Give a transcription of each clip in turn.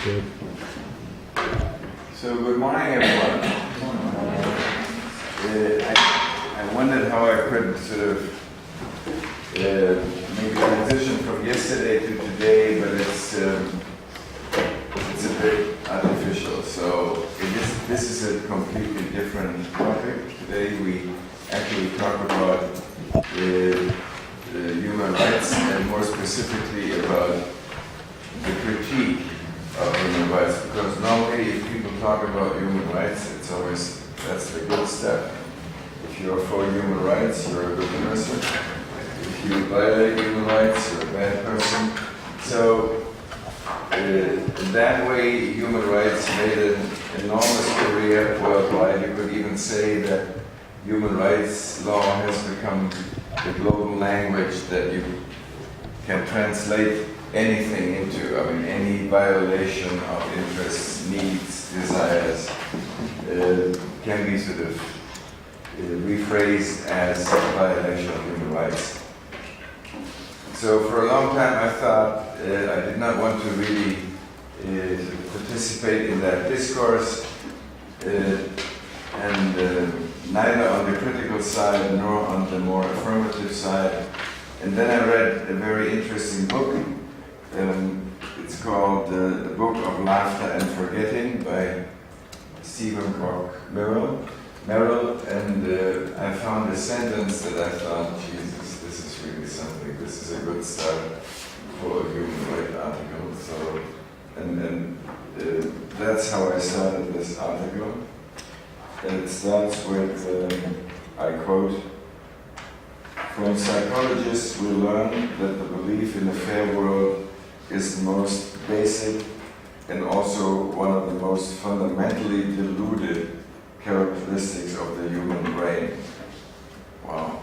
Good. So good morning, everyone. I wondered how I could sort of maybe transition from yesterday to today, but it's a bit artificial. So this is a completely different topic. Today we actually talk about human rights and more specifically about the critique of human rights, because normally if people talk about human rights, it's always, that's the good step. If you're for human rights, you're a good person. If you violate human rights, you're a bad person. So that way human rights made an enormous career worldwide. You could even say that human rights law has become the global language that you can translate anything into. I mean, any violation of interests, needs, desires can be sort of rephrased as a violation of human rights. So for a long time I thought I did not want to really participate in that discourse, and neither on the critical side nor on the more affirmative side. And then I read a very interesting book. It's called The Book of Laughter and Forgetting by Stephen Merrill, and I found a sentence that I thought, Jesus, this is really something. This is a good start for a human rights article. So, and that's how I started this article. And it starts with, I quote, "From psychologists we learn that the belief in a fair world is the most basic and also one of the most fundamentally deluded characteristics of the human brain." Wow.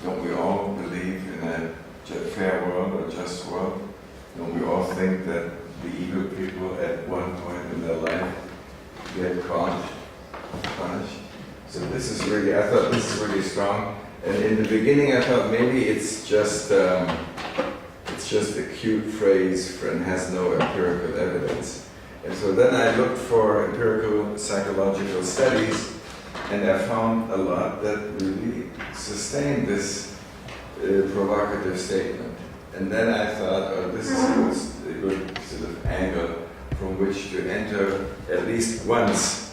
Don't we all believe in a fair world or just world? Don't we all think that the evil people at one point in their life get caught, punished? So this is really, I thought this is really strong. And in the beginning I thought maybe it's just a cute phrase and has no empirical evidence. And so then I looked for empirical psychological studies, and I found a lot that really sustained this provocative statement. And then I thought, oh, this is a good sort of angle from which to enter at least once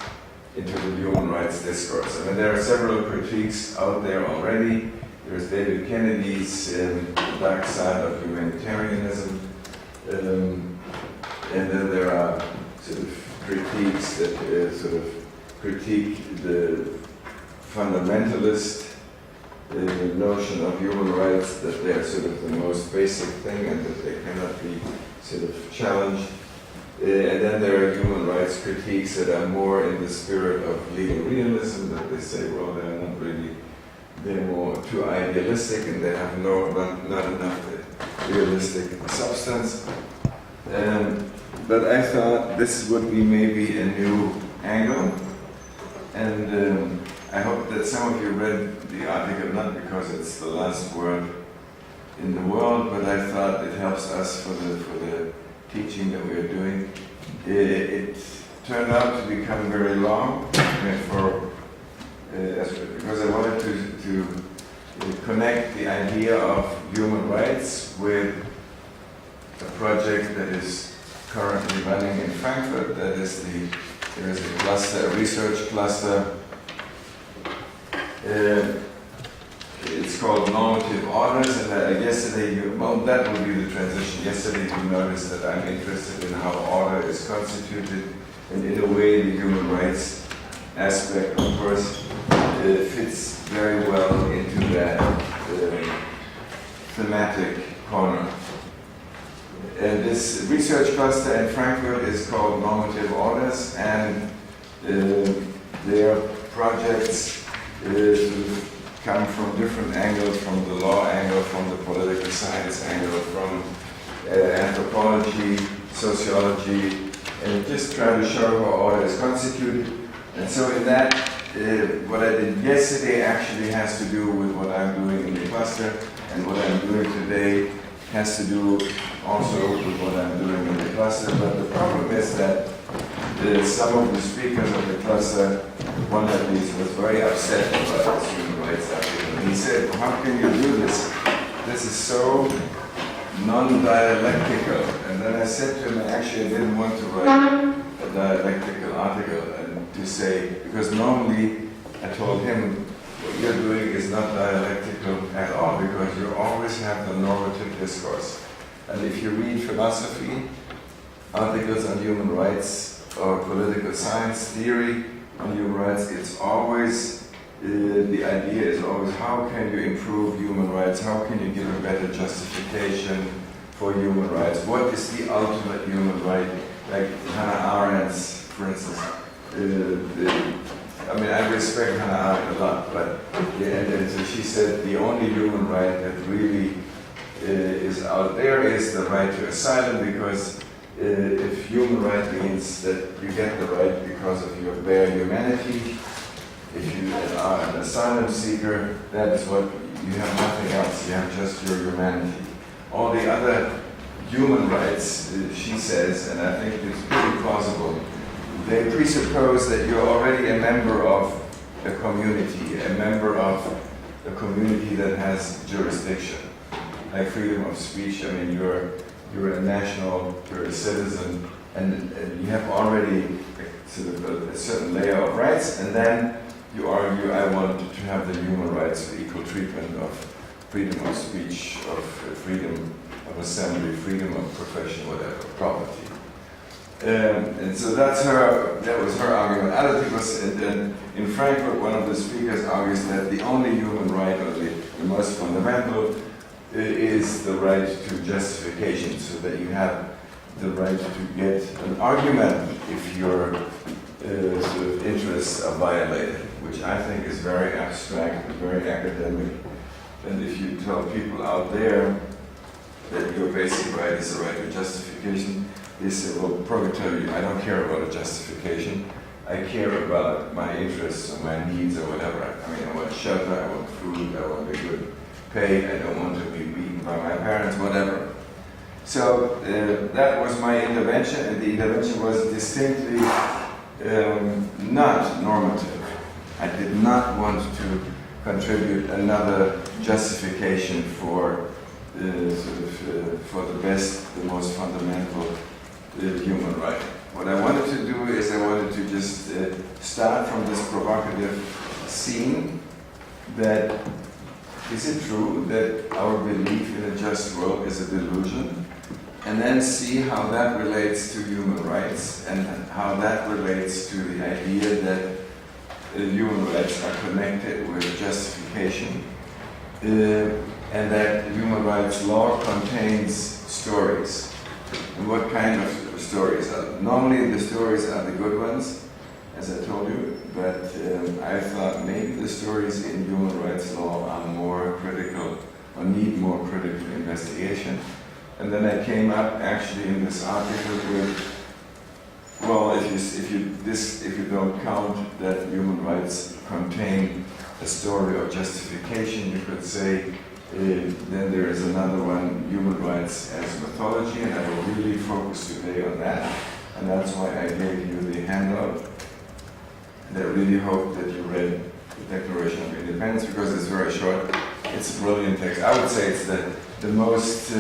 into the human rights discourse. I mean, there are several critiques out there already. There's David Kennedy's The Dark Side of Humanitarianism, and then there are sort of critiques that sort of critique the fundamentalist notion of human rights, that they're sort of the most basic thing and that they cannot be sort of challenged. And then there are human rights critiques that are more in the spirit of legal realism, that they say, well, they're not really, they're more too idealistic and they have not enough realistic substance. But I thought this would be maybe a new angle, and I hope that some of you read the article, not because it's the last word in the world, but I thought it helps us for the teaching that we are doing. It turned out to become very long, because I wanted to connect the idea of human rights with a project that is currently running in Frankfurt. That is there is a cluster, a research cluster. It's called Normative Orders, and yesterday, well, that would be the transition. Yesterday you noticed that I'm interested in how order is constituted, and in a way the human rights aspect, of course, fits very well into that thematic corner. And this research cluster in Frankfurt is called Normative Orders, and their projects come from different angles, from the law angle, from the political science angle, from anthropology, sociology, and just try to show how order is constituted. And so in that, what I did yesterday actually has to do with what I'm doing in the cluster, and what I'm doing today has to do also with what I'm doing in the cluster, but the problem is that some of the speakers of the cluster, one at least, was very upset about this human rights article. And he said, how can you do this? This is so non-dialectical. And then I said to him, actually I didn't want to write a dialectical article and to say, because normally I told him, what you're doing is not dialectical at all, because you always have the normative discourse. And if you read philosophy, articles on human rights, or political science theory on human rights, it's always, the idea is always, how can you improve human rights? How can you give a better justification for human rights? What is the ultimate human right? Like Hannah Arendt's, for instance. I mean, I respect Hannah Arendt a lot, but and so she said the only human right that really is out there is the right to asylum, because if human right means that you get the right because of your bare humanity, if you are an asylum seeker, that is what you have, nothing else. You have just your humanity. All the other human rights, she says, and I think it's pretty plausible, they presuppose that you're already a member of a community a community that has jurisdiction, like freedom of speech. I mean, you're a national, you're a citizen, and you have already sort of a certain layer of rights, and then you argue, I want to have the human rights of equal treatment, of freedom of speech, of freedom of assembly, freedom of profession, whatever, property. And so that was her argument. Other people said, in Frankfurt, one of the speakers argues that the only human right, or the most fundamental, is the right to justification, so that you have the right to get an argument if your sort of interests are violated, which I think is very abstract, very academic. And if you tell people out there that your basic right is the right to justification, they say, well, probably tell you, I don't care about a justification. I care about my interests or my needs or whatever. I mean, I want shelter, I want food, I want a good pay, I don't want to be beaten by my parents, whatever. So that was my intervention, and the intervention was distinctly not normative. I did not want to contribute another justification for for the best, the most fundamental human right. What I wanted to do is I wanted to just start from this provocative scene that is it true that our belief in a just world is a delusion, and then see how that relates to human rights and how that relates to the idea that human rights are connected with justification, and that human rights law contains stories. And what kind of stories? Normally the stories are the good ones, as I told you, but I thought maybe the stories in human rights law are more critical, or need more critical investigation. And then I came up actually in this article with, well, if you don't count that human rights contain a story of justification, you could say then there is another one, human rights as mythology, and I will really focus today on that. And that's why I gave you the handout. And I really hope that you read the Declaration of Independence, because it's very short. It's a brilliant text. I would say it's the most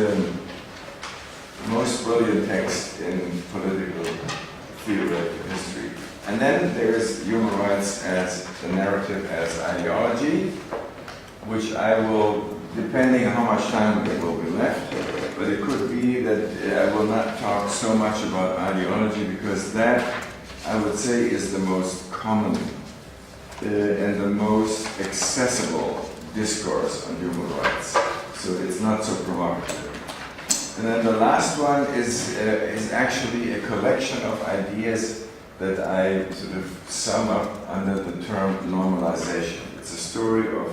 brilliant text in political theoretical history. And then there is human rights as the narrative, as ideology, which I will, depending on how much time there will be left, but it could be that I will not talk so much about ideology, because that, I would say, is the most common and the most accessible discourse on human rights. So it's not so provocative. And then the last one is actually a collection of ideas that I sort of sum up under the term normalization. It's a story of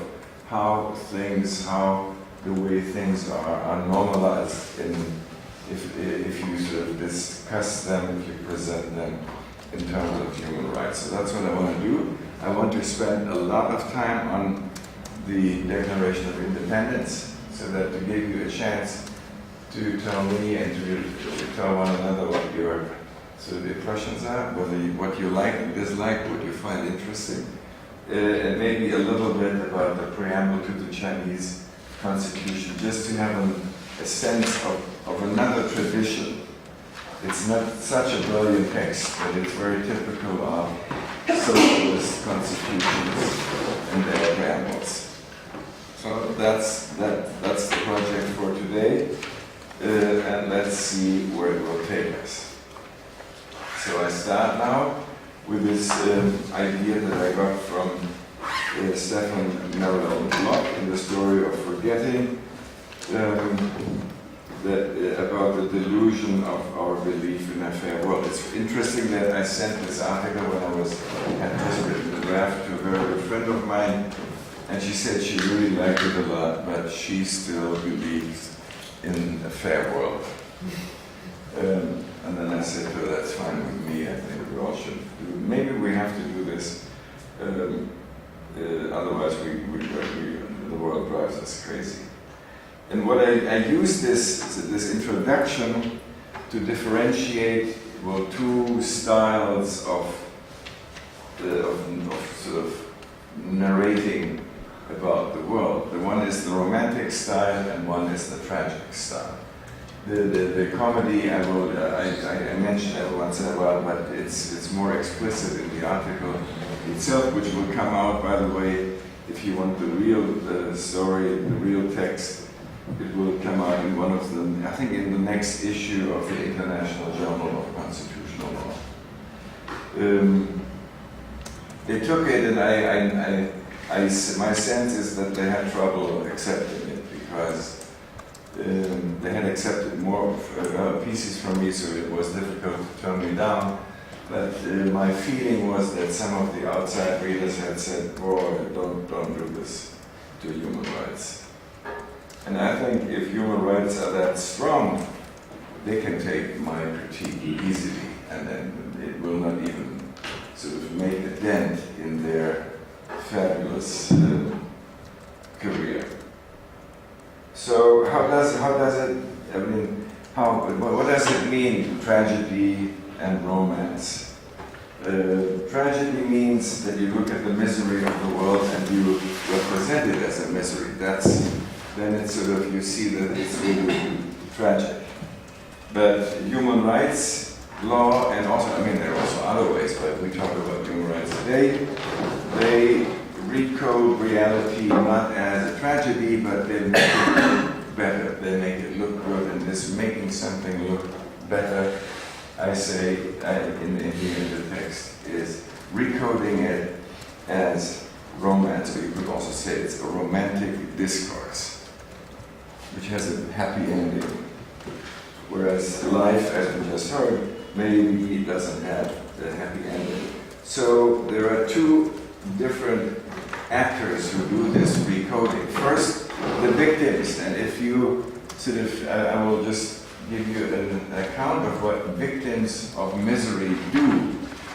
how the way things are normalized if you sort of discuss them, if you present them in terms of human rights. So that's what I want to do. I want to spend a lot of time on the Declaration of Independence, so that to give you a chance to tell me and to tell one another what your sort of impressions are, what you like and dislike, what you find interesting, and maybe a little bit about the preamble to the Chinese Constitution, just to have a sense of another tradition. It's not such a brilliant text, but it's very typical of socialist constitutions and their preambles. So that's the project for today, and let's see where it will take us. So I start now with this idea that I got from Stefan Merrill Bloch in the story of forgetting, about the delusion of our belief in a fair world. It's interesting that I sent this article when I had just written the draft to a very good friend of mine, and she said she really liked it a lot, but she still believes in a fair world. And then I said to her, that's fine with me, I think we all should do. Maybe we have to do this, otherwise the world drives us crazy. And what I use this introduction to differentiate, well, two styles of sort of narrating about the world. The one is the romantic style, and one is the tragic style. The comedy I mention every once in a while, but it's more explicit in the article itself, which will come out, by the way, if you want the real story, the real text. It will come out in one of them, I think in the next issue of the International Journal of Constitutional Law. They took it, and my sense is that they had trouble accepting it, because they had accepted more pieces from me, so it was difficult to turn me down. But my feeling was that some of the outside readers had said, boy, don't do this to human rights. And I think if human rights are that strong, they can take my critique easily, and then it will not even sort of make a dent in their fabulous career. So what does it mean, tragedy and romance? Tragedy means that you look at the misery of the world and you represent it as a misery. Then it's sort of, you see that it's really tragic. But human rights law, and also, there are also other ways, but we talk about human rights today, they recode reality not as a tragedy, but they make it look better. They make it look good, and this making something look better, I say in the text, is recoding it as romance, or you could also say it's a romantic discourse, which has a happy ending. Whereas life, as we just heard, maybe it doesn't have a happy ending. So there are two different actors who do this recoding. First, the victims, and if you sort of, I will just give you an account of what victims of misery do,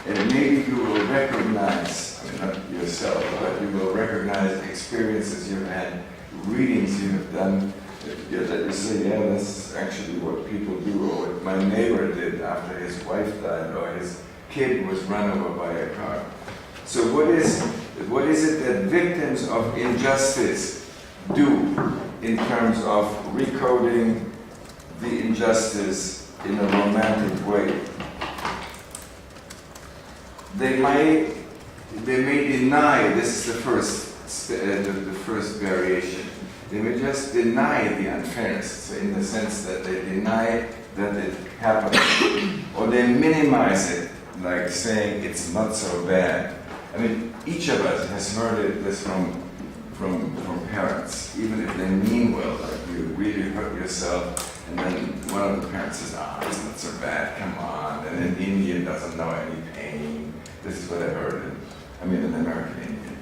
and maybe you will recognize, not yourself, but you will recognize experiences you've had, readings you have done, that you say, yeah, this is actually what people do, or what my neighbor did after his wife died, or his kid was run over by a car. So what is it that victims of injustice do in terms of recoding the injustice in a romantic way? They may deny, this is the first variation, they may just deny the unfairness, so in the sense that they deny that it happened, or they minimize it, like saying it's not so bad. Each of us has heard this from parents, even if they mean well, like you really hurt yourself, and then one of the parents says, it's not so bad, come on, and an Indian doesn't know any pain. This is what I heard, an American Indian.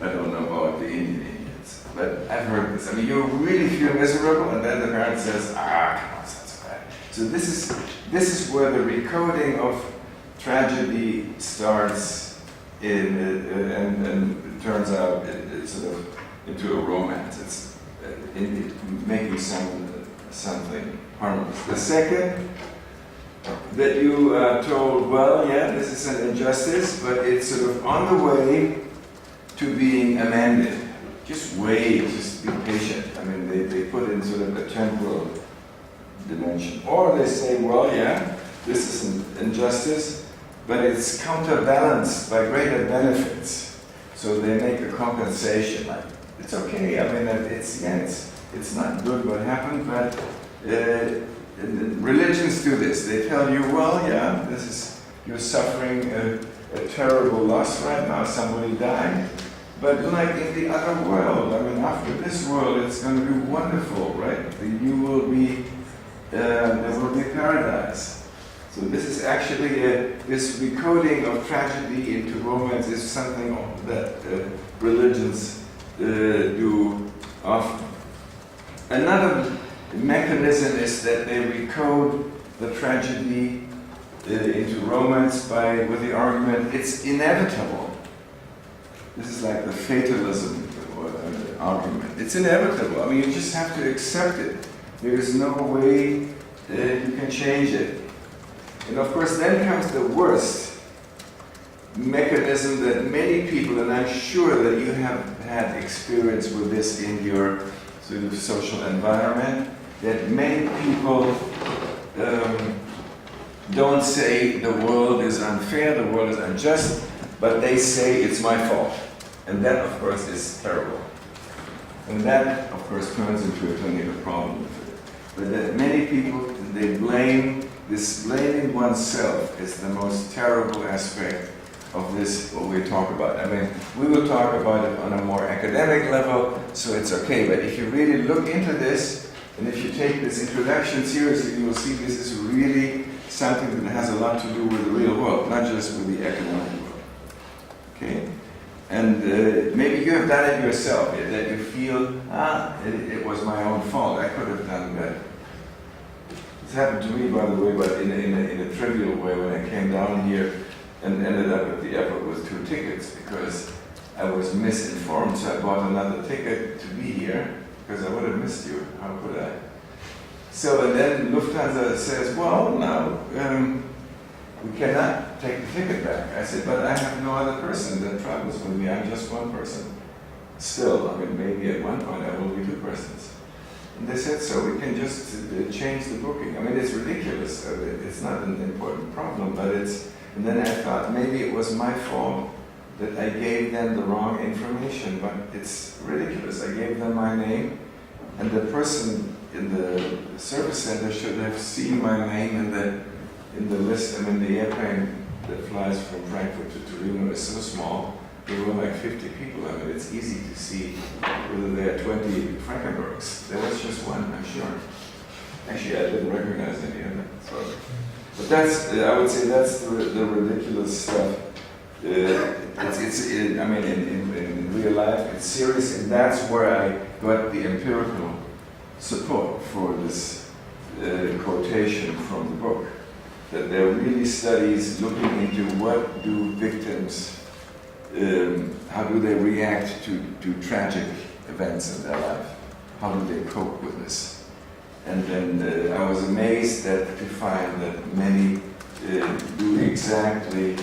I don't know about the Indian Indians, but I've heard this. You really feel miserable, and then the parent says, come on, it's not so bad. So this is where the recoding of tragedy starts and turns out it's sort of into a romance. It's making some something harmless. The second, that you are told, well, yeah, this is an injustice, but it's sort of on the way to being amended. Just wait, just be patient. I mean, they put in sort of a temporal dimension. Or they say, well, yeah, this is an injustice, but it's counterbalanced by greater benefits. So they make a compensation. Like, it's okay, I mean, it's not good what happened, but religions do this. They tell you, well, yeah, you're suffering a terrible loss right now, somebody died. But like in the other world, I mean, after this world, it's going to be wonderful, right? You will be, there will be paradise. So this is actually, this recoding of tragedy into romance is something that religions do often. Another mechanism is that they recode the tragedy into romance with the argument, it's inevitable. This is like the fatalism argument. It's inevitable. I mean, you just have to accept it. There is no way you can change it. And of course, then comes the worst mechanism that many people, and I'm sure that you have had experience with this in your sort of social environment, that many people don't say the world is unfair, the world is unjust, but they say it's my fault. And that, of course, is terrible. And that, of course, turns into a clinical problem. But that many people, they blame, this blaming oneself is the most terrible aspect of this, what we talk about. I mean, we will talk about it on a more academic level, so it's okay. But if you really look into this, and if you take this introduction seriously, you will see this is really something that has a lot to do with the real world, not just with the academic world. Okay? And maybe you have done it yourself, that you feel, it was my own fault, I could have done better. This happened to me, by the way, but in a trivial way when I came down here and ended up at the airport with 2 tickets because I was misinformed, so I bought another ticket to be here because I would have missed you. How could I? So, and then Lufthansa says, well, no, we cannot take the ticket back. I said, but I have no other person that travels with me. I'm just one person. Still, I mean, maybe at one point I will be 2 persons. And they said, so we can just change the booking. I mean, it's ridiculous. It's not an important problem, but it's, and then I thought maybe it was my fault that I gave them the wrong information, but it's ridiculous. I gave them my name, and the person in the service center should have seen my name in the list. I mean, the airplane that flies from Frankfurt to Turin is so small, there were like 50 people. I mean, it's easy to see whether there are 20 Frankenbergs. There was just one, I'm sure. Actually, I didn't recognize any of them. So. But that's, I would say that's the ridiculous stuff. I mean, in real life, it's serious, and that's where I got the empirical support for this quotation from the book. That there are really studies looking into what do victims, how do they react to tragic events in their life? How do they cope with this? And then I was amazed to find that many do exactly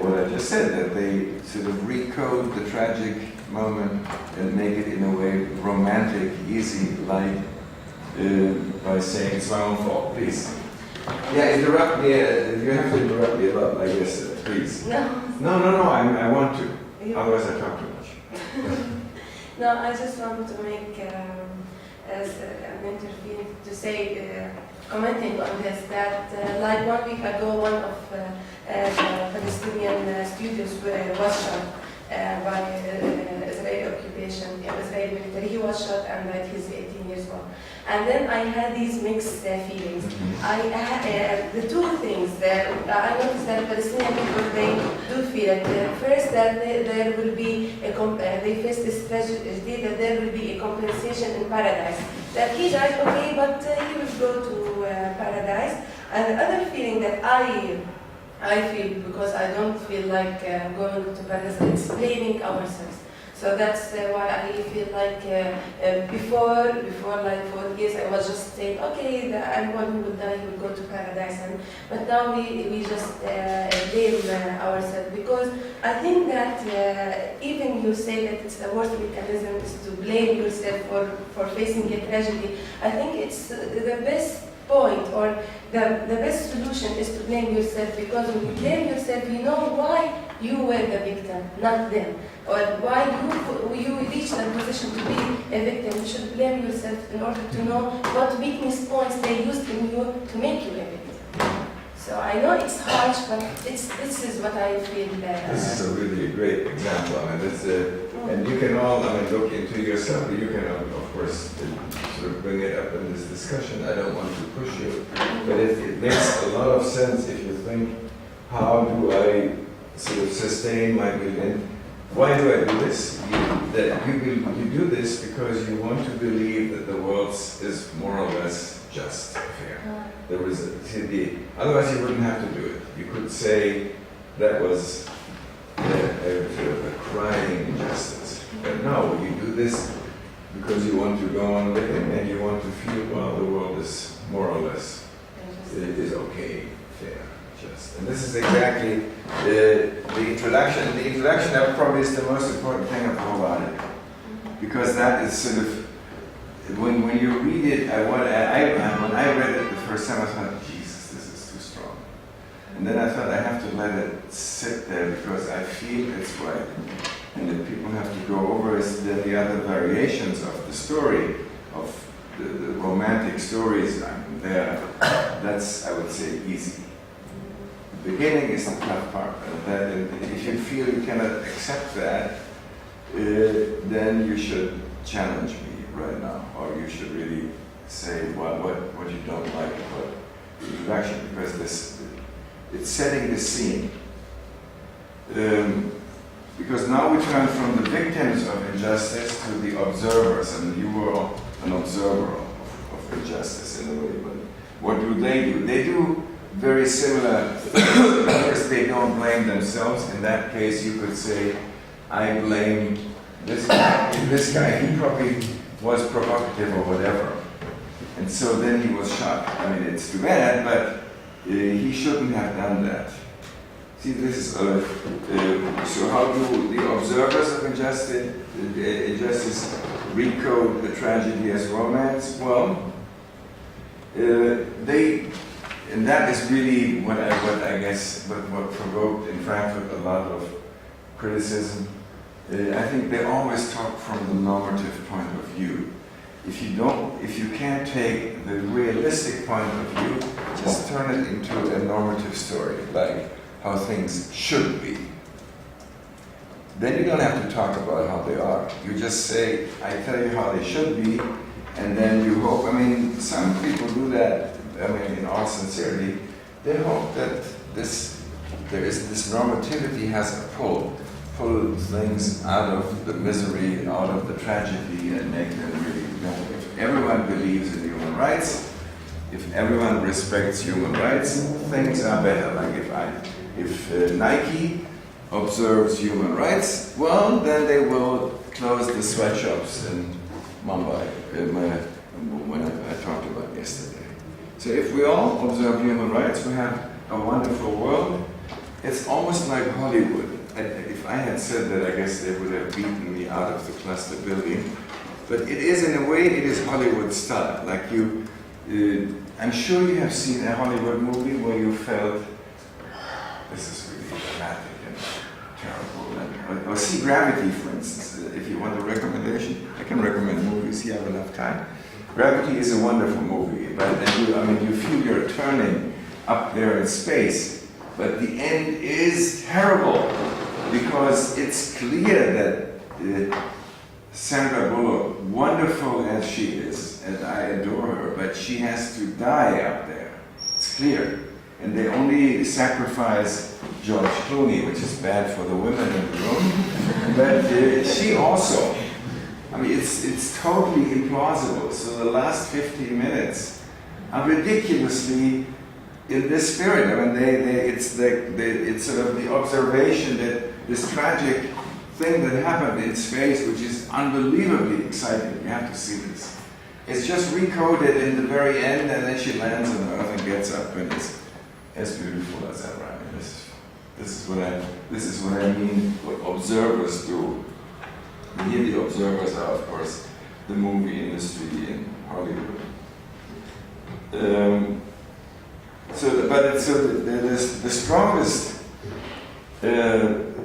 what I just said, that they sort of recode the tragic moment and make it in a way romantic, easy, light, by saying it's my own fault, please. Yeah, interrupt me. You have to interrupt me a lot, I guess, please. No, I want to. Otherwise I talk too much. No, I just wanted to make as an intervene to say, commenting on this, that like 1 week ago, one of the Palestinian studios was shot by Israeli occupation, Israeli military. He was shot and died. He's 18 years old. And then I had these mixed feelings. I had the 2 things that I noticed that Palestinian people, they do feel it. First, that there will be they face this tragedy, that there will be a compensation in paradise. That he died, okay, but he will go to paradise. And the other feeling that I feel, because I don't feel like going to paradise, it's blaming ourselves. So that's why I feel like before like 4 years I was just saying, okay, everyone who will die will go to paradise, but now we just blame ourselves, because I think that even you say that it's the worst mechanism is to blame yourself for facing a tragedy. I think it's the best point, or the best solution is to blame yourself, because when you blame yourself, you know why you were the victim, not them, or why you reached that position to be a victim. You should blame yourself in order to know what weakness points they used in you to make you a victim. So I know it's harsh, but this is what I feel. This is a really great example. I mean, and you can all, look into yourself. You can, of course, sort of bring it up in this discussion. I don't want to push you, but it makes a lot of sense if you think, how do I sort of sustain my belief? Why do I do this? You do this because you want to believe that the world is more or less just, fair. Otherwise you wouldn't have to do it. You could say that was a crying injustice. But no, you do this because you want to go on living and you want to feel, well, the world is more or less, it is okay, fair, just. And this is exactly the introduction. The introduction that probably is the most important thing of all about it. Because that is sort of, when you read it, when I read it the first time, I thought, Jesus, this is too strong. And then I thought I have to let it sit there because I feel it's right. And that people have to go over is then the other variations of the story, of the romantic stories. That's, I would say, easy. The beginning is the tough part. And if you feel you cannot accept that, then you should challenge me right now, or you should really say what you don't like about the introduction, because it's setting the scene. Because now we turn from the victims of injustice to the observers, and you were an observer of injustice in a way. But what do? They do very similar things. First, they don't blame themselves. In that case, you could say, I blame this guy. This guy, he probably was provocative or whatever. And so then he was shot. I mean, it's too bad, but he shouldn't have done that. See, this is, so how do the observers of injustice recode the tragedy as romance? Well, and that is really what provoked in Frankfurt a lot of criticism. I think they always talk from the normative point of view. If you can't take the realistic point of view, just turn it into a normative story, like how things should be. Then you don't have to talk about how they are. You just say, I tell you how they should be, and then you hope. I mean, some people do that, in all sincerity. They hope that this normativity has a pull things out of the misery and out of the tragedy and make them really know. If everyone believes in human rights, if everyone respects human rights, things are better. Like if Nike observes human rights, well, then they will close the sweatshops in Mumbai, when I talked about yesterday. So if we all observe human rights, we have a wonderful world. It's almost like Hollywood. If I had said that, I guess they would have beaten me out of the cluster building. But it is, in a way, it is Hollywood style. Like I'm sure you have seen a Hollywood movie where you felt, this is really dramatic and terrible. Or see Gravity, for instance. If you want a recommendation, I can recommend movies. You have enough time. Gravity is a wonderful movie, but you feel you're turning up there in space, but the end is terrible because it's clear that Sandra Bullock, wonderful as she is, and I adore her, but she has to die up there. It's clear. And they only sacrifice George Clooney, which is bad for the women in the room, but she also. It's totally implausible. So the last 15 minutes are ridiculously in this spirit. It's sort of the observation that this tragic thing that happened in space, which is unbelievably exciting. You have to see this. It's just recoded in the very end, and then she lands on Earth and gets up, and it's as beautiful as ever. I mean, this is what I mean. What observers do. And here the observers are, of course, the movie industry in Hollywood. The strongest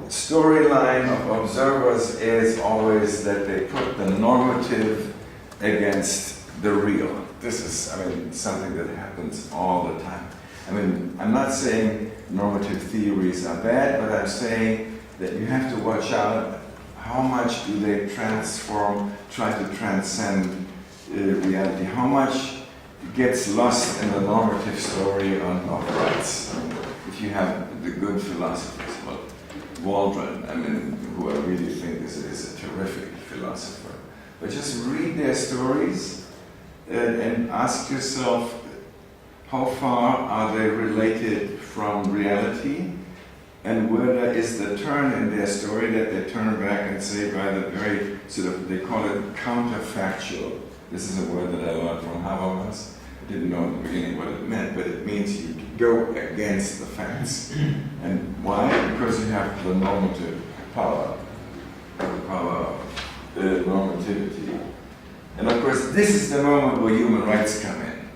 storyline of observers is always that they put the normative against the real. This is, I mean, something that happens all the time. I mean, I'm not saying normative theories are bad, but I'm saying that you have to watch out how much do they try to transcend reality, how much gets lost in the normative story of rights. If you have the good philosophers, well, Waldron, I mean, who I really think is a terrific philosopher. But just read their stories and ask yourself, how far are they related from reality? And where is the turn in their story that they turn back and say by the very sort of, they call it counterfactual. This is a word that I learned from Habermas. I didn't know in the beginning what it meant, but it means you go against the facts. And why? Because you have the normative power, the power of normativity. And of course, this is the moment where human rights come in.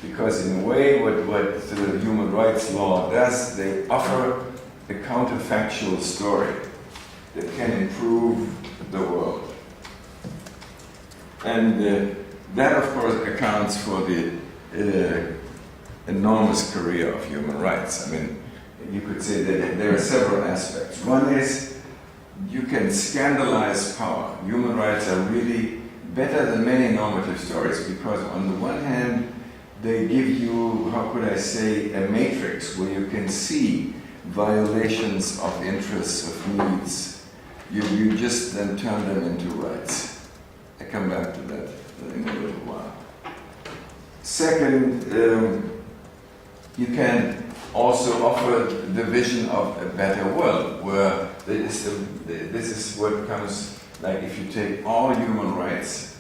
Because in a way, what the human rights law does, they offer a counterfactual story that can improve the world. And that, of course, accounts for the enormous career of human rights. I mean, you could say that there are several aspects. One is you can scandalize power. Human rights are really better than many normative stories because on the one hand, they give you, how could I say, a matrix where you can see violations of interests, of needs. You just then turn them into rights. I come back to that in a little while. Second, you can also offer the vision of a better world, where this is what comes, like if you take all human rights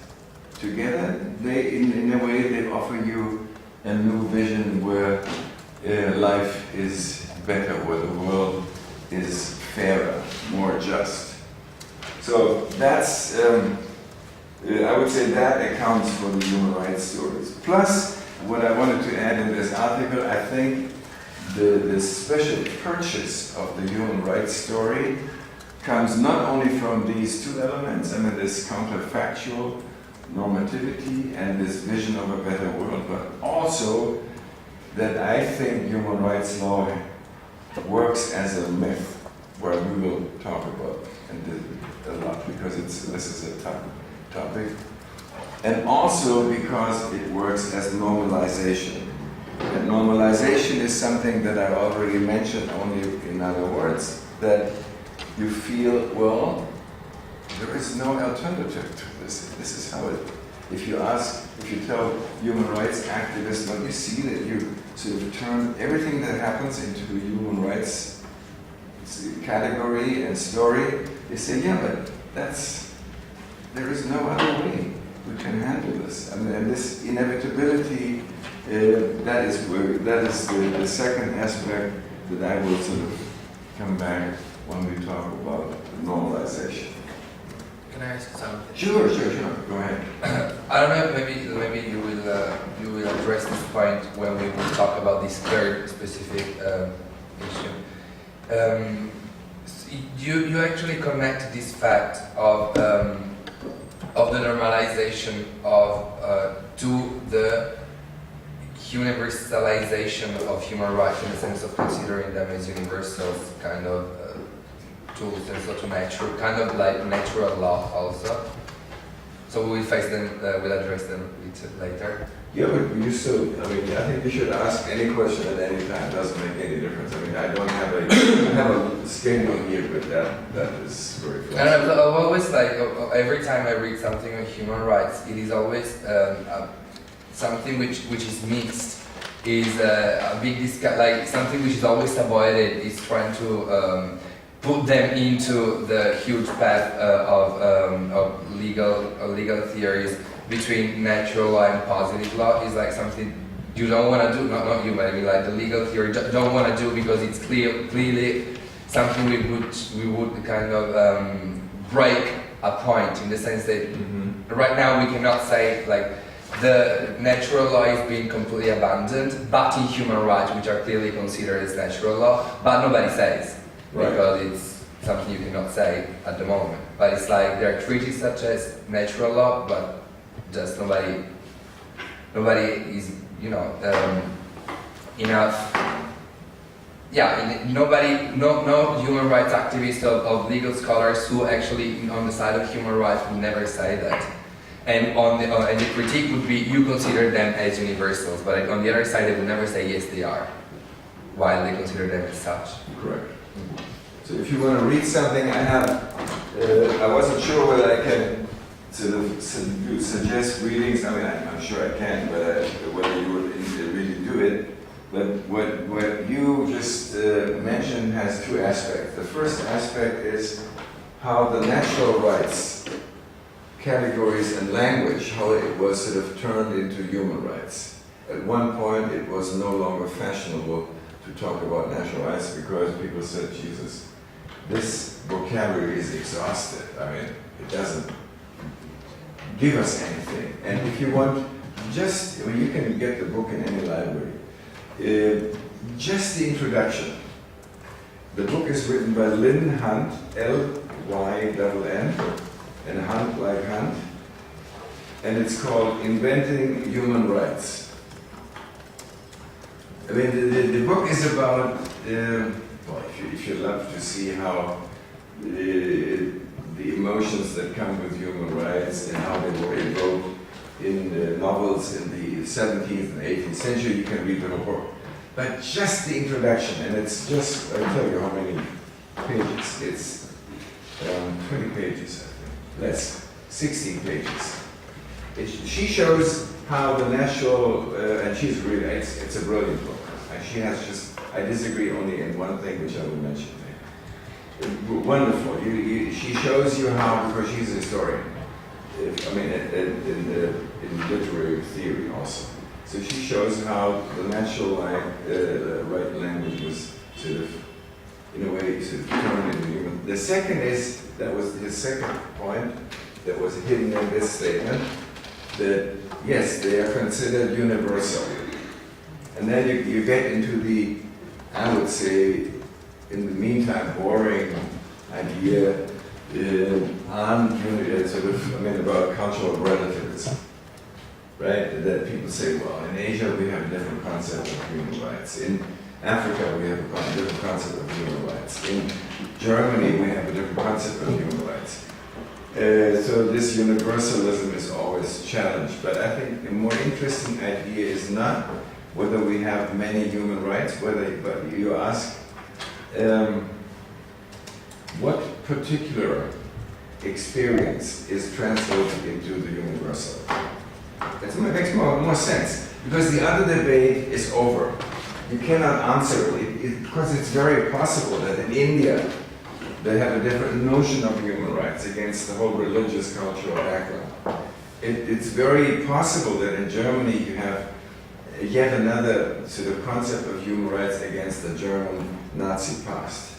together, they, in a way, they offer you a new vision where life is better, where the world is fairer, more just. So that's, I would say that accounts for the human rights stories. Plus, what I wanted to add in this article, I think the special purchase of the human rights story comes not only from these two elements, I mean this counterfactual normativity and this vision of a better world, but also that I think human rights law works as a myth, where we will talk about a lot because this is a tough topic, and also because it works as normalization. And normalization is something that I already mentioned, only in other words, that you feel, well, there is no alternative to this. This is how it, if you tell human rights activists, don't you see that you sort of turn everything that happens into a human rights category and story, they say, yeah, but there is no other way we can handle this. And this inevitability, that is the second aspect that I will sort of come back when we talk about normalization. Can I ask something? Sure. Go ahead. I don't know. Maybe you will address this point when we will talk about this very specific issue. You actually connect this fact of the normalization to the universalization of human rights in the sense of considering them as universal kind of tools and so to nature, kind of like natural law also. So we will face them, we'll address them later. Yeah, but I think you should ask any question at any time. It doesn't make any difference. I mean, I have a schedule here, but that is very close. And I've always every time I read something on human rights, it is always something which is mixed. Is a big something which is always avoided is trying to put them into the huge path of legal theories between natural law and positive law is like something you don't want to do. Not you, but I mean like the legal theory don't want to do because it's clearly something we would kind of break a point in the sense that right now we cannot say like the natural law is being completely abandoned, but in human rights, which are clearly considered as natural law, but nobody says because it's something you cannot say at the moment. But it's like there are treaties such as natural law, but just nobody is enough. Yeah, no human rights activists of legal scholars who actually on the side of human rights would never say that. And and the critique would be you consider them as universals, but on the other side they would never say yes they are, while they consider them as such. Correct. So if you want to read something, I wasn't sure whether I can sort of suggest readings. I mean, I'm sure I can, but whether you would really do it. But what you just mentioned has two aspects. The first aspect is how the natural rights categories and language, how it was sort of turned into human rights. At one point, it was no longer fashionable to talk about natural rights because people said, Jesus, this vocabulary is exhausted. I mean, it doesn't give us anything. And if you want, you can get the book in any library. Just the introduction. The book is written by Lynn Hunt, L-Y-N-N, and Hunt like Hunt, and it's called Inventing Human Rights. I mean, the book is about, if you love to see how the emotions that come with human rights and how they were evoked in the novels in the 17th and 18th century, you can read the whole book. But just the introduction, and it's just, I'll tell you how many pages. It's 20 pages, I think. Less, 16 pages. She shows how the natural, and she's really, it's a brilliant book. And she has just, I disagree only in one thing, which I will mention later. Wonderful. She shows you how, because she's a historian, in literary theory also. So she shows how the natural right language was sort of, in a way, sort of turned into human. The second is, that was his second point that was hidden in this statement, that yes, they are considered universal. And then you get into the, I would say, in the meantime, boring idea about cultural relativism. Right? That people say, well, in Asia we have a different concept of human rights. In Africa we have a different concept of human rights. In Germany we have a different concept of human rights. So this universalism is always challenged. But I think a more interesting idea is not whether we have many human rights, but you ask what particular experience is translated into the universal. That makes more sense, because the other debate is over. You cannot answer it, because it's very possible that in India they have a different notion of human rights against the whole religious cultural background. It's very possible that in Germany you have yet another sort of concept of human rights against the German Nazi past.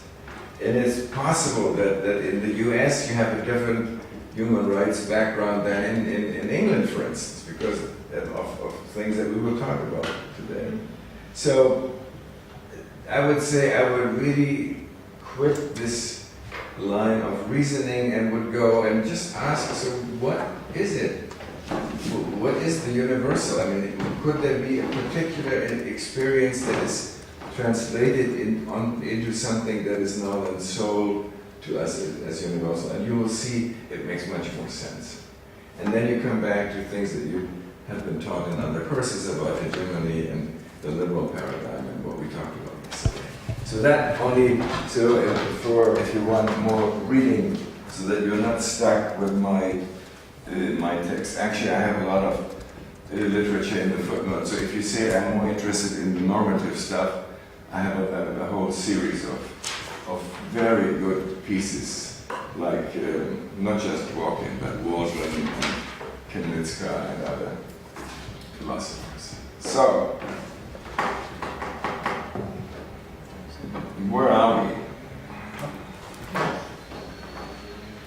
And it's possible that in the US you have a different human rights background than in England, for instance, because of things that we will talk about today. So I would say I would really quit this line of reasoning and would go and just ask, so what is it? What is the universal? I mean, could there be a particular experience that is translated into something that is now then sold to us as universal? And you will see it makes much more sense. And then you come back to things that you have been taught in other courses about hegemony and the liberal paradigm and what we talked about yesterday. So that only, if you want more reading, so that you're not stuck with my text. Actually, I have a lot of literature in the footnote. So if you say I'm more interested in the normative stuff, I have a whole series of very good pieces, like not just Dworkin, but Waldron and Kemnitska and other philosophers. So, where are we?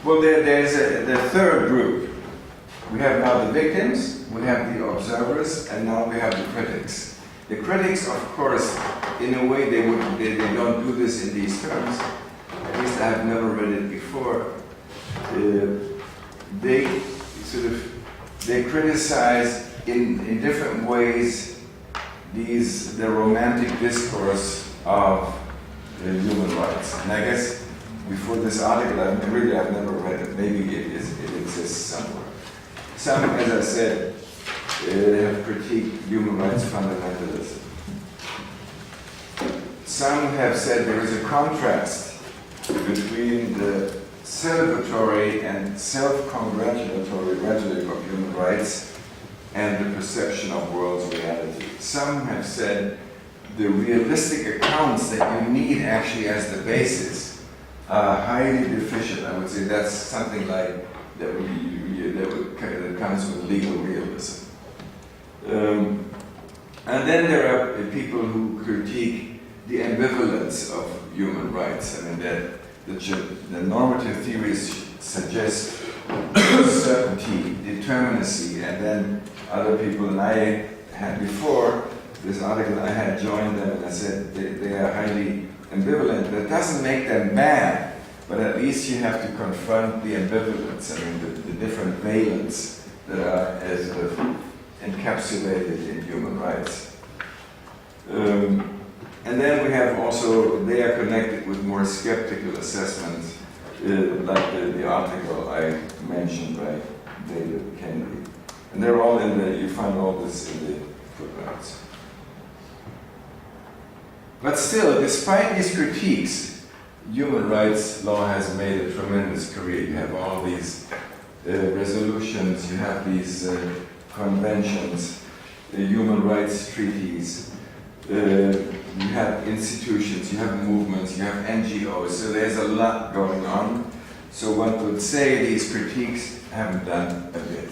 Well, there's the third group. We have now the victims, we have the observers, and now we have the critics. The critics, of course, in a way they don't do this in these terms. At least I have never read it before. They criticize in different ways the romantic discourse of human rights. And I guess before this article, I've never read it. Maybe it exists somewhere. Some, as I said, have critiqued human rights fundamentalism. Some have said there is a contrast between the celebratory and self-congratulatory rhetoric of human rights and the perception of world's reality. Some have said the realistic accounts that you need actually as the basis are highly deficient. I would say that's something like that comes with legal realism. And then there are people who critique the ambivalence of human rights. I mean, that the normative theories suggest certainty, determinacy, and then other people, and I had before this article, I had joined them and I said they are highly ambivalent. That doesn't make them bad, but at least you have to confront the ambivalence, I mean the different valence that are as encapsulated in human rights. And then we have also, they are connected with more skeptical assessments, like the article I mentioned by David Kennedy. And they're all you find all this in the footnotes. But still, despite these critiques, human rights law has made a tremendous career. You have all these resolutions, you have these conventions, human rights treaties, you have institutions, you have movements, you have NGOs, so there's a lot going on. So one could say these critiques haven't done a bit.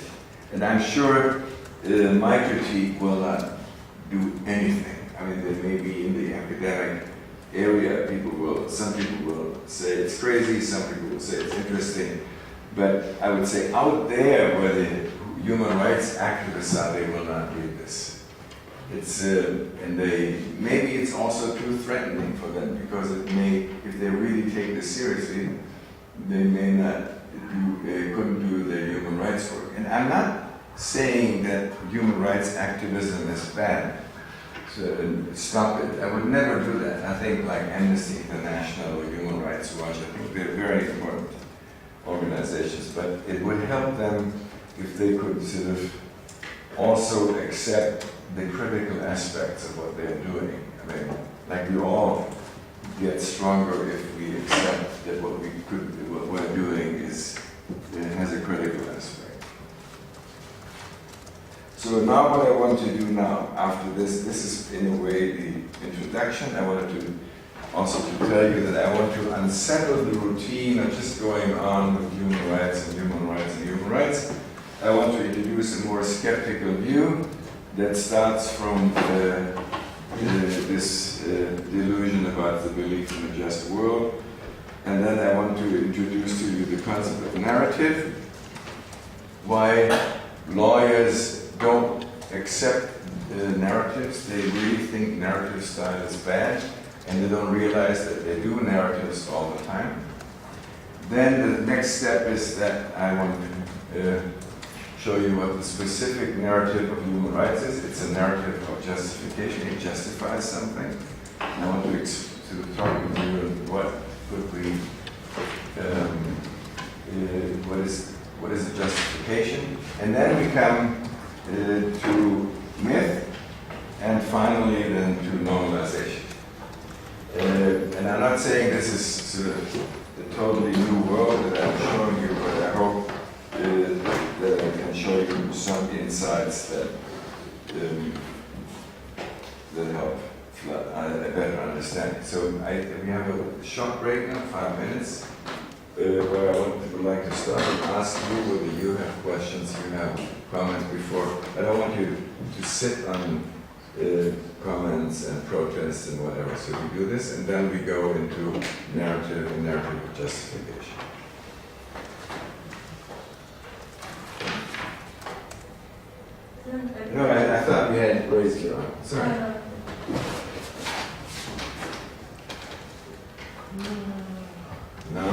And I'm sure my critique will not do anything. I mean, there may be in the academic area, some people will say it's crazy, some people will say it's interesting, but I would say out there where the human rights activists are, they will not read this. It's maybe it's also too threatening for them, because it may, if they really take this seriously, they may not couldn't do their human rights work. And I'm not saying that human rights activism is bad. So stop it. I would never do that. I think like Amnesty International or Human Rights Watch, I think they're very important organizations, but it would help them if they could sort of also accept the critical aspects of what they're doing. I mean, like we all get stronger if we accept that what we're doing has a critical aspect. So now what I want to do now, after this is in a way the introduction. I wanted to also to tell you that I want to unsettle the routine of just going on with human rights and human rights and human rights. I want to introduce a more skeptical view that starts from this delusion about the belief in a just world. And then I want to introduce to you the concept of narrative, why lawyers don't accept narratives. They really think narrative style is bad, and they don't realize that they do narratives all the time. Then the next step is that I want to show you what the specific narrative of human rights is. It's a narrative of justification. It justifies something. I want to talk with you what could we, what is the justification, and then we come to myth, and finally then to normalization. And I'm not saying this is sort of a totally new world that I'm showing you, but I hope that I can show you some insights that help. a better understanding. So we have a short break now, 5 minutes, where I would like to start and ask you whether you have questions, you have comments before. I don't want you to sit on comments and protests and whatever. So we do this, and then we go into narrative and narrative justification. No, I thought you had raised your arm. Sorry. No?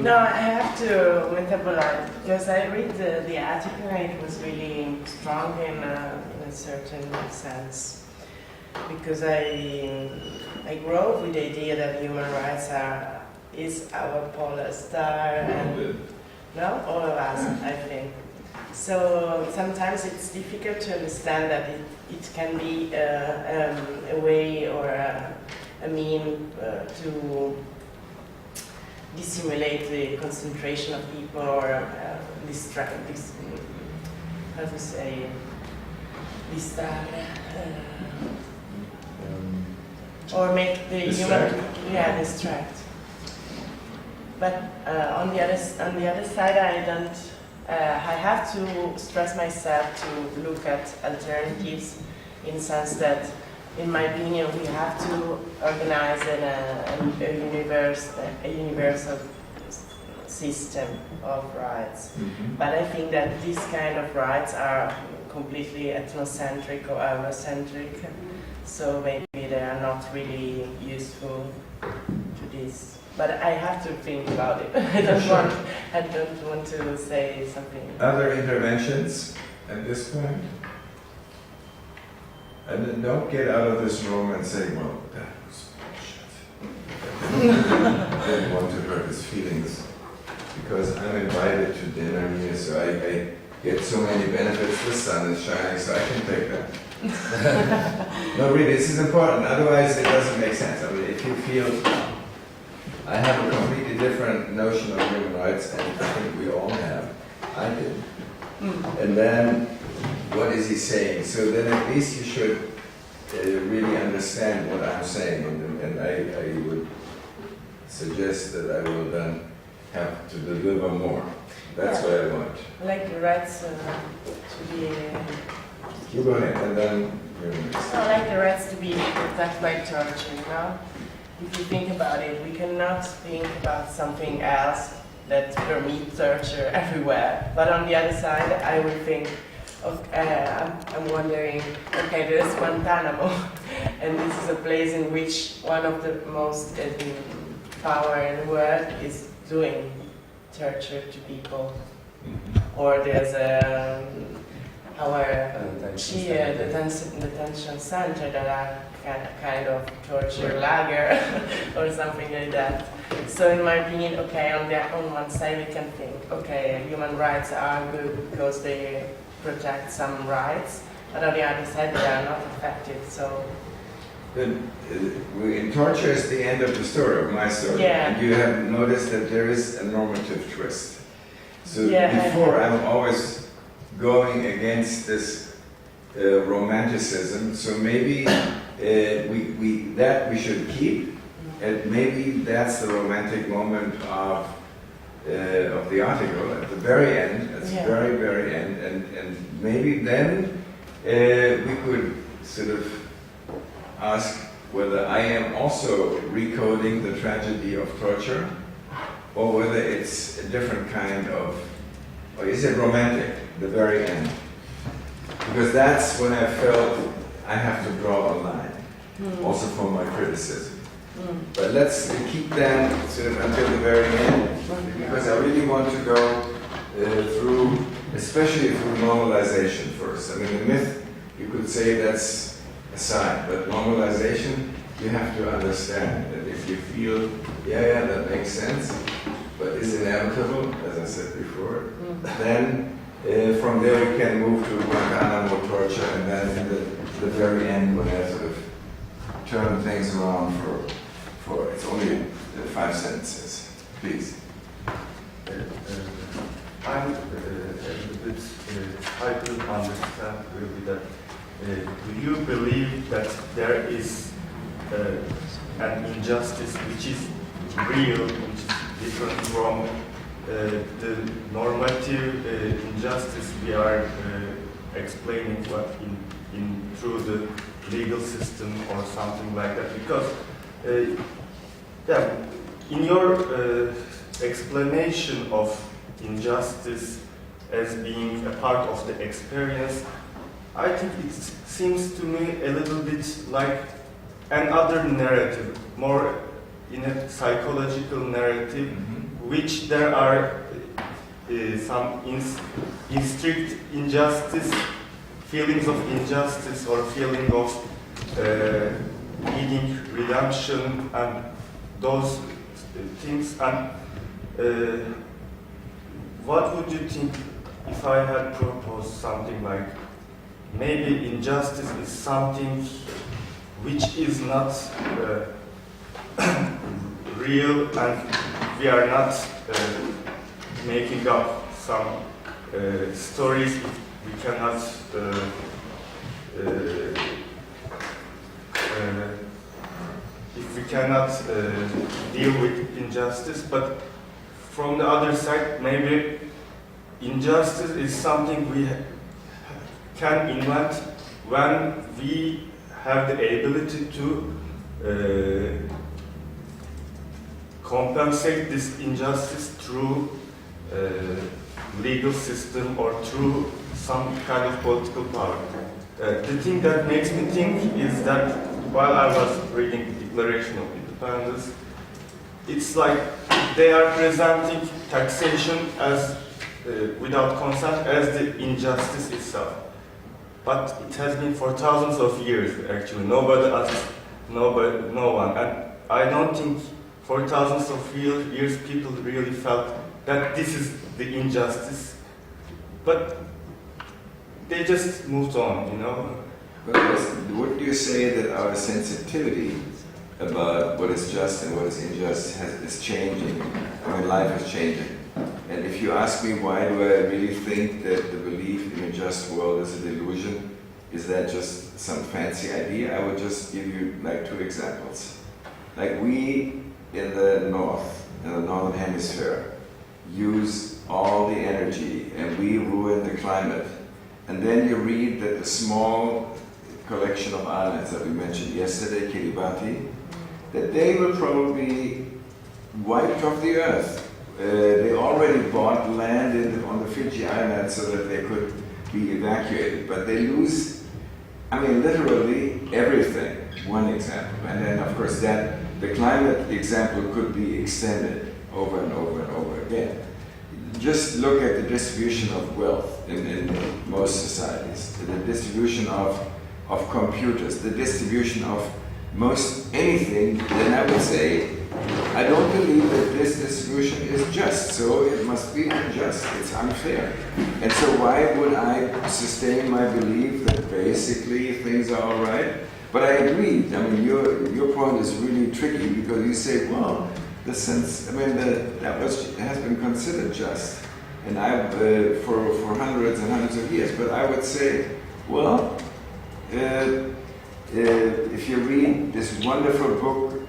No, I have to metabolize because I read the article and it was really strong in a certain sense. Because I grew up with the idea that human rights is our polar star and no, all of us, I think. So sometimes it's difficult to understand that it can be a way or a mean to dissimulate the concentration of people or or make the distract. human distract. But on the other side, I don't. I have to stress myself to look at alternatives in the sense that, in my opinion, we have to organize a universal system of rights. Mm-hmm. But I think that these kind of rights are completely ethnocentric or Eurocentric, so maybe they are not really useful to this. But I have to think about it. I don't want to say something. Other interventions at this point? And then don't get out of this room and say, well, that was bullshit. I didn't want to hurt his feelings because I'm invited to dinner here, so I get so many benefits. The sun is shining, so I can take that. No, really, this is important. Otherwise, it doesn't make sense. I mean, if you feel I have a completely different notion of human rights, and I think we all have. I did. And then, what is he saying? So then at least you should really understand what I'm saying, and I would suggest that I will then have to deliver more. That's what I want. I like the rights to be... You go ahead, and then you're next. I like the rights to be attacked by torture, you know? If you think about it, we cannot think about something else that permits torture everywhere. But on the other side, I would think, I'm wondering, okay, there's Guantanamo, and this is a place in which one of the most power in the world is doing torture to people. Or there's our detention center that are kind of torture lager or something like that. So in my opinion, okay, on one side we can think, okay, human rights are good because they protect some rights, but on the other side they are not effective. So in torture is the end of the story, of my story. Yeah. And you have noticed that there is a normative twist. So Yeah, before I'm always going against this romanticism, so maybe we should keep, and maybe that's the romantic moment of the article at the very end, at the very, very end, and maybe then we could sort of ask whether I am also recoding the tragedy of torture, or whether it's a different kind of, or is it romantic, the very end? Because that's when I felt I have to draw a line, also for my criticism. But let's keep them sort of until the very end, because I really want to go through, especially through normalization first. I mean, the myth, you could say that's aside, but normalization, you have to understand that if you feel, yeah, that makes sense, but is inevitable, as I said before, then from there we can move to Guantanamo torture, and then in the very end, when I sort of turn things around for it's only 5 sentences. Please. I'm a little bit, I couldn't understand really that we you believe that there is an injustice which is real, which is different from the normative injustice we are explaining what through the legal system or something like that? Because yeah, in your explanation of injustice as being a part of the experience, I think it seems to me a little bit like another narrative, more in a psychological narrative, which there are some strict injustice, feelings of injustice or feeling of needing redemption and those things. And what would you think if I had proposed something like, maybe injustice is something which is not real, and we are not making up some stories we cannot if we cannot deal with injustice. But from the other side, maybe injustice is something we can invent when we have the ability to compensate this injustice through legal system or through some kind of political power. The thing that makes me think is that while I was reading the Declaration of Independence, it's like they are presenting taxation as without consent as the injustice itself. But it has been for thousands of years, actually. Nobody asked, no one. And I don't think for thousands of years people really felt that this is the injustice. But they just moved on, you know. But wouldn't you say that our sensitivity about what is just and what is unjust is changing? I mean, life is changing. And if you ask me why do I really think that the belief in a just world is a delusion, is that just some fancy idea? I would just give you like two examples. Like we in the north, in the northern hemisphere, use all the energy and we ruin the climate. And then you read that the small collection of islands that we mentioned yesterday, Kiribati, that they will probably be wiped off the earth. They already bought land on the Fiji Islands so that they could be evacuated, but they lose, I mean, literally everything. One example, and then of course that the climate example could be extended over and over and over again. Just look at the distribution of wealth in most societies, the distribution of computers, the distribution of most anything, then I would say, I don't believe that this distribution is just, so it must be unjust, it's unfair. And so why would I sustain my belief that basically things are all right? But I agree, I mean, your point is really tricky because you say, well, the sense, I mean, that has been considered just, and for hundreds and hundreds of years. But I would say, well, if you read this wonderful book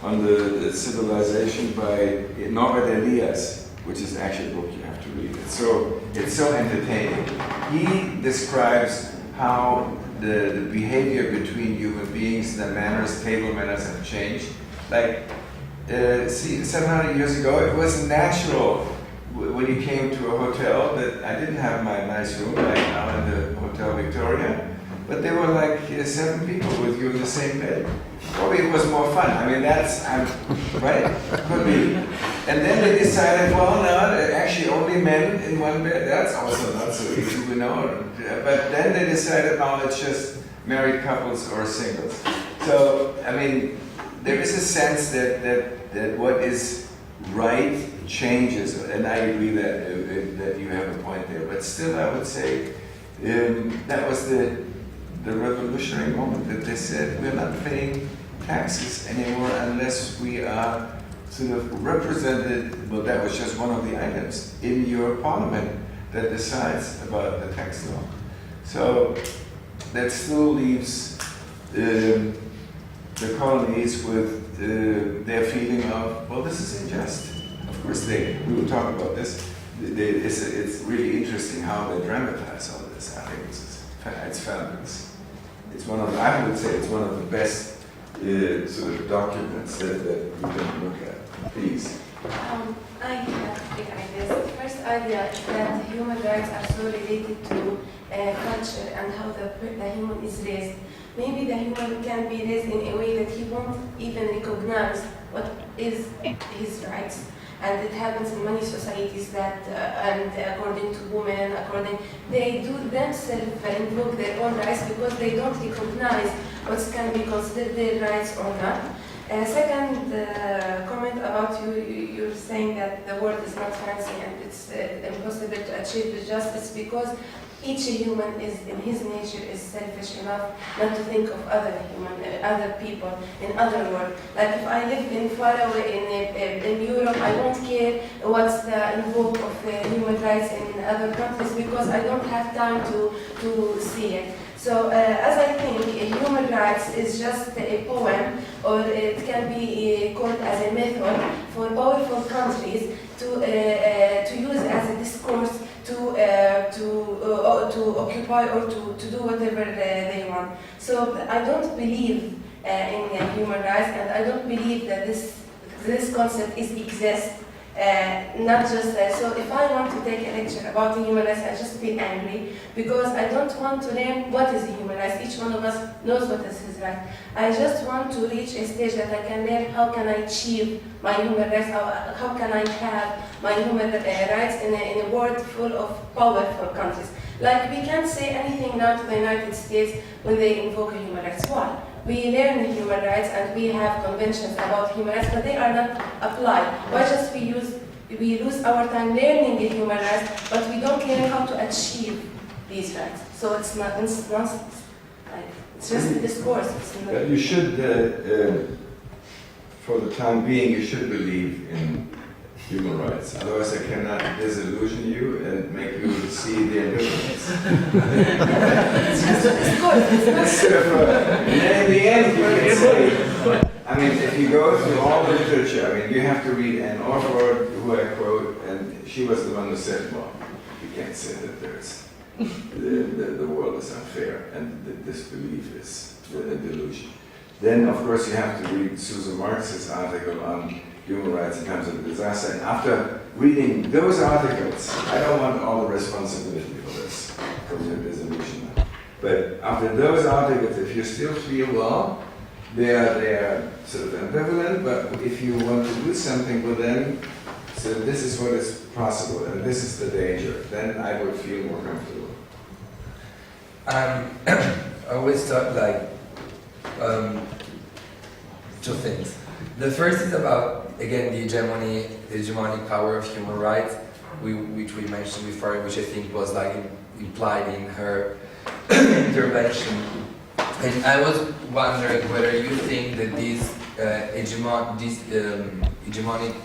on the civilization by Norbert Elias, which is actually a book you have to read. It's so entertaining. He describes how the behavior between human beings, the manners, table manners have changed. Like, 700 years ago, it was natural when you came to a hotel that I didn't have my nice room like now in the Hotel Victoria, but there were like 7 people with you in the same bed. Probably it was more fun. I mean, right? Could be. And then they decided, well, no, actually only men in one bed. That's also not so easy, you know. But then they decided, now it's just married couples or singles. So, I mean, there is a sense that what is right changes, and I agree that you have a point there. But still, I would say that was the revolutionary moment that they said we're not paying taxes anymore unless we are sort of represented. Well, that was just one of the items in your parliament that decides about the tax law. So that still leaves the colonies with their feeling of, well, this is unjust. Of course, we will talk about this. It's really interesting how they dramatize all this. I think it's fabulous. It's one of, I would say, it's one of the best sort of documents that you can look at. Please. I have big ideas. The first idea is that human rights are so related to culture and how the human is raised. Maybe the human can be raised in a way that he won't even recognize what is his rights. And it happens in many societies that, and according to women, they do themselves invoke their own rights because they don't recognize what can be considered their rights or not. Second comment about you're saying that the world is not fancy and it's impossible to achieve the justice because each human is, in his nature, is selfish enough not to think of other people in other world. Like if I live in far away in Europe, I won't care what's the invoke of human rights in other countries because I don't have time to see it. So as I think human rights is just a poem, or it can be called as a method for powerful countries to use as a discourse to occupy or to do whatever they want. So I don't believe in human rights, and I don't believe that this concept exists. Not just so if I want to take a lecture about the human rights, I just feel angry because I don't want to learn what is the human rights. Each one of us knows what is his right. I just want to reach a stage that I can learn how can I achieve my human rights, how can I have my human rights in a world full of powerful countries. Like we can't say anything now to the United States when they invoke human rights. Why? We learn human rights and we have conventions about human rights, but they are not applied. Why just we lose our time learning the human rights, but we don't learn how to achieve these rights. So it's nonsense. Like, it's just a discourse. You should, for the time being, you should believe in human rights. Otherwise, I cannot disillusion you and make you see the indifference. It's just a discourse. In the end, you can say, I mean, if you go through all the literature, I mean, you have to read an author who I quote, and she was the one who said, well, you can't say that there's the world is unfair and that this belief is a delusion. Then, of course, you have to read Susan Marx's article on human rights in times of disaster. And after reading those articles, I don't want all the responsibility for this, from your disillusionment. But after those articles, if you still feel, well, they're sort of ambivalent, but if you want to do something with them, so this is what is possible, and this is the danger, then I would feel more comfortable. I always thought like two things. The first is about, again, the hegemonic power of human rights, which we mentioned before, which I think was like implied in her intervention. And I was wondering whether you think that this hegemonic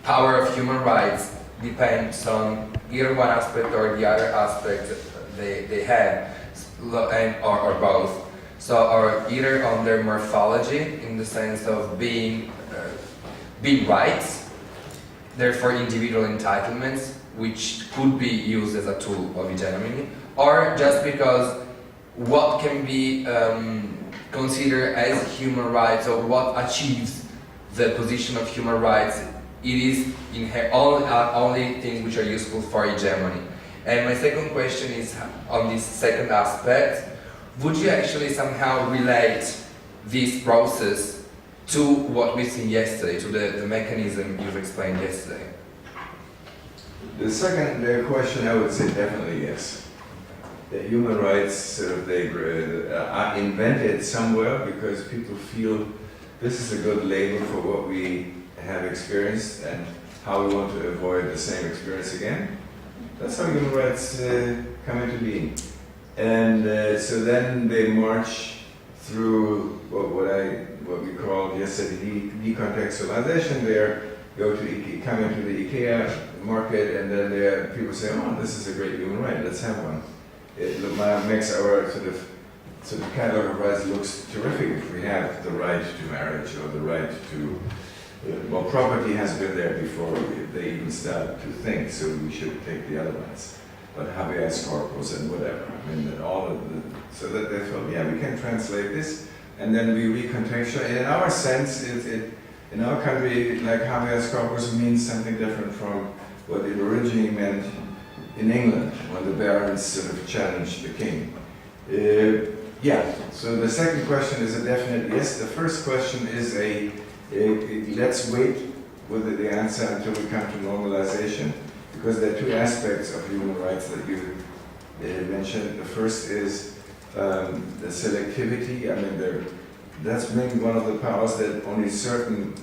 power of human rights depends on either one aspect or the other aspect they have, or both. So, or either on their morphology, in the sense of being rights, therefore individual entitlements, which could be used as a tool of hegemony, or just because what can be considered as human rights, or what achieves the position of human rights, it is only things which are useful for hegemony. And my second question is on this second aspect. Would you actually somehow relate this process to what we've seen yesterday, to the mechanism you've explained yesterday? The second question, I would say definitely yes. The human rights, they are invented somewhere because people feel this is a good label for what we have experienced and how we want to avoid the same experience again. That's how human rights come into being. And so then they march through what we called yesterday decontextualization. They come into the IKEA market, and then people say, "Oh, this is a great human right. Let's have one." it makes our sort of catalog of rights looks terrific if we have the right to marriage or the right to, well, property has been there before they even started to think, so we should take the other ones. But habeas corpus and whatever. I mean, that all of the, so that they thought, yeah, we can translate this, and then we recontextualize. In our sense, in our country, like habeas corpus means something different from what it originally meant in England, when the barons sort of challenged the king. Yeah, so the second question is a definite yes. The first question is let's wait with the answer until we come to normalization, because there are two aspects of human rights that you mentioned. The first is the selectivity. I mean, that's maybe one of the powers that only certain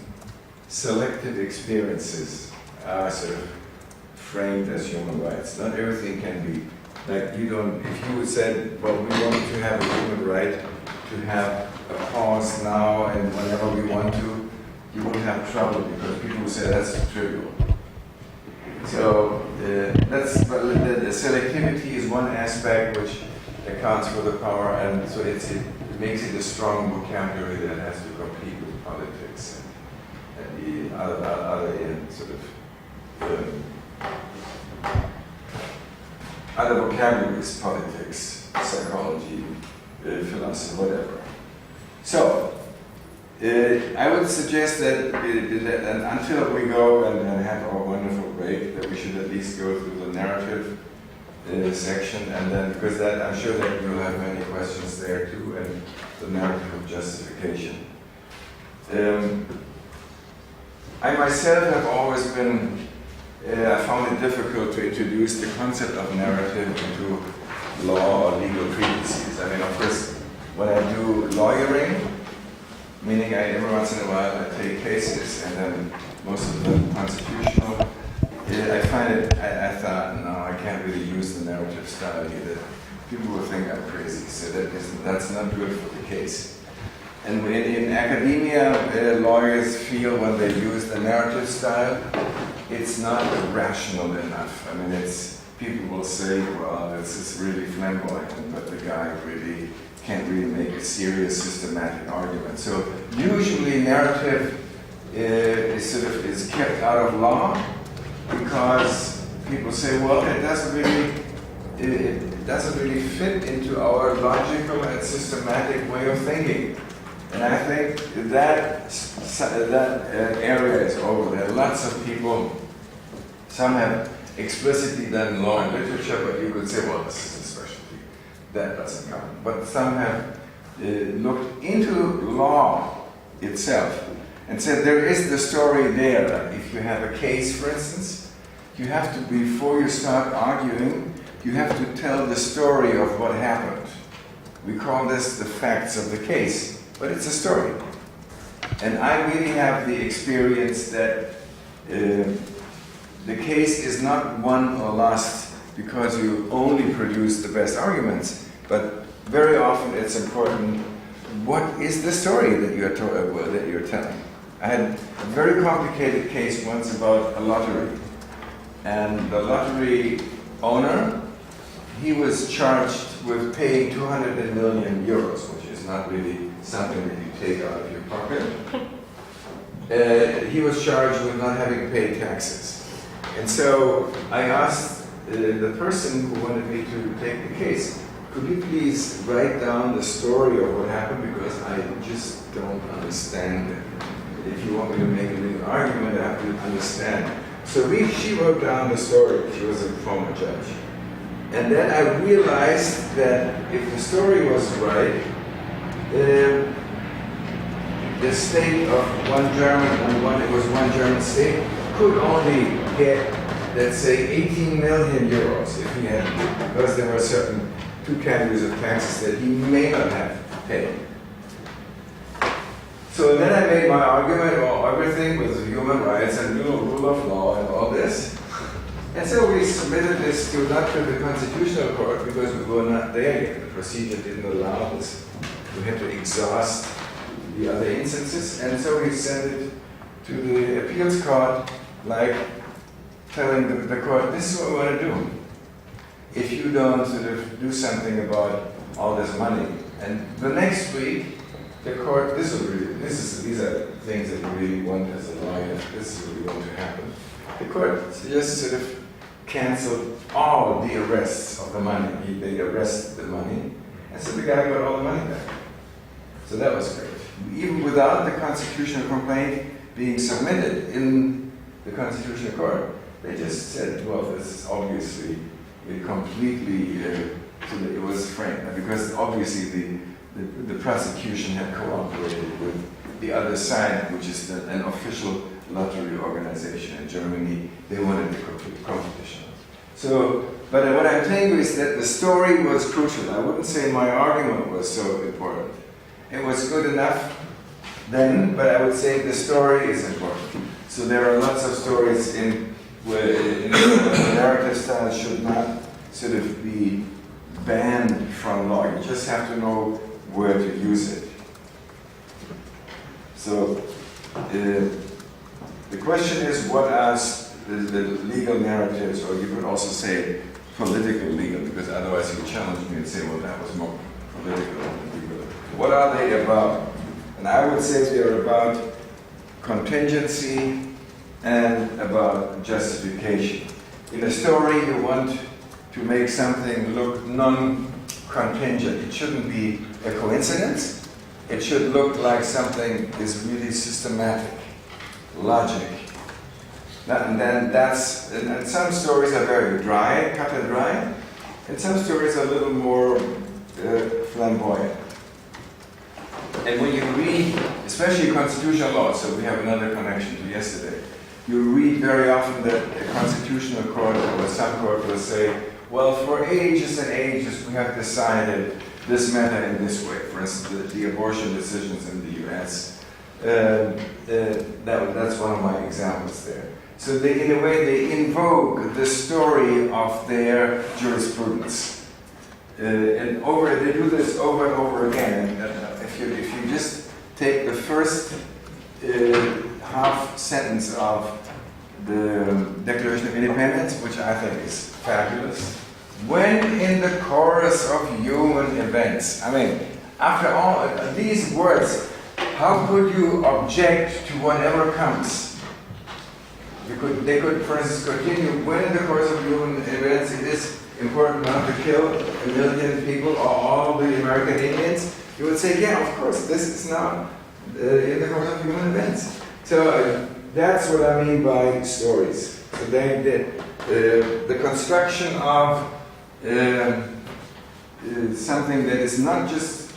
selective experiences are sort of framed as human rights. Not everything can be, like you don't, if you said, well, we want to have a human right to have a pause now and whenever we want to, you will have trouble because people will say that's trivial. So that's, but the selectivity is one aspect which accounts for the power, and so it makes it a strong vocabulary that has to compete with politics and the other sort of other vocabularies, politics, psychology, philosophy, whatever. So, I would suggest that until we go and have our wonderful break, that we should at least go through the narrative section, and then, because that I'm sure that you'll have many questions there too, and the narrative of justification. I myself have always been I found it difficult to introduce the concept of narrative into law or legal treatises. I mean, of course, when I do lawyering, meaning every once in a while I take cases, and then most of them constitutional, I find it, I thought, no, I can't really use the narrative style either. People will think I'm crazy, so that's not good for the case. And in academia, lawyers feel when they use the narrative style, it's not rational enough. I mean, people will say, well, this is really flamboyant, but the guy really can't really make a serious systematic argument. So usually narrative is kept out of law because people say, well, it doesn't really fit into our logical and systematic way of thinking. And I think that area is over. There are lots of people, some have explicitly done law and literature, but you could say, well, this is a specialty. That doesn't count. But some have looked into law itself and said there is the story there. Like if you have a case, for instance, you have to, before you start arguing, you have to tell the story of what happened. We call this the facts of the case. But it's a story. And I really have the experience that the case is not won or lost because you only produce the best arguments, but very often it's important, what is the story that you're telling? I had a very complicated case once about a lottery. And the lottery owner, he was charged with paying 200 million euros, which is not really something that you take out of your pocket. He was charged with not having paid taxes. And so I asked the person who wanted me to take the case, could you please write down the story of what happened, because I just don't understand it. If you want me to make a legal argument, I have to understand. So she wrote down the story. She was a former judge. And then I realized that if the story was right, the state of one German state could only get, let's say, 18 million euros if he had, because there were certain two categories of taxes that he may not have paid. So then I made my argument about everything with human rights and rule of law and all this. And so we submitted this not to the Constitutional Court because we were not there yet. The procedure didn't allow this. We had to exhaust the other instances. And so we sent it to the appeals court, like telling the court, this is what we want to do. if you don't sort of do something about all this money. And the next week, the court, these are things that you really want as a lawyer, this is what you want to happen. The court just sort of canceled all the arrests of the money. They arrested the money, and so the guy got all the money back. So that was great. Even without the constitutional complaint being submitted in the Constitutional Court, they just said, well, this is obviously completely, it was framed, because obviously the prosecution had cooperated with the other side, which is an official lottery organization in Germany. They wanted the competition. So, but what I'm telling you is that the story was crucial. I wouldn't say my argument was so important. It was good enough then, but I would say the story is important. So there are lots of stories in the narrative style should not sort of be banned from law. You just have to know where to use it. So the question is, what are the legal narratives, or you could also say political legal, because otherwise you challenge me and say, well, that was more political than legal. What are they about? And I would say they're about contingency and about justification. In a story, you want to make something look non-contingent. It shouldn't be a coincidence. It should look like something is really systematic, logic. And then and some stories are very dry, cut and dry, and some stories are a little more flamboyant. And when you read, especially constitutional law, so we have another connection to yesterday, you read very often that a constitutional court or some court will say, well, for ages and ages we have decided this matter in this way. For instance, the abortion decisions in the US. That's one of my examples there. So in a way, they invoke the story of their jurisprudence. And they do this over and over again. And if you just take the first half sentence of the Declaration of Independence, which I think is fabulous, when in the course of human events. I mean, after all these words, how could you object to whatever comes? They could, for instance, continue, when in the course of human events it is important not to kill 1 million people or all the American Indians, you would say, yeah, of course, this is not in the course of human events. So that's what I mean by stories. So the construction of something that is not just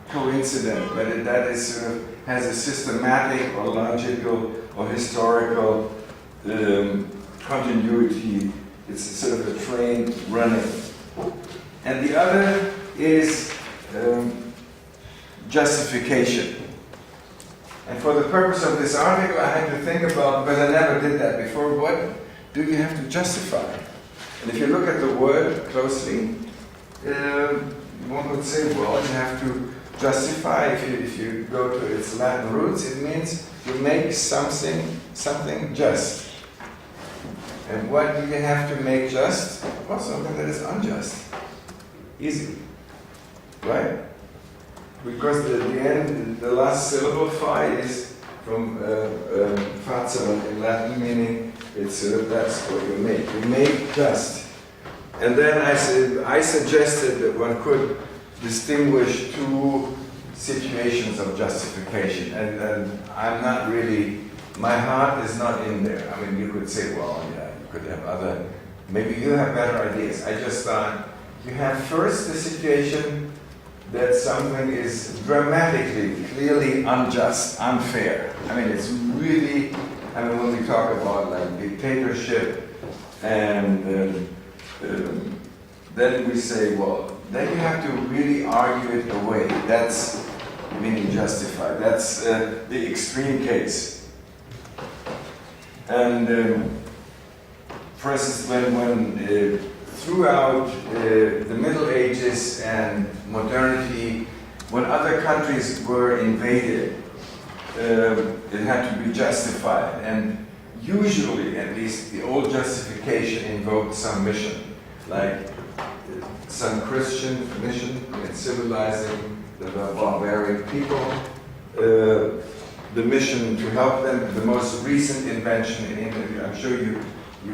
coincident, but that is has a systematic or logical or historical continuity. It's sort of a train running. And the other is justification. And for the purpose of this article, I had to think about, because I never did that before, what do you have to justify? And if you look at the word closely, one would say, well, you have to justify. If you go to its Latin roots, it means you make something just. And what do you have to make just? Well, something that is unjust. Easy. Right? Because the last syllable, phi, is from facere in Latin, meaning it's that's what you make. You make just. And then I suggested that one could distinguish two situations of justification. And I'm not really, my heart is not in there. I mean, you could say, well, yeah, you could have other, maybe you have better ideas. I just thought, you have first the situation that something is dramatically, clearly unjust, unfair. I mean, it's really, when we talk about like dictatorship, and then we say, well, then you have to really argue it away. That's meaning justify. That's the extreme case. And for instance, when throughout the Middle Ages and modernity, when other countries were invaded, it had to be justified. And usually, at least, the old justification invoked some mission. Like, some Christian mission in civilizing the barbarian people. The mission to help them, the most recent invention in England, I'm sure you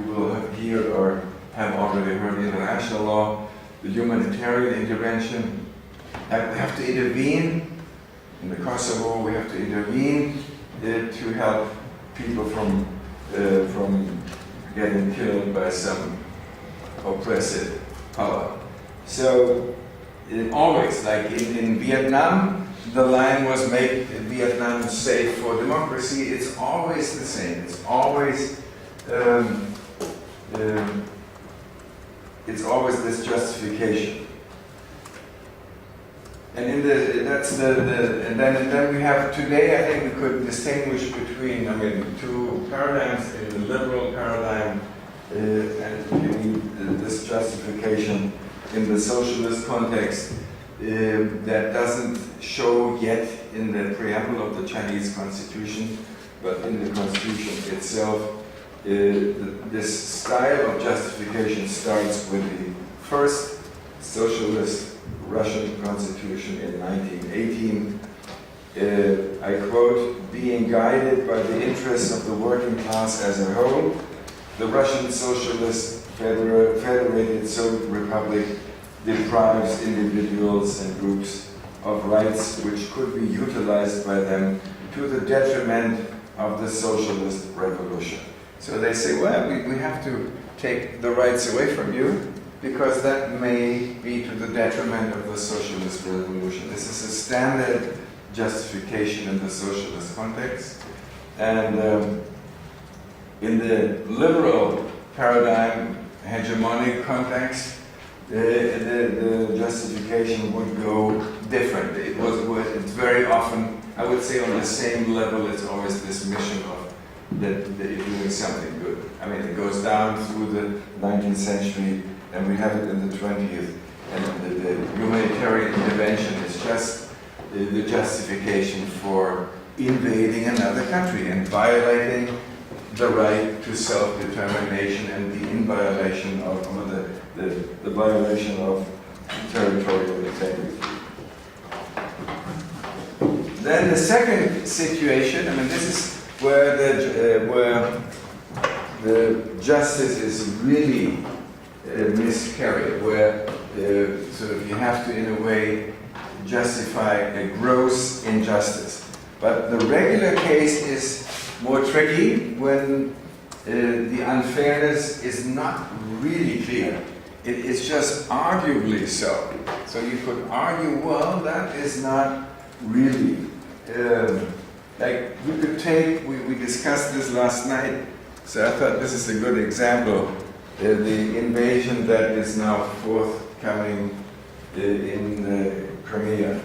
will hear or have already heard international law, the humanitarian intervention. We have to intervene. In the Kosovo, we have to intervene to help people from getting killed by some oppressive power. So always, like in Vietnam, the line was make Vietnam safe for democracy. It's always the same. It's always this justification. And and then we have today. I think we could distinguish between two paradigms. In the liberal paradigm, and you need this justification in the socialist context. That doesn't show yet in the preamble of the Chinese constitution, but in the constitution itself, this style of justification starts with the first socialist Russian constitution in 1918. I quote, "Being guided by the interests of the working class as a whole, the Russian Socialist Federated Soviet Republic deprives individuals and groups of rights which could be utilized by them to the detriment of the socialist revolution." So they say, well, we have to take the rights away from you because that may be to the detriment of the socialist revolution. This is a standard justification in the socialist context. And in the liberal paradigm, hegemonic context, the justification would go different. It's very often, I would say, on the same level. It's always this mission of that you're doing something good. I mean, it goes down through the 19th century, and we have it in the 20th. And the humanitarian intervention is just the justification for invading another country and violating the right to self-determination and the violation of the violation of territorial integrity. Then the second situation, this is where the justice is really miscarried, where sort of you have to, in a way, justify a gross injustice. But the regular case is more tricky when the unfairness is not really clear. It is just arguably so. So you could argue, well, that is not really. Like you could take, we discussed this last night, so I thought this is a good example. The invasion that is now forthcoming in Crimea.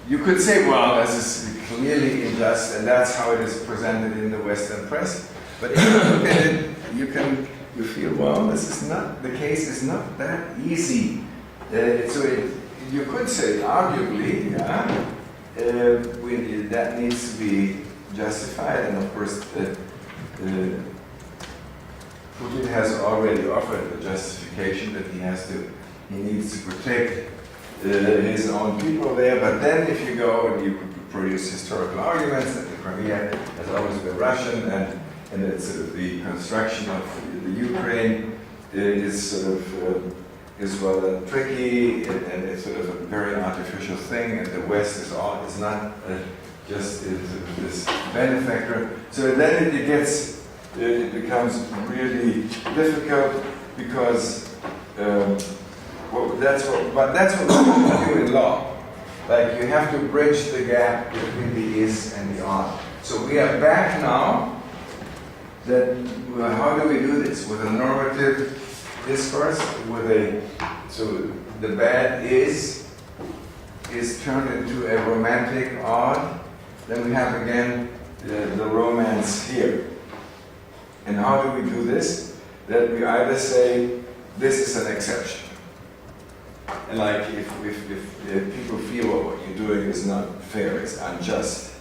You could say, well, this is clearly unjust, and that's how it is presented in the Western press. But if you look at it, you feel, well, the case is not that easy. You could say, arguably, that needs to be justified, and of course, Putin has already offered the justification that he needs to protect his own people there. But then, if you go and you produce historical arguments that the Crimea has always been Russian, and it's sort of the construction of the Ukraine is sort of is rather tricky, and it's sort of a very artificial thing, and the West is not just this benefactor. So then it becomes really difficult because that's what we do in law. Like you have to bridge the gap between the is and the are. So we are back now. How do we do this? With a normative discourse, so the bad is turned into a romantic odd. Then we have again the romance here. And how do we do this? That we either say this is an exception, and like if people feel what you're doing is not fair, it's unjust.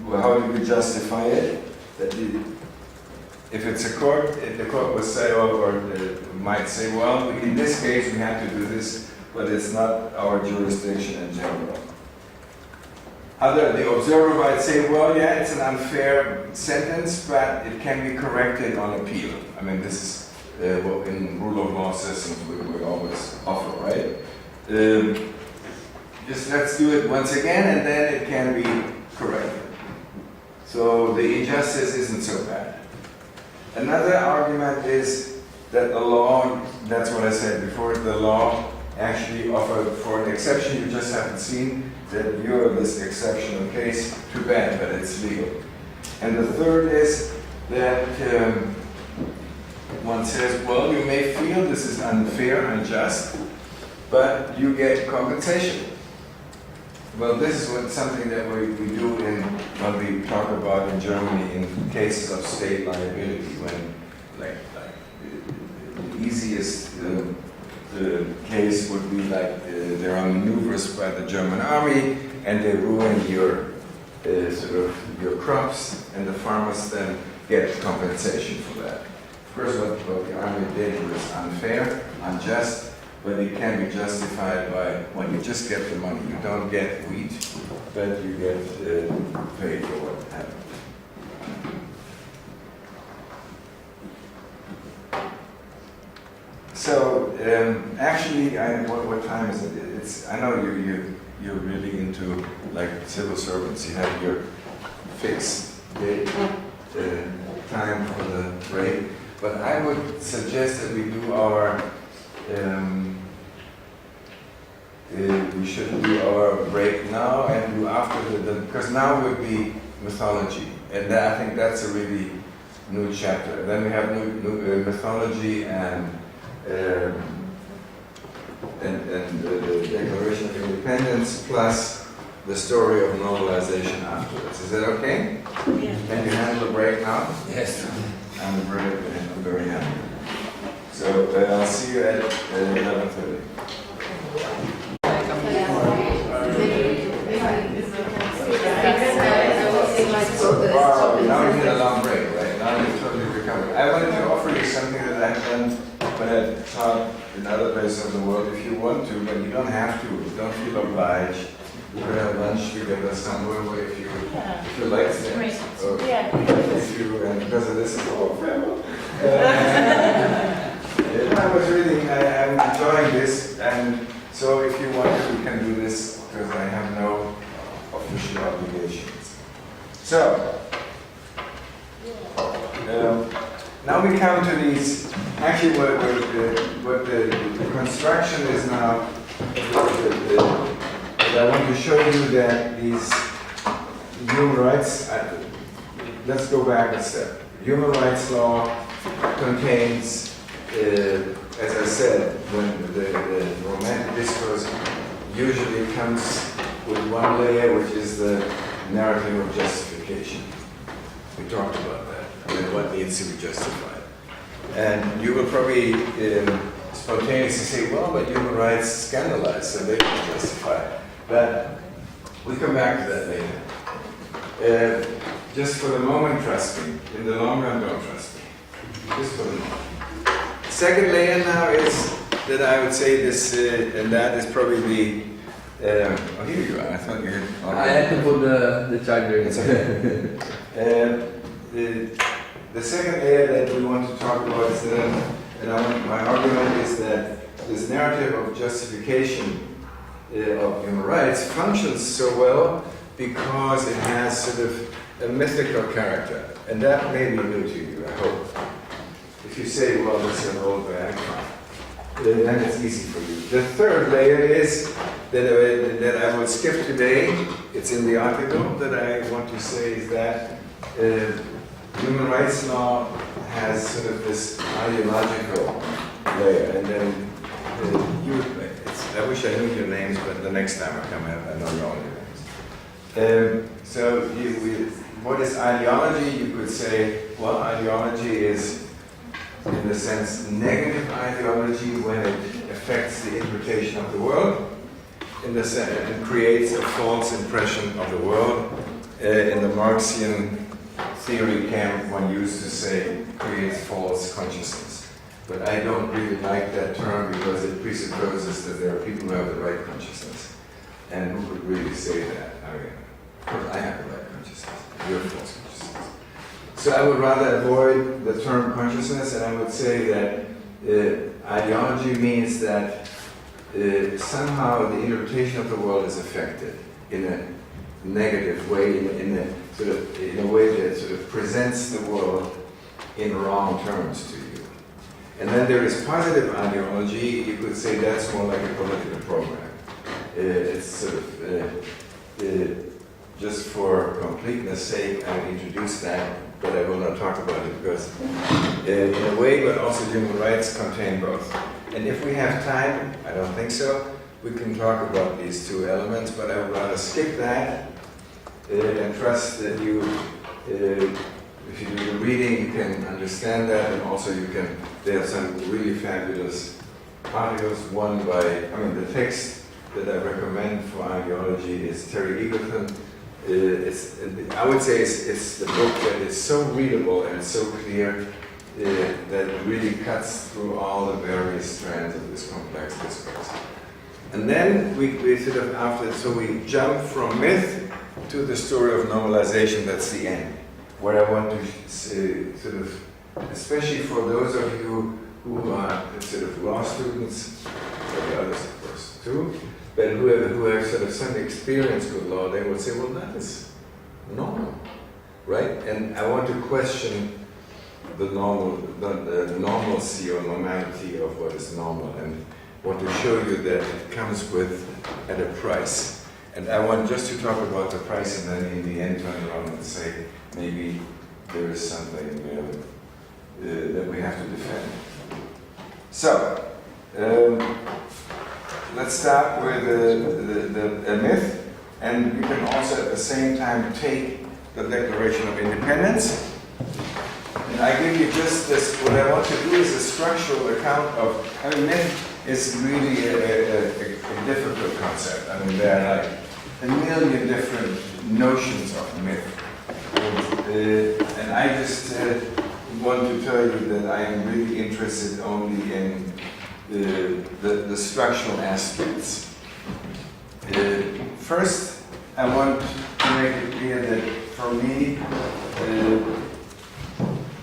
Well, how do we justify it? That if it's a court, the court will say, or might say, well, in this case we have to do this, but it's not our jurisdiction in general. The observer might say, well, yeah, it's an unfair sentence, but it can be corrected on appeal. I mean, this is what in rule of law systems we always offer, right? Just let's do it once again, and then it can be corrected. So the injustice isn't so bad. Another argument is that the law, that's what I said before, the law actually offered for an exception you just haven't seen, that you're this exceptional case, too bad, but it's legal. And the third is that one says, well, you may feel this is unfair, unjust, but you get compensation. Well, this is something that we do when we talk about in Germany in cases of state liability, when like the easiest the case would be like there are maneuvers by the German army and they ruin your your crops, and the farmers then get compensation for that. First, what the army did was unfair, unjust, but it can be justified by when you just get the money. You don't get wheat, but you get paid for what happened. So actually, what time is it? I know you're really into like civil servants. You have your fixed date time for the break, but I would suggest that we do our we should do our break now and do after because now would be mythology, and I think that's a really new chapter. Then we have new mythology and the Declaration of Independence plus the story of normalization afterwards. Is that okay? Yeah. Can you handle a break now? Yes. I'm very happy. So I'll see you at 11:30. Now you need a long break, right? Now you're totally recovered. I wanted to offer you something that I've done when I taught in other places of the world. If you want to, but you don't have to. Don't feel obliged. We could have lunch together somewhere if you like things. If you, and because of this, I was really, I'm enjoying this, and so if you want to, we can do this because I have no official obligations. So, now we come to these, actually what the construction is now, I want to show you that these human rights, let's go back a step. Human rights law contains, as I said, when the romantic discourse usually comes with one layer, which is the narrative of justification. We talked about that, and what needs to be justified. And you will probably spontaneously say, well, but human rights scandalize, so they can justify. But we come back to that later. Just for the moment, trust me. In the long run, don't trust me. Just for the moment. Second layer now is that I would say this, and that is probably the. Oh, here you are. I thought you had. I had to put the charger in. It's okay. The second layer that we want to talk about is that, my argument is that this narrative of justification of human rights functions so well because it has sort of a mythical character, and that may be new to you, I hope. If you say, well, this is an old bag, then it's easy for you. The third layer is that I will skip today. It's in the article that I want to say is that human rights law has sort of this ideological layer, and then I wish I knew your names, but the next time I come, I know all your names. So what is ideology? You could say, well, ideology is, in the sense, negative ideology when it affects the interpretation of the world, in the sense, and creates a false impression of the world. In the Marxian theory camp, one used to say, creates false consciousness. But I don't really like that term because it presupposes that there are people who have the right consciousness. And who would really say that? I mean, of course I have the right consciousness, you have false consciousness. So I would rather avoid the term consciousness, and I would say that ideology means that somehow the interpretation of the world is affected in a negative way, in a way that sort of presents the world in wrong terms to you. And then there is positive ideology. You could say that's more like a political program. It's sort of just for completeness sake, I introduced that, but I will not talk about it because in a way, but also human rights contain both. And if we have time, I don't think so, we can talk about these two elements, but I would rather skip that and trust that you, if you do the reading, you can understand that, and also you can, there are some really fabulous articles, one by, the text that I recommend for ideology is Terry Eagleton. I would say it's the book that is so readable and so clear that really cuts through all the various strands of this complex discourse. And then we sort of after, so we jump from myth to the story of normalization. That's the end. What I want to say, sort of, especially for those of you who are sort of law students, for the others of course too, but who have sort of some experience with law, they would say, well, that is normal, right? And I want to question the normalcy or normality of what is normal, and want to show you that it comes with at a price. And I want just to talk about the price, and then in the end turn around and say maybe there is something that we have to defend. So let's start with the myth, and you can also at the same time take the Declaration of Independence. And I give you just this, what I want to do is a structural account of, myth is really a difficult concept. There are like a million different notions of myth. And I just want to tell you that I am really interested only in the structural aspects. First, I want to make it clear that for me,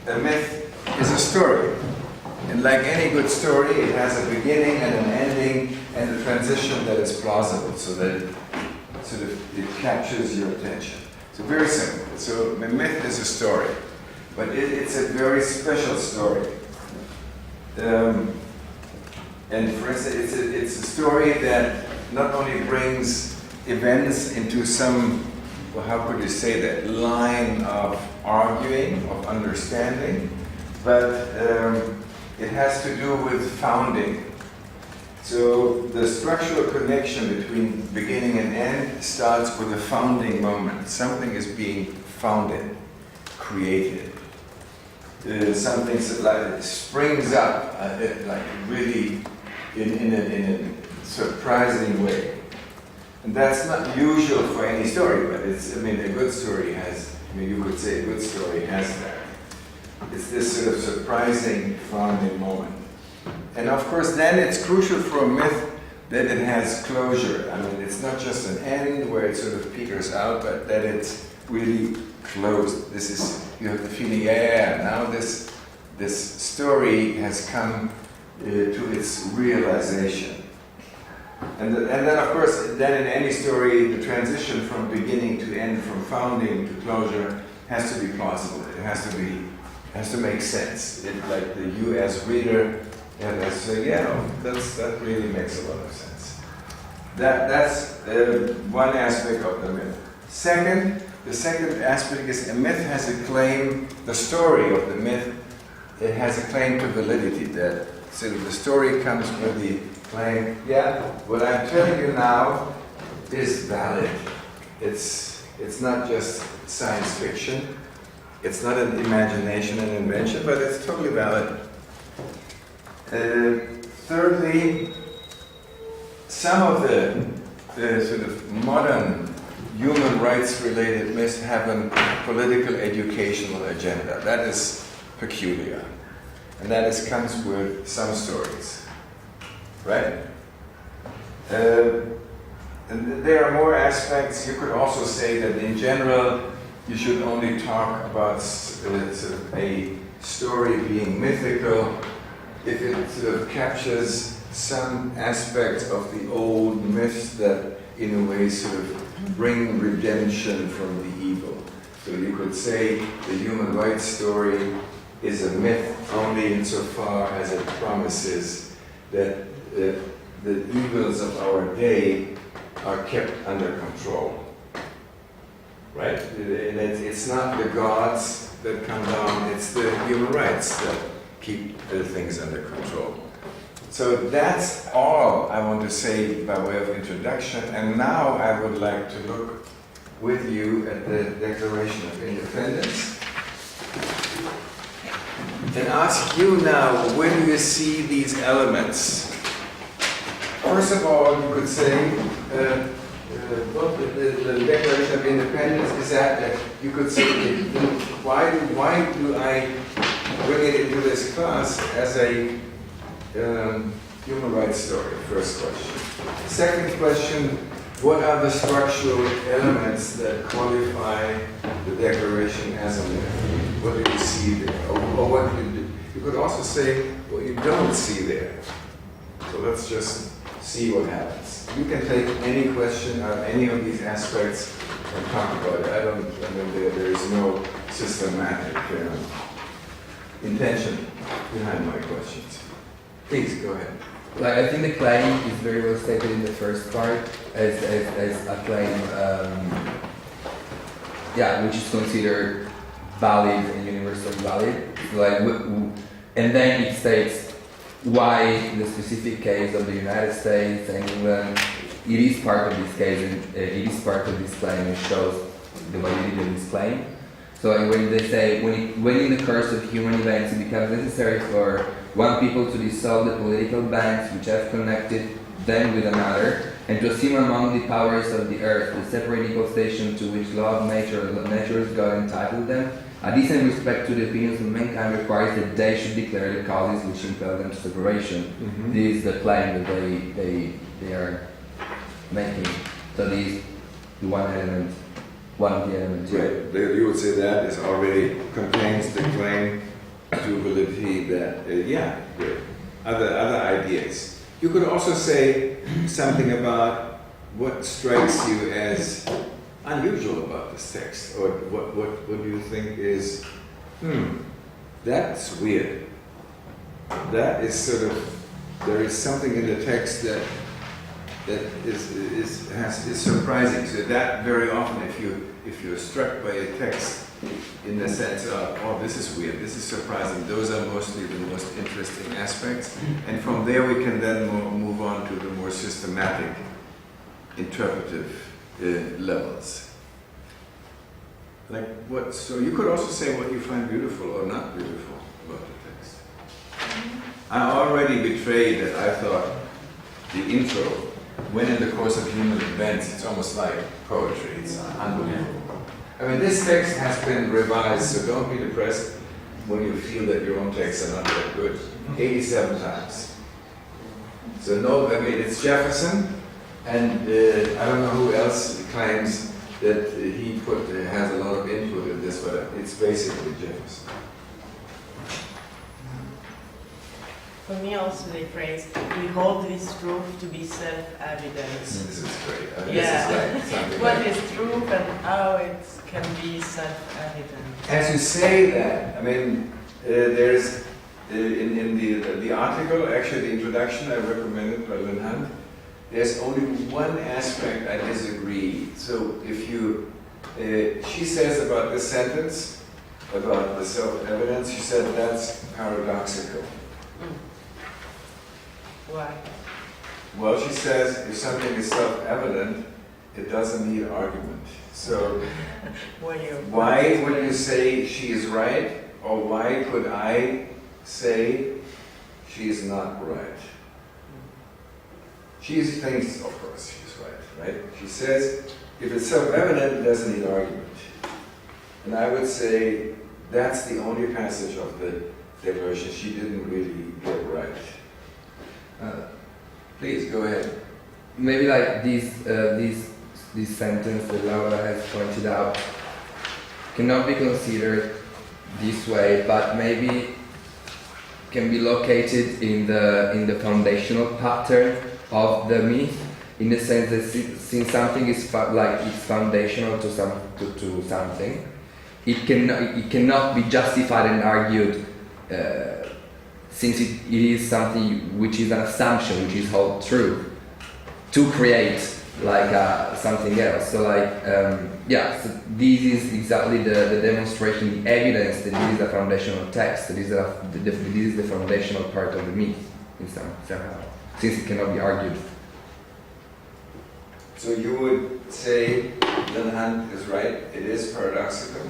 a myth is a story. And like any good story, it has a beginning and an ending and a transition that is plausible, so that it captures your attention. So very simple. So a myth is a story, but it's a very special story. And for instance, it's a story that not only brings events into some, well, how could you say that, line of arguing, of understanding, but it has to do with founding. So the structural connection between beginning and end starts with a founding moment. Something is being founded, created. Something like springs up, like really in a surprising way. And that's not usual for any story, but it's, a good story has, you could say a good story has that. It's this sort of surprising founding moment. And of course, then it's crucial for a myth that it has closure. It's not just an end where it sort of peters out, but that it's really closed. This is, you have the feeling, now this story has come to its realization. And then of course, then in any story, the transition from beginning to end, from founding to closure, has to be plausible. It has to make sense. Like you as reader, and I say, that really makes a lot of sense. That's one aspect of the myth. The second aspect is a myth has a claim, the story of the myth, it has a claim to validity. That so the story comes with the claim, what I'm telling you now is valid. It's not just science fiction. It's not an imagination and invention, but it's totally valid. Thirdly, some of the sort of modern human rights related myths have a political educational agenda. That is peculiar. And that comes with some stories. Right? And there are more aspects. You could also say that in general, you should only talk about sort of a story being mythical if it sort of captures some aspect of the old myths that in a way sort of bring redemption from the evil. So you could say the human rights story is a myth only insofar as it promises that the evils of our day are kept under control. Right? And it's not the gods that come down, it's the human rights that keep the things under control. So that's all I want to say by way of introduction. And now I would like to look with you at the Declaration of Independence and ask you now, where do you see these elements? First of all, you could say, the Declaration of Independence is that you could say, why do I bring it into this class as a human rights story? First question. Second question, what are the structural elements that qualify the Declaration as a myth? What do you see there? Or what do you do? You could also say what you don't see there. So let's just see what happens. You can take any question on any of these aspects and talk about it. I mean, there is no systematic intention behind my questions. Please, go ahead. Like, I think the claim is very well stated in the first part as a claim, which is considered valid and universally valid. Like, and then it states why in the specific case of the United States and England, it is part of this case and it is part of this claim and shows the validity of this claim. So when they say, when in the course of human events it becomes necessary for one people to dissolve the political bands which have connected them with another, and to assume among the powers of the earth the separate equal station to which law of nature or nature's God entitled them, a decent respect to the opinions of mankind requires that they should declare the causes which impel them to separation. Mm-hmm. This is the claim that they are making. So this is one of the elements. Right. You would say that is already contains the claim to validity that, there are other ideas. You could also say something about what strikes you as unusual about this text, or what do you think is, that's weird. That is sort of, there is something in the text that is surprising. So that very often, if you're struck by a text in the sense of, oh, this is weird, this is surprising, those are mostly the most interesting aspects. And from there we can then move on to the more systematic, interpretive levels. Like what? So you could also say what you find beautiful or not beautiful about the text. I already betrayed that I thought the intro, when in the course of human events, it's almost like poetry. It's unbelievable. I mean, this text has been revised, so don't be depressed when you feel that your own texts are not that good. 87 times. So no, I mean, it's Jefferson, and I don't know who else claims that he has a lot of input in this, but it's basically Jefferson. For me also the phrase, we hold this truth to be self-evident. This is great. I mean, Yeah. This is like something What like, is truth and how it can be self-evident. as you say that, I mean, there's in the article, actually the introduction I recommended by Lynn Hunt, there's only one aspect I disagree. So if you, she says about this sentence, about the self-evidence, she said that's paradoxical. Why? Well, she says if something is self-evident, it doesn't need argument. So why would you say she is right, or why could I say she is not right? She thinks, of course, she's right, right? She says if it's self-evident, it doesn't need argument. And I would say that's the only passage of the diversion she didn't really get right. Please, go ahead. Maybe like this sentence that Laura has pointed out cannot be considered this way, but maybe can be located in the foundational pattern of the myth, in the sense that since something is it's foundational to something, it cannot be justified and argued since it is something which is an assumption, which is held true, to create something else. So so this is exactly the demonstration, the evidence that this is a foundational text, that this is the foundational part of the myth, in somehow, since it cannot be argued. So you would say Leonhand is right, it is paradoxical?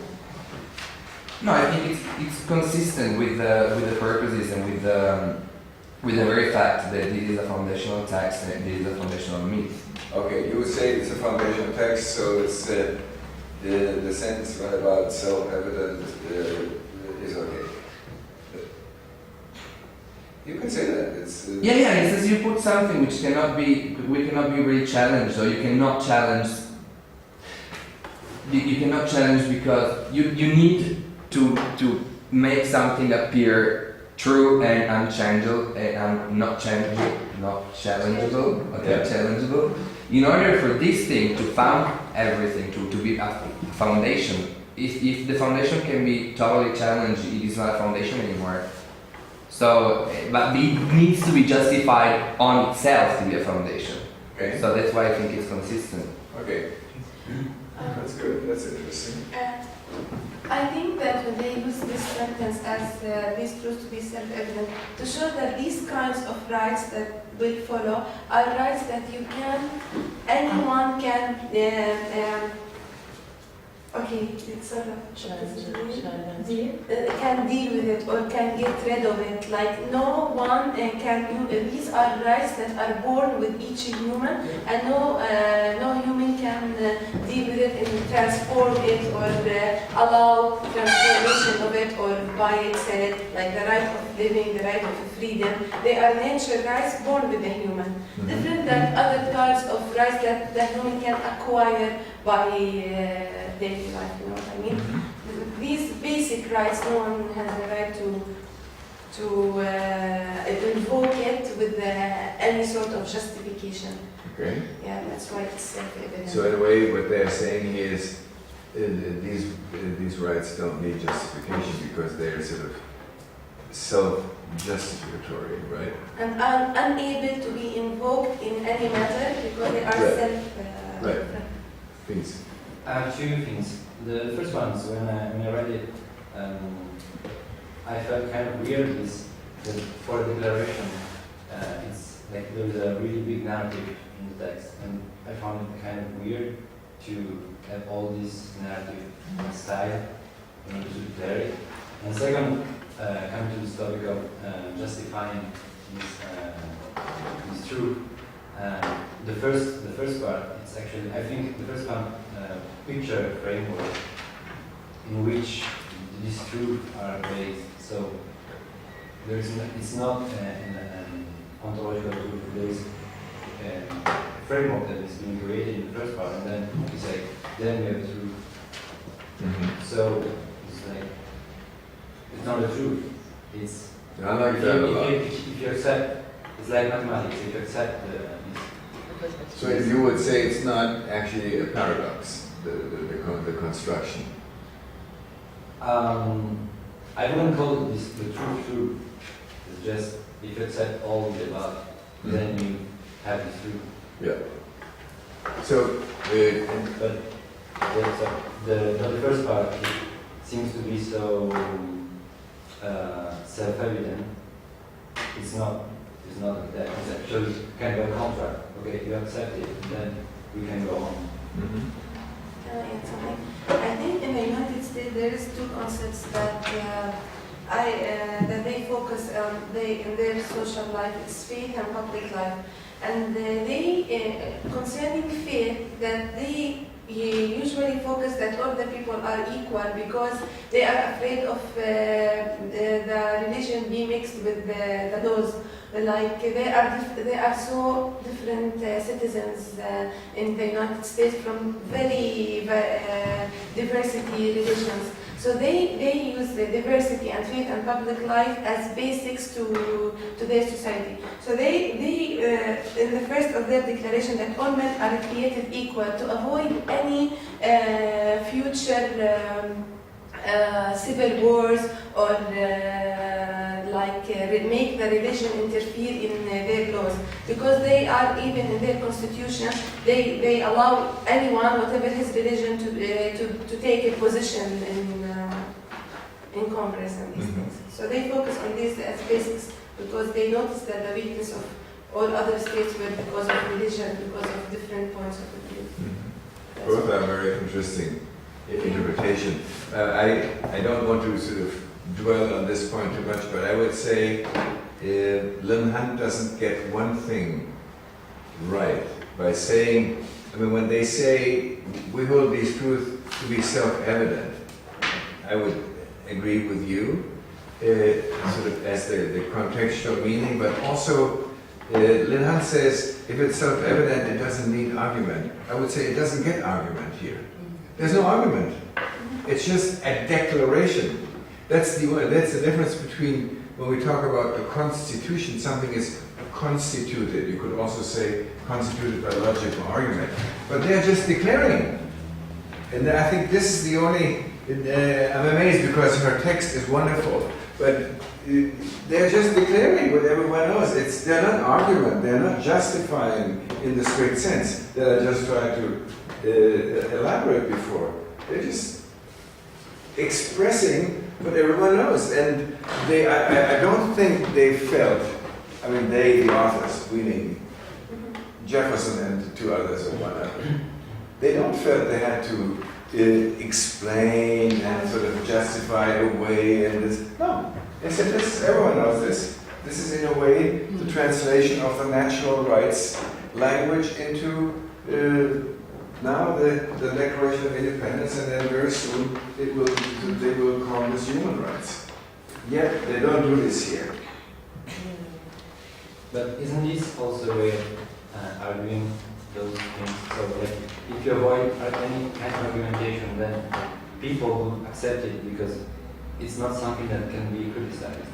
No, I think it's consistent with the purposes and with the very fact that it is a foundational text and it is a foundational myth. Okay, you would say it's a foundational text, so it's the sentence about self-evident is okay. You can say that. It's It says you put something which cannot be really challenged, or you cannot challenge. You cannot challenge because you need to make something appear true and unchangeable and not challengeable. Okay, challengeable. In order for this thing to found everything, to be a foundation, if the foundation can be totally challenged, it is not a foundation anymore. So, but it needs to be justified on itself to be a foundation. Okay. So that's why I think it's consistent. Okay. That's good. That's interesting. I think that when they use this sentence as these truths to be self-evident, to show that these kinds of rights that will follow are rights that anyone can, it's sort of can deal with it or can get rid of it. Like no one can. These are rights that are born with each human, and no human can deal with it and transform it or allow transformation of it or buy it, sell it. Like the right of living, the right of freedom. They are nature rights born with the human, different than other kinds of rights that the human can acquire by daily life, you know what I mean? These basic rights, no one has the right to invoke it with any sort of justification. Okay. Yeah, that's why it's self-evident. So in a way, what they're saying is these rights don't need justification because they're sort of self-justificatory, right? And are unable to be invoked in any matter because they are Right. Please. I have two things. The first one is when I read it, I felt kind of weird that for a declaration, it's like there's a really big narrative in the text, and I found it kind of weird to have all this narrative style in order to declare it. And second, coming to this topic of justifying this truth. The first part, it's actually, I think the first one, picture a framework in which these truths are based. So it's not an ontological truth. There is a framework that is being created in the first part, and then we say, then we have the truth. So it's like, it's not a truth. It's I like that a lot. if you accept, it's like mathematics. If you accept So you would say it's not actually a paradox, the construction. I wouldn't call this the truth. It's just if you accept all the above, then you have the truth. Yeah. So, But the first part seems to be so self-evident. It's not like that. It's actually kind of a contract. Okay, you accept it, and then we can go on. I think in the United States there is two concepts that that they focus on in their social life. It's faith and public life, and they concerning faith that they he usually focus that all the people are equal because they are afraid of the religion being mixed with the laws. Like they are so different citizens in the United States from very diversity religions. So they use the diversity and faith and public life as basics to their society. So they in the first of their declaration that all men are created equal to avoid any future civil wars or make the religion interfere in their laws, because they are even in their constitution they allow anyone, whatever his religion, to take a position in Congress and these things. So they focus on this as basics because they notice that the weakness of all other states were because of religion, because of different points of view. Both are very interesting interpretation. I don't want to sort of dwell on this point too much, but I would say Lin Hunt doesn't get one thing right by saying, I mean, when they say we hold these truths to be self-evident, I would agree with you, sort of as the contextual meaning, but also Lin Hunt says if it's self-evident, it doesn't need argument. I would say it doesn't get argument here. There's no argument. It's just a declaration. That's the difference between when we talk about the Constitution, something is constituted. You could also say constituted by logical argument. But they're just declaring. And I think this is the only, I'm amazed because her text is wonderful, but they're just declaring what everyone knows. They're not argument, they're not justifying in the strict sense that I just tried to elaborate before. They're just expressing what everyone knows. And I don't think they felt, I mean they, the authors, we mean Jefferson and two others or whatever, they don't feel they had to explain and sort of justify away and this. No, they said this, everyone knows this. This is in a way the translation of the natural rights language into now the Declaration of Independence, and then very soon they will call this human rights. Yet they don't do this here. But isn't this also a way of arguing those things? So like, if you avoid any kind of argumentation, then people will accept it because it's not something that can be criticized.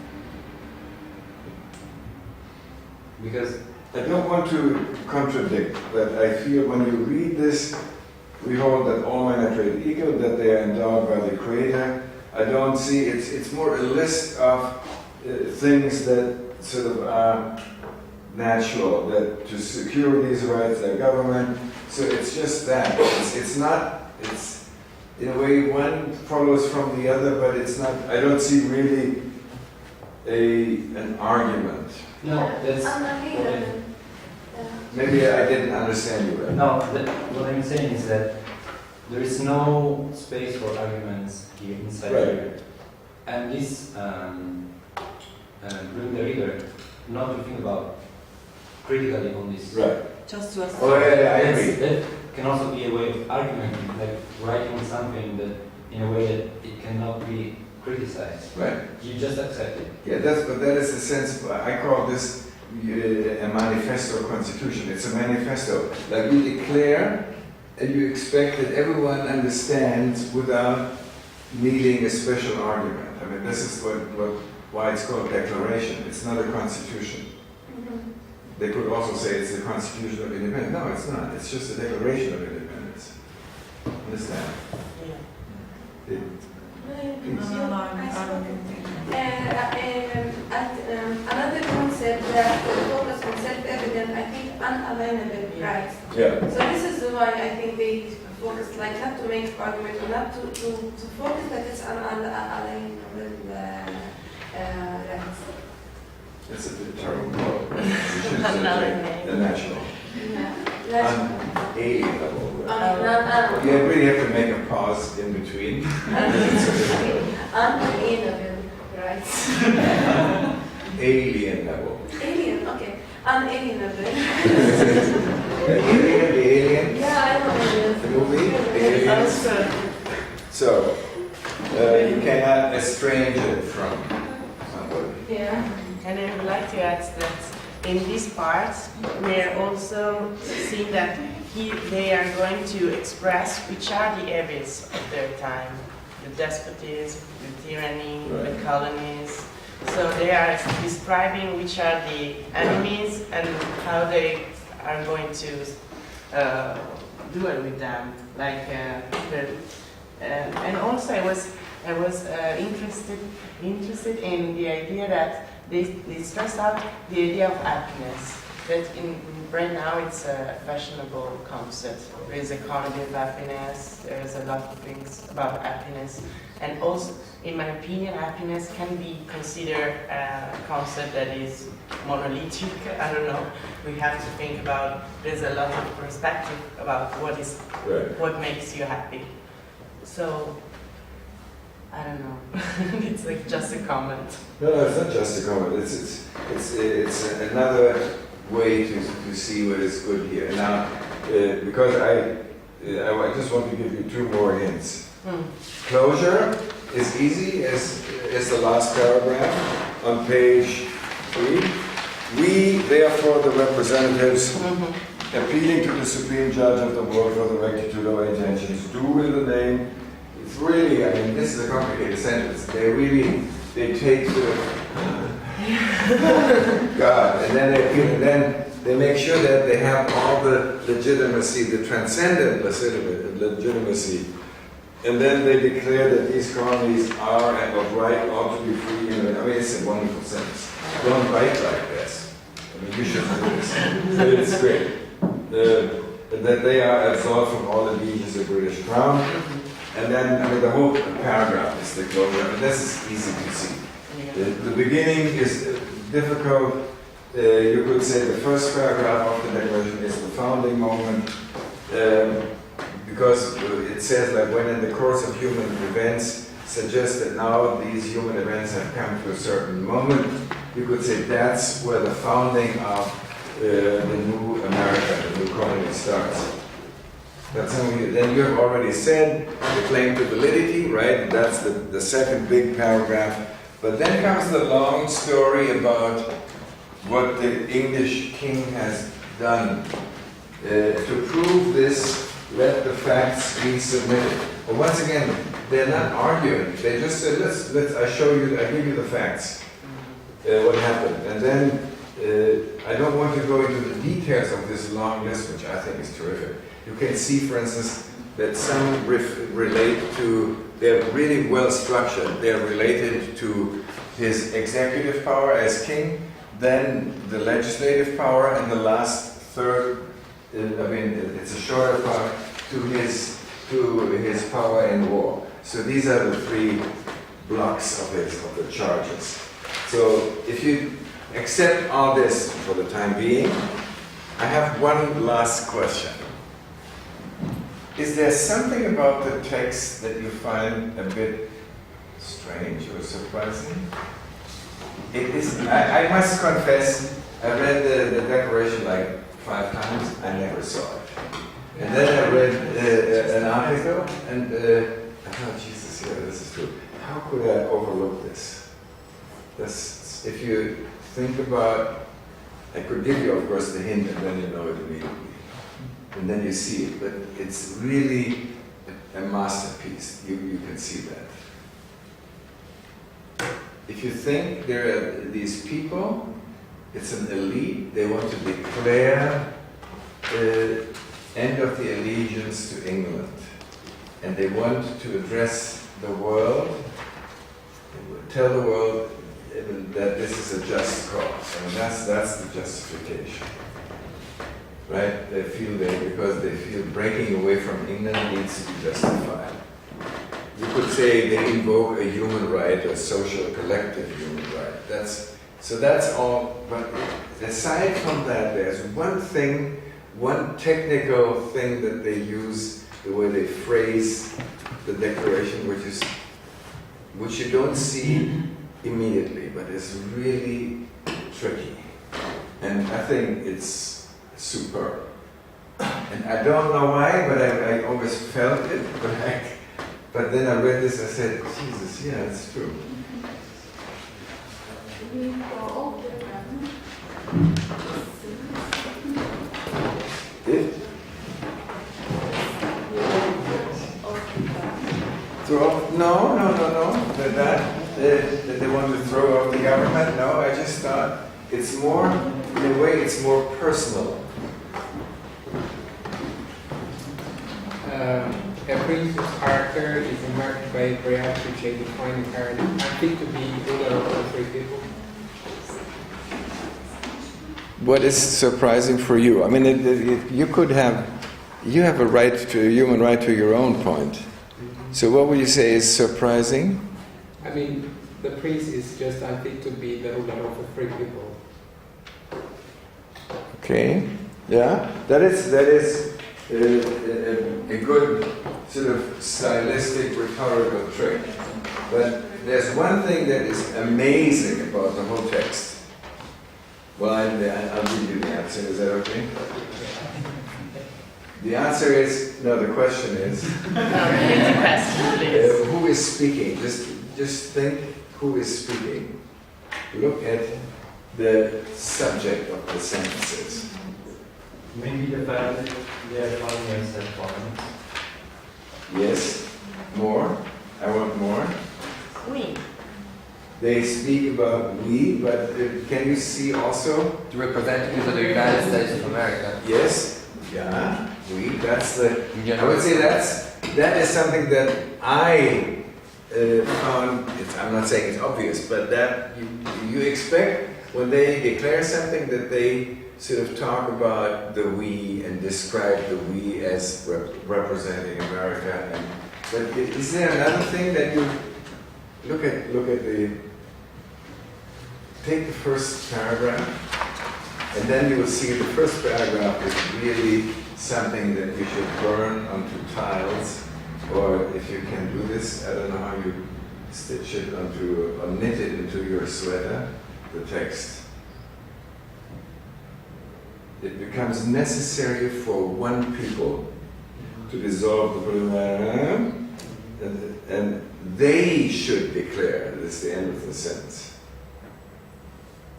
Because I don't want to contradict, but I feel when you read this, we hold that all men are created equal, that they are endowed by the Creator. I don't see, it's more a list of things that sort of are natural, that to secure these rights, their government. So it's just that. It's not, it's in a way one follows from the other, but it's not, I don't see really an argument. no, that's Maybe I didn't understand you well. no. What I'm saying is that there is no space for arguments here inside Right. here, and this bring the reader not to think about critically on this. Right. Just to Oh, yeah, I agree. That can also be a way of arguing, like writing something that in a way that it cannot be criticized. Right. You just accept it. Yeah, but that is the sense, I call this a manifesto constitution. It's a manifesto. Like you declare and you expect that everyone understands without needing a special argument. I mean, this is why it's called declaration. It's not a constitution. They could also say it's the Constitution of Independence. No, it's not. It's just a declaration of independence. Understand? No, another concept that focus on self-evident, I think unalienable rights. Yeah. So this is why I think they focus, like not to make argument, or not to focus that it's unalienable rights. It's a terrible word. We should say the national. Unalienable. You really have to make a pause in between. Unalienable rights. Alienable. Alien, okay. Unalienable. Alien, the alien, Yeah, I know aliens. the movie, the aliens. So, you cannot estrange it from somebody. Yeah. And I would like to add that in this part, we're also seeing that they are going to express which are the evils of their time. The despotism, the tyranny, the colonies. So they are describing which are the enemies and how they are going to duel with them. And also I was interested in the idea that they stress out the idea of happiness. That right now it's a fashionable concept. There is economy of happiness. There is a lot of things about happiness, and also, in my opinion, happiness can be considered a concept that is monolithic. I don't know. We have to think about. There's a lot of perspective about what makes you happy. So I don't know. It's like just a comment. No, it's not just a comment. It's another way to see what is good here. Now, because I just want to give you two more hints. Closure is easy as the last paragraph on page 3. We, therefore, the representatives, appealing to the supreme judge of the world for the rectitude of our intentions, do in the name. It's really, I mean, this is a complicated sentence. They take the God, and then they make sure that they have all the legitimacy, the transcendent legitimacy, and then they declare that these colonies are and of right ought to be free. I mean, it's a wonderful sentence. Don't write like this. I mean, you should do this. But it's great. That they are absolved from all the lieges of British Crown. And then, I mean, the whole paragraph is the closure. I mean, this is easy to see. The beginning is difficult. You could say the first paragraph of the declaration is the founding moment, because it says that when in the course of human events suggests that now these human events have come to a certain moment, you could say that's where the founding of the new America, the new colony starts. That's then you have already said the claim to validity, right? That's the second big paragraph. But then comes the long story about what the English king has done. To prove this, let the facts be submitted. But once again, they're not arguing. They just said, I give you the facts, what happened. And then, I don't want to go into the details of this long list, which I think is terrific. You can see, for instance, that some relate to, they're really well structured. They're related to his executive power as king, then the legislative power, and the last third, it's a shorter part, to his power in war. So these are the three blocks of the charges. So if you accept all this for the time being, I have one last question. Is there something about the text that you find a bit strange or surprising? It is. I must confess, I read the declaration like 5 times. I never saw it. And then I read an article, and I thought, Jesus, yeah, this is true. How could I overlook this? If you think about, I could give you, of course, the hint, and then you know it immediately. And then you see it, but it's really a masterpiece. You can see that. If you think there are these people, it's an elite, they want to declare the end of the allegiance to England. And they want to address the world, tell the world that this is a just cause. And that's the justification. Right? They feel because they feel breaking away from England needs to be justified. You could say they invoke a human right, a social collective human right. That's all. But aside from that, there's one technical thing that they use, the way they phrase the declaration, which you don't see immediately, but is really tricky. And I think it's superb. And I don't know why, but I always felt it. But then I read this, I said, Jesus, yeah, it's true. Throw off? No. They want to throw off the government? No, I just thought it's more, in a way, it's more personal. A prince's character is marked by perhaps which I define the character. I think to be ruler of all three people. What is surprising for you? I mean, you have a human right to your own point. So what would you say is surprising? I mean, the prince is just unfit to be the ruler of the free people. Okay, yeah, that is a good sort of stylistic rhetorical trick. But there's one thing that is amazing about the whole text. Well, I'll give you the answer. Is that okay? The answer is no. The question is Repeat the question, please. who is speaking? Just think who is speaking. Look at the subject of the sentences. Maybe the fact that they are foreigners and foreigners. Yes, more. I want more. Oui. They speak about we, but can you see also? The representatives of the United States of America. Yes, yeah, we. That's the. I would say that is something that I found. I'm not saying it's obvious, but that you expect when they declare something that they sort of talk about the we and describe the we as representing America. But is there another thing that you look at the. Take the first paragraph, and then you will see the first paragraph is really something that you should burn onto tiles, or if you can do this, I don't know how you stitch it onto, or knit it into your sweater, the text. It becomes necessary for one people to dissolve the and they should declare, this is the end of the sentence.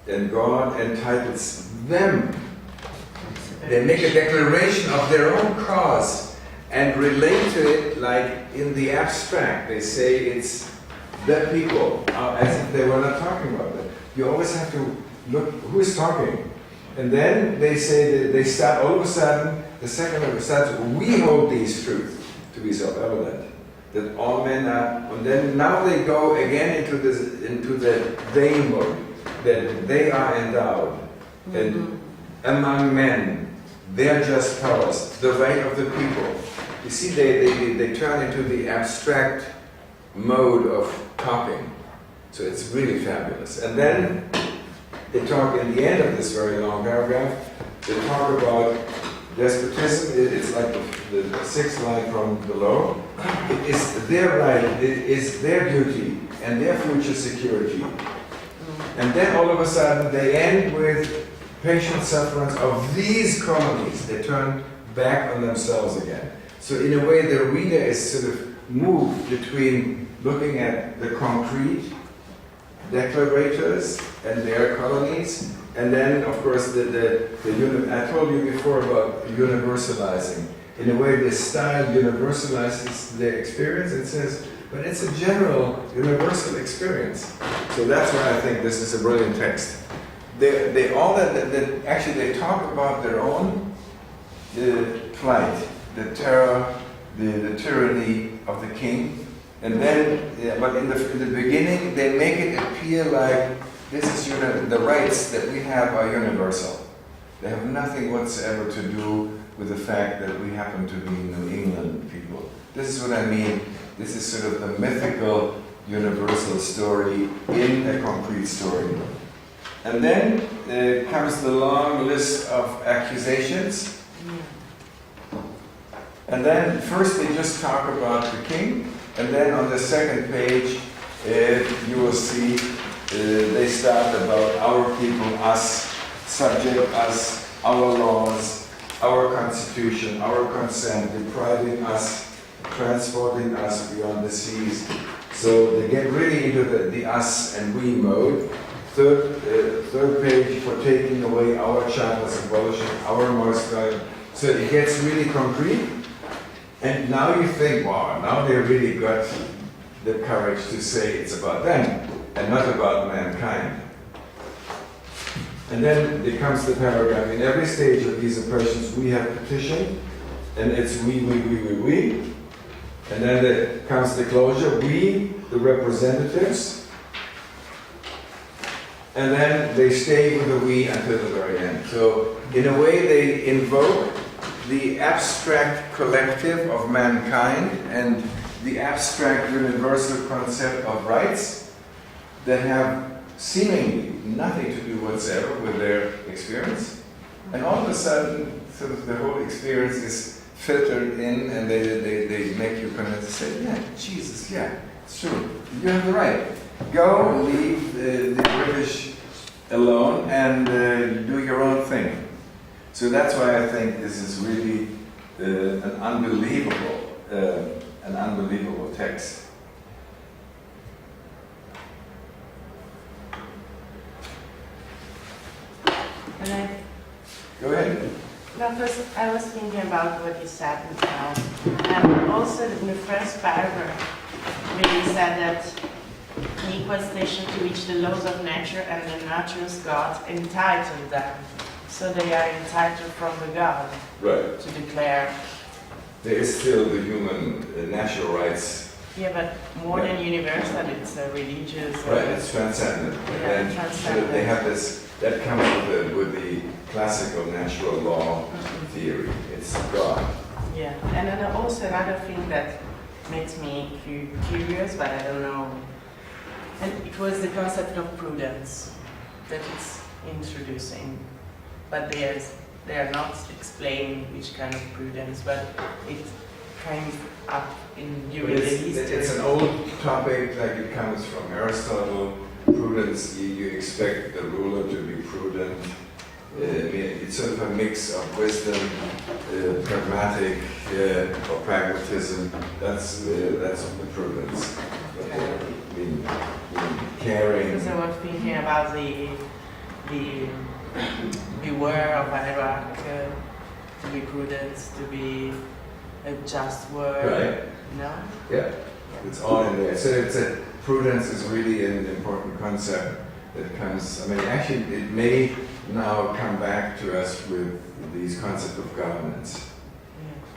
And God entitles them. They make a declaration of their own cause and relate to it like in the abstract. They say it's the people, as if they were not talking about it. You always have to look who is talking. And then they say that they start all of a sudden, the second of it starts, we hold these truths to be self-evident. That all men are, and then now they go again into the they mode. That they are endowed, and among men, their just powers, the right of the people. You see, they turn into the abstract mode of talking. So it's really fabulous. And then they talk in the end of this very long paragraph, they talk about despotism. It's like the sixth line from below. It is their right, it is their duty, and their future security. And then all of a sudden they end with patient sufferance of these colonies. They turn back on themselves again. So in a way the reader is sort of moved between looking at the concrete declarators and their colonies, and then of course I told you before about universalizing. In a way this style universalizes their experience. It says, but it's a general, universal experience. So that's why I think this is a brilliant text. They all actually they talk about their own plight, the terror, the tyranny of the king, and then, but in the beginning they make it appear like this is the rights that we have are universal. They have nothing whatsoever to do with the fact that we happen to be New England people. This is what I mean. This is sort of the mythical, universal story in a concrete story. And then comes the long list of accusations. And then first they just talk about the king, and then on the second page you will see they start about our people, us. subject us, our laws, our constitution, our consent, depriving us, transporting us beyond the seas. So they get really into the us and we mode. Third page, for taking away our charters, abolishing our most valuable. So it gets really concrete. And now you think, wow, now they really got the courage to say it's about them and not about mankind. And then there comes the paragraph. In every stage of these oppressions, we have petitioned, and it's we. And then there comes the closure, we, the representatives, and then they stay with the we until the very end. So in a way they invoke the abstract collective of mankind and the abstract universal concept of rights that have seemingly nothing to do whatsoever with their experience. And all of a sudden, sort of the whole experience is filtered in and they make you convinced to say, yeah, Jesus, yeah, it's true. You have the right. Go and leave the British alone and do your own thing. So that's why I think this is really an unbelievable text. Go ahead. No, first I was thinking about what you said now. And also in the first paragraph, where you said that in equal station to which the laws of nature and the nature's God entitled them. So they are entitled from the God Right. to declare. There is still the human natural rights. Yeah, but more than universal, it's a religious. Right, it's transcendent. Yeah, And transcendent. they have this, that comes with the classical natural law theory. It's God. Yeah, and then also another thing that makes me curious, but I don't know. And it was the concept of prudence that it's introducing. But they are not explaining which kind of prudence, but it came up during the history. It's an old topic, like it comes from Aristotle. Prudence, you expect the ruler to be prudent. It's sort of a mix of wisdom, pragmatic, or pragmatism. That's the prudence. Being caring. Because I was thinking about the beware of Iraq, to be prudent, to be a just word. Right. No? Yeah, it's all in there. So prudence is really an important concept that comes. I mean, actually, it may now come back to us with these concepts of governance.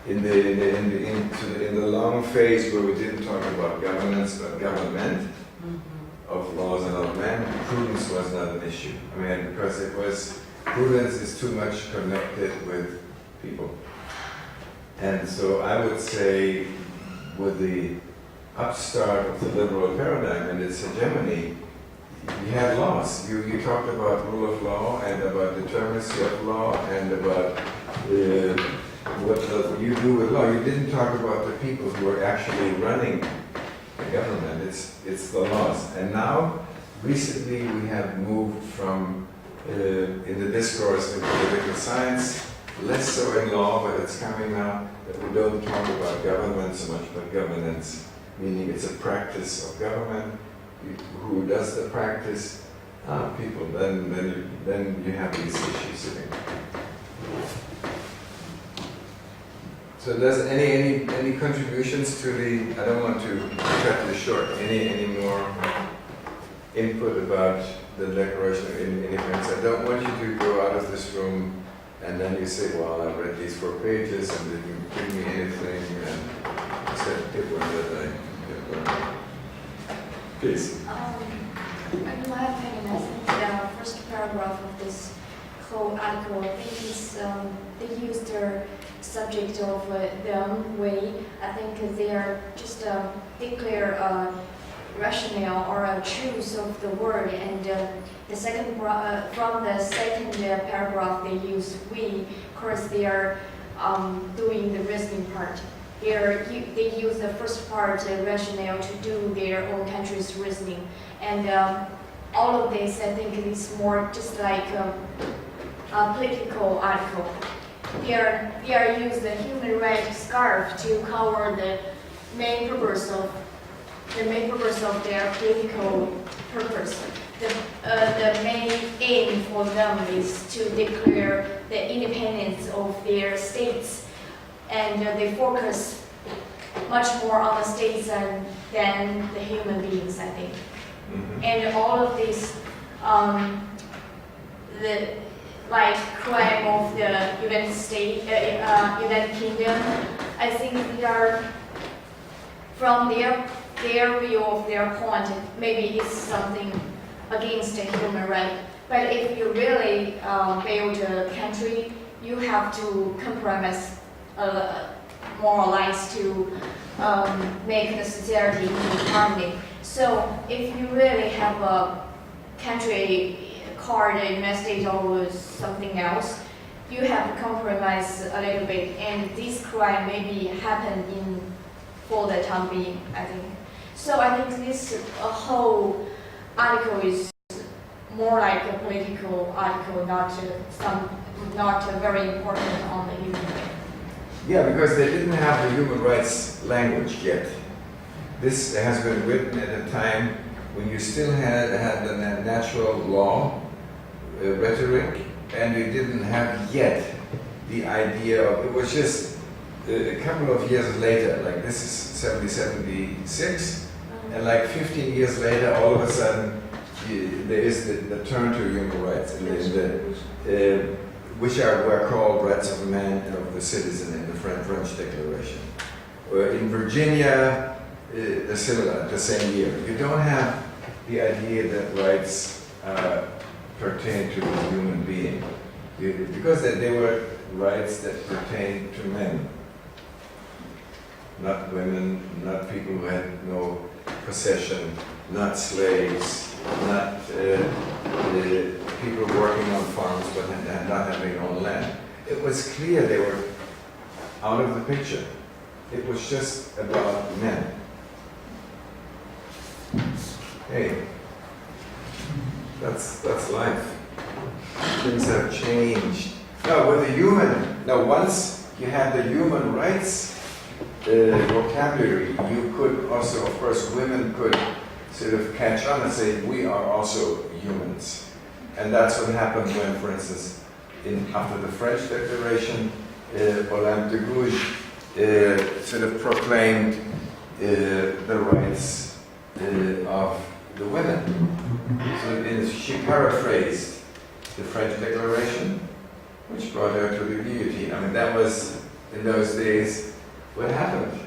Yeah. In the long phase where we didn't talk about governance but government of laws and of men, prudence was not an issue. I mean, because prudence is too much connected with people. And so I would say with the upstart of the liberal paradigm and its hegemony, you had laws. You talked about rule of law and about determinacy of law and about what you do with law. You didn't talk about the people who are actually running the government. It's the laws. And now, recently, we have moved from in the discourse in political science, less so in law, but it's coming now that we don't talk about government so much, but governance, meaning it's a practice of government. Who does the practice? People. Then you have these issues sitting. So does any contributions to the? I don't want to cut this short. Any more input about the Declaration of Independence? I don't want you to go out of this room and then you say, well, I've read these 4 pages and they didn't give me anything, and I said, people that I have learned. Please. In my opinion, I think the first paragraph of this whole article, I think is they use their subject of their own way. I think they are just declare a rationale or a truth of the word, and the second from the second paragraph they use we. Of course, they are doing the reasoning part. They use the first part, rationale, to do their own country's reasoning. And all of this, I think, is more just like political article. They are use the human rights scarf to cover the main purpose of their political purpose. The main aim for them is to declare the independence of their states, and they focus much more on the states than the human beings, I think. Mhm. And all of these, the like crime of the United Kingdom, I think they are from their view of their point, maybe it's something against the human right. But if you really build a country, you have to compromise more or less to make the society in harmony. So if you really have a country called the United States or something else, you have to compromise a little bit, and this crime maybe happen for the time being, I think. So I think this whole article is more like a political article, not very important on the human rights. Yeah, because they didn't have the human rights language yet. This has been written at a time when you still had the natural law rhetoric, and you didn't have yet the idea of, it was just a couple of years later, like this is 76, and like 15 years later, all of a sudden, there is the turn to human rights, which were called rights of man and of the citizen in the French Declaration. In Virginia, similar, the same year. You don't have the idea that rights pertain to the human being, because they were rights that pertain to men, not women, not people who had no possession, not slaves, not people working on farms but not having their own land. It was clear they were out of the picture. It was just about men. Hey, that's life. Things have changed. No, with the human, now once you had the human rights vocabulary, you could also, of course, women could sort of catch on and say, we are also humans. And that's what happened when, for instance, after the French Declaration, Olympe de Gouges sort of proclaimed the rights of the women. So she paraphrased the French Declaration, which brought her to the guillotine. I mean, that was, in those days, what happened?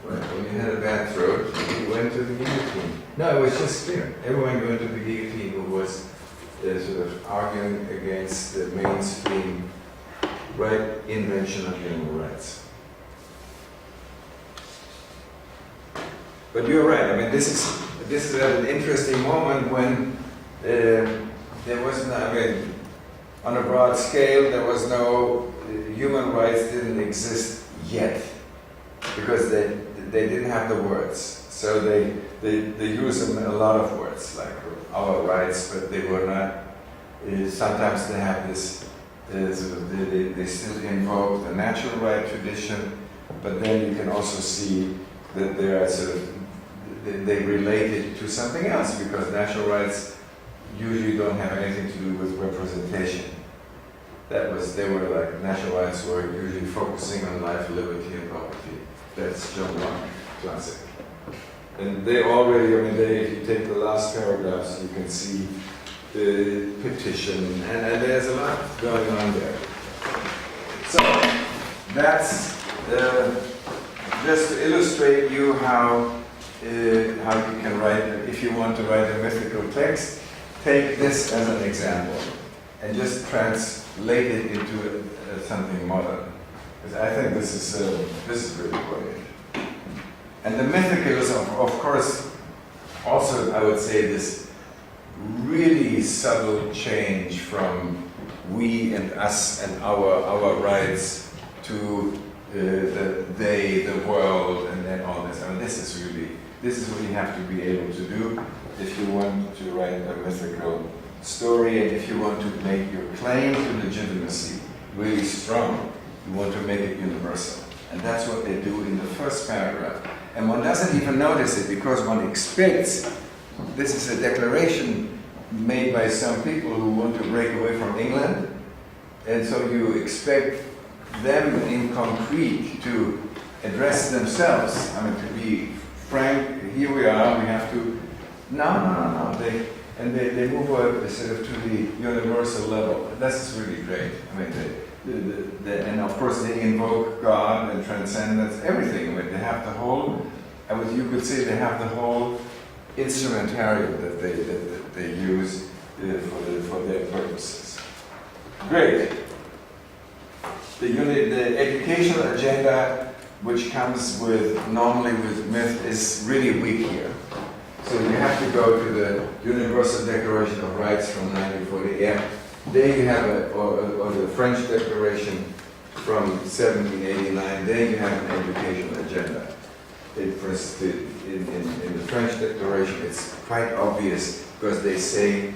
When you had a bad throat, you went to the guillotine. No, it was just clear. Everyone went to the guillotine who was sort of arguing against the mainstream invention of human rights. But you're right. I mean, this is at an interesting moment when there was no, I mean, on a broad scale, there was no human rights didn't exist yet, because they didn't have the words. So they use a lot of words like our rights, but they were not. Sometimes they have this. They still invoke the natural right tradition, but then you can also see that they are sort of they relate it to something else, because natural rights usually don't have anything to do with representation. They were like, natural rights were usually focusing on life, liberty, and property. That's John Locke, classic. And they already, I mean, if you take the last paragraphs, you can see the petition, and there's a lot going on there. So, that's just to illustrate you how you can write, if you want to write a mythical text, take this as an example, and just translate it into something modern. Because I think this is really brilliant. And the mythical is, of course, also, I would say, this really subtle change from we and us and our rights to the they, the world, and then all this. I mean, this is what you have to be able to do if you want to write a mythical story, and if you want to make your claim to legitimacy really strong, you want to make it universal. And that's what they do in the first paragraph. And one doesn't even notice it because one expects this is a declaration made by some people who want to break away from England. And so you expect them in concrete to address themselves. I mean, to be frank, here we are, we have to... No. They move over sort of to the universal level. This is really great. I mean, and of course they invoke God and transcendence, everything. I mean, they have the whole, you could say they have the whole instrumentarium that they use for their purposes. Great. The educational agenda, which comes normally with myth, is really weak here. So you have to go to the Universal Declaration of Rights from 1948. There you have or the French Declaration from 1789. There you have an educational agenda. In the French Declaration, it's quite obvious because they say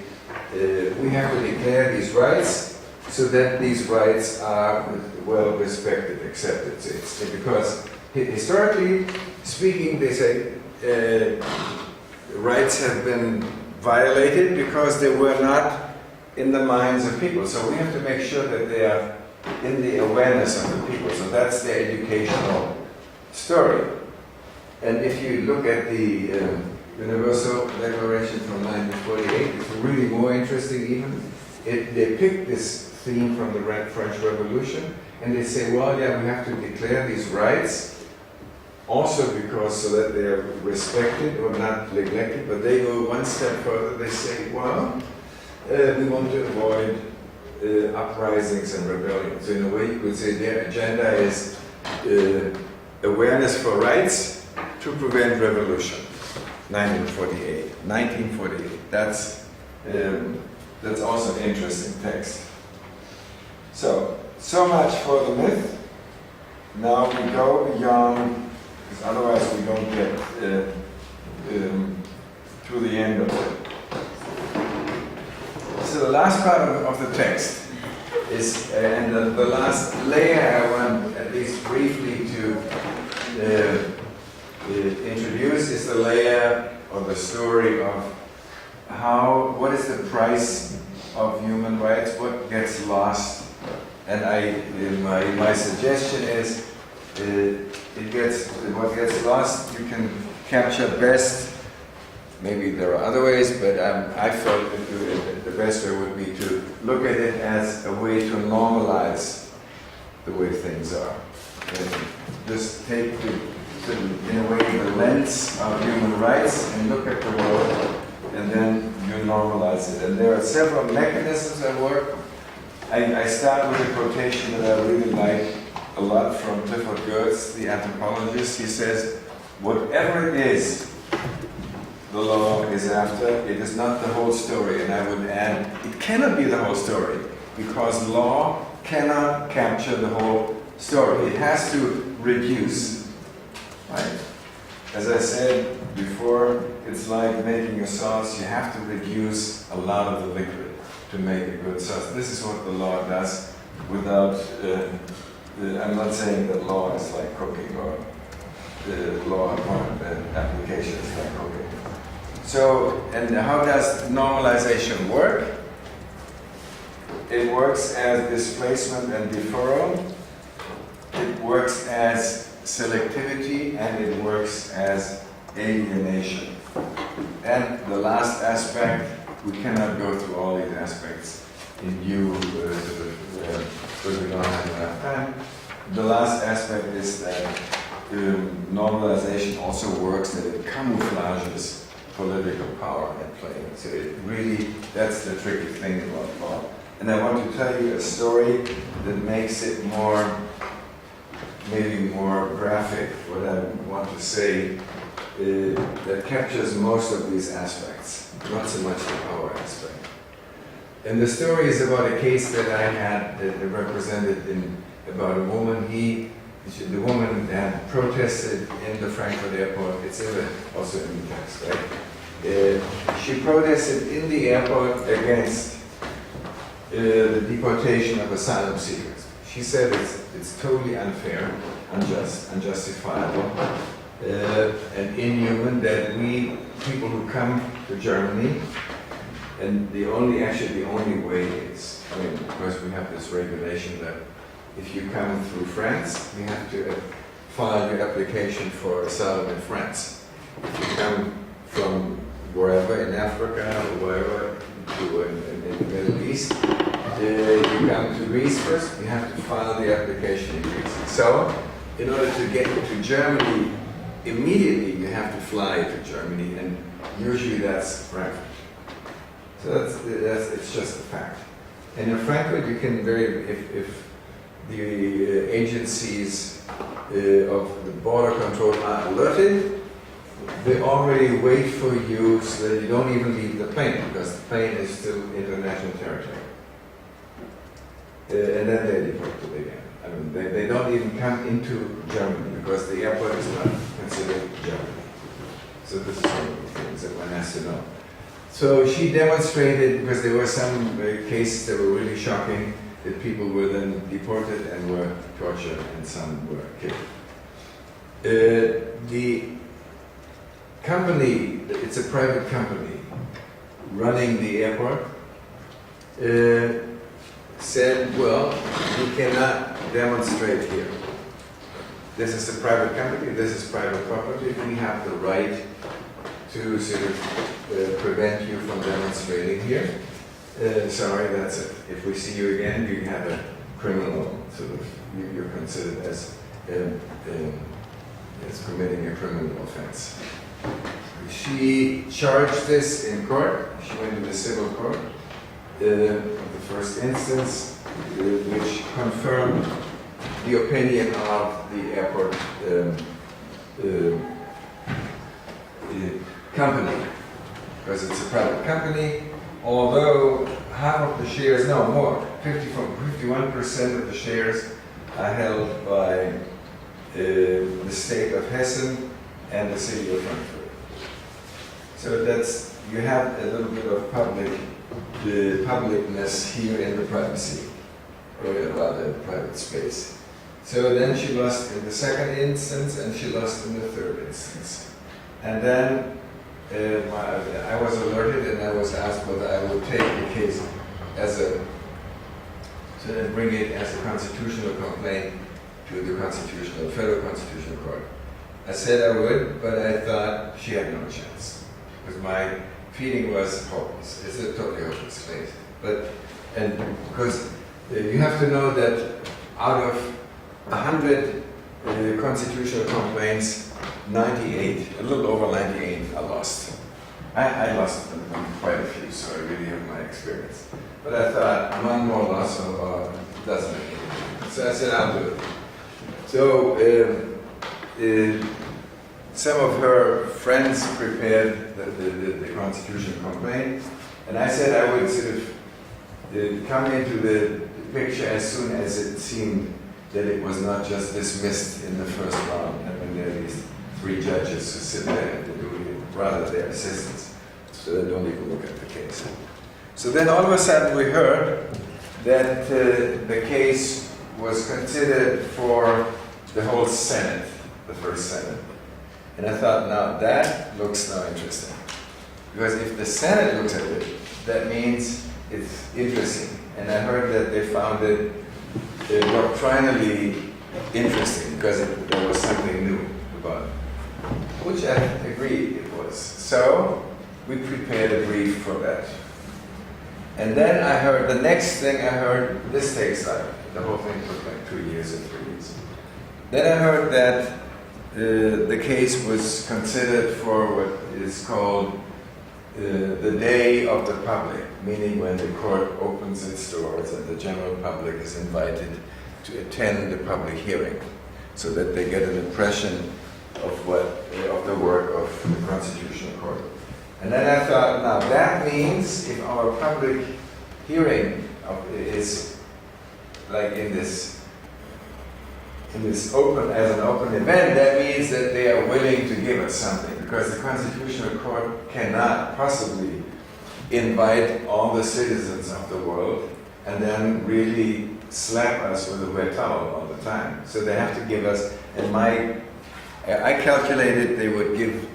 we have to declare these rights so that these rights are well respected, accepted. It's because historically speaking, they say rights have been violated because they were not in the minds of people. So we have to make sure that they are in the awareness of the people. So that's the educational story. And if you look at the Universal Declaration from 1948, it's really more interesting even. They picked this theme from the French Revolution, and they say, well, yeah, we have to declare these rights also because so that they are respected or not neglected, but they go one step further. They say, well, we want to avoid uprisings and rebellion. So in a way you could say their agenda is awareness for rights to prevent revolution. 1948. That's also an interesting text. So much for the myth. Now we go beyond, because otherwise we don't get to the end of it. So the last part of the text is, and the last layer I want at least briefly to introduce is the layer or the story of what is the price of human rights, what gets lost. And my suggestion is what gets lost you can capture best. Maybe there are other ways, but I felt that the best way would be to look at it as a way to normalize the way things are. And just take in a way the lens of human rights and look at the world, and then you normalize it. And there are several mechanisms at work. I start with a quotation that I really like a lot from Clifford Geertz, the anthropologist. He says, whatever it is the law is after, it is not the whole story. And I would add, it cannot be the whole story, because law cannot capture the whole story. It has to reduce, right? As I said before, it's like making a sauce. You have to reduce a lot of the liquid to make a good sauce. This is what the law does without, I'm not saying that law is like cooking or the law application is like cooking. So, and how does normalization work? It works as displacement and deferral. It works as selectivity, and it works as alienation. And the last aspect, we cannot go through all these aspects in view because we don't have enough time. The last aspect is that normalization also works, that it camouflages political power at play. So it really, that's the tricky thing about law. And I want to tell you a story that makes it maybe more graphic, what I want to say, that captures most of these aspects, not so much the power aspect. And the story is about a case that I had represented about a woman. The woman had protested in the Frankfurt airport. It's also in the text, right? she protested in the airport against the deportation of asylum seekers. She said it's totally unfair, unjust, unjustifiable, and inhuman that we, people who come to Germany, and the only way is, I mean, of course we have this regulation that if you come through France, you have to file your application for asylum in France. If you come from wherever in Africa or wherever in the Middle East, you come to Greece first, you have to file the application in Greece. So, in order to get to Germany immediately, you have to fly to Germany, and usually that's Frankfurt. So it's just a fact. And in Frankfurt, you can if the agencies of the border control are alerted, they already wait for you so that you don't even leave the plane, because the plane is still international territory. And then they deport it again. I mean, they don't even come into Germany because the airport is not considered Germany. So this is one of the things that one has to know. So she demonstrated, because there were some cases that were really shocking, that people were then deported and were tortured and some were killed. The company, it's a private company running the airport, said, well, you cannot demonstrate here. This is a private company, this is private property, we have the right to sort of prevent you from demonstrating here. Sorry, that's it. If we see you again, you have a criminal, sort of, you're considered as committing a criminal offense. She charged this in court. She went to the civil court of the first instance, which confirmed the opinion of the airport company, because it's a private company, although half of the shares, no more, 51% of the shares are held by the state of Hessen and the city of Frankfurt. So that's, you have a little bit of publicness here in the privacy, or rather private space. So then she lost in the second instance and she lost in the third instance. And then I was alerted and I was asked whether I would take the case as to then bring it as a constitutional complaint to the Federal Constitutional Court. I said I would, but I thought she had no chance, because my feeling was hopeless. It's a totally hopeless case. And because you have to know that out of 100 constitutional complaints, 98, a little over 98 are lost. I lost quite a few, so I really have my experience. But I thought one more loss doesn't make any difference. So I said, I'll do it. So some of her friends prepared the constitutional complaint, and I said I would sort of come into the picture as soon as it seemed that it was not just dismissed in the first round, and when there are these 3 judges who sit there and do it, rather their assistants, so they don't even look at the case. So then all of a sudden we heard that the case was considered for the whole Senate, the first Senate. And I thought, now that looks now interesting. Because if the Senate looks at it, that means it's interesting. And I heard that they found it doctrinally interesting, because there was something new about it, which I agreed it was. So we prepared a brief for that. And then I heard, the next thing I heard, this takes like, the whole thing took like 2 years or 3 years. Then I heard that the case was considered for what is called the day of the public, meaning when the court opens its doors and the general public is invited to attend the public hearing, so that they get an impression of the work of the Constitutional Court. And then I thought, now that means if our public hearing is like in this open, as an open event, that means that they are willing to give us something. because the Constitutional Court cannot possibly invite all the citizens of the world and then really slap us with a wet towel all the time. So they have to give us, and I calculated they would give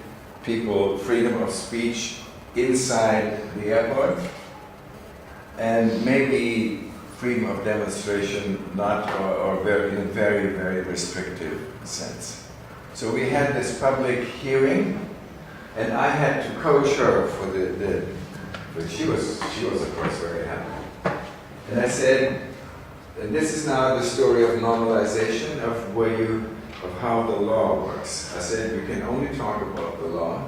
people freedom of speech inside the airport and maybe freedom of demonstration not or very, in a very, very restrictive sense. So we had this public hearing and I had to coach her for but she was of course very happy. And I said, and this is now the story of normalization of how the law works. I said, we can only talk about the law.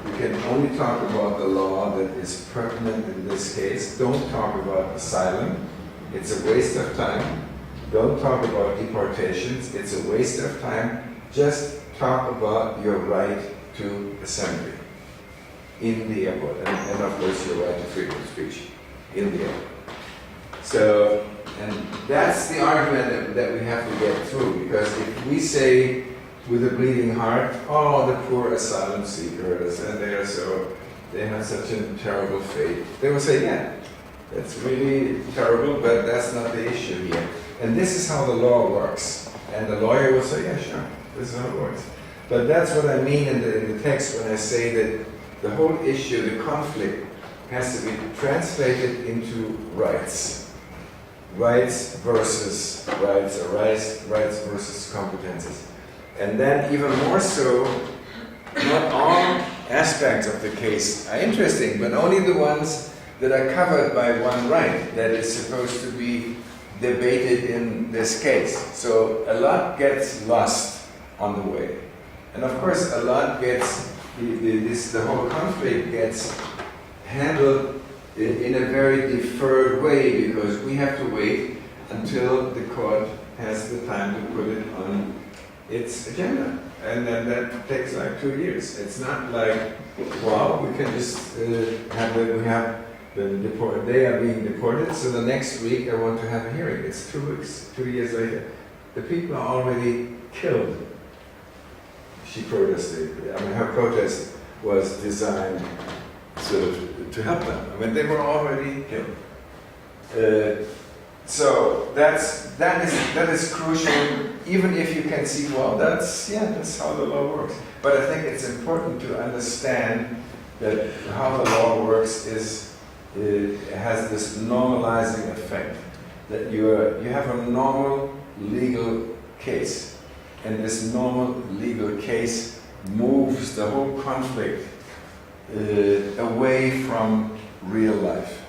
We can only talk about the law that is pertinent in this case. Don't talk about asylum. It's a waste of time. Don't talk about deportations. It's a waste of time. Just talk about your right to assembly in the airport. And of course, your right to freedom of speech in the airport. So, and that's the argument that we have to get through, because if we say with a bleeding heart, oh, the poor asylum seekers, and they have such a terrible fate, they will say, yeah, that's really terrible, but that's not the issue here. And this is how the law works. And the lawyer will say, yeah, sure, this is how it works. But that's what I mean in the text when I say that the whole issue, the conflict, has to be translated into rights. Rights versus rights, or rights versus competences. And then even more so, not all aspects of the case are interesting, but only the ones that are covered by one right that is supposed to be debated in this case. So a lot gets lost on the way. And of course a lot gets, the whole conflict gets handled in a very deferred way, because we have to wait until the court has the time to put it on its agenda. And then that takes like 2 years. It's not like, wow, we can just they are being deported, so the next week I want to have a hearing. It's 2 weeks, 2 years later. The people are already killed. She protested. I mean, her protest was designed sort of to help them. I mean, they were already killed. So that is crucial, even if you can see, well, that's how the law works. But I think it's important to understand that how the law works has this normalizing effect. That you have a normal legal case, and this normal legal case moves the whole conflict away from real life.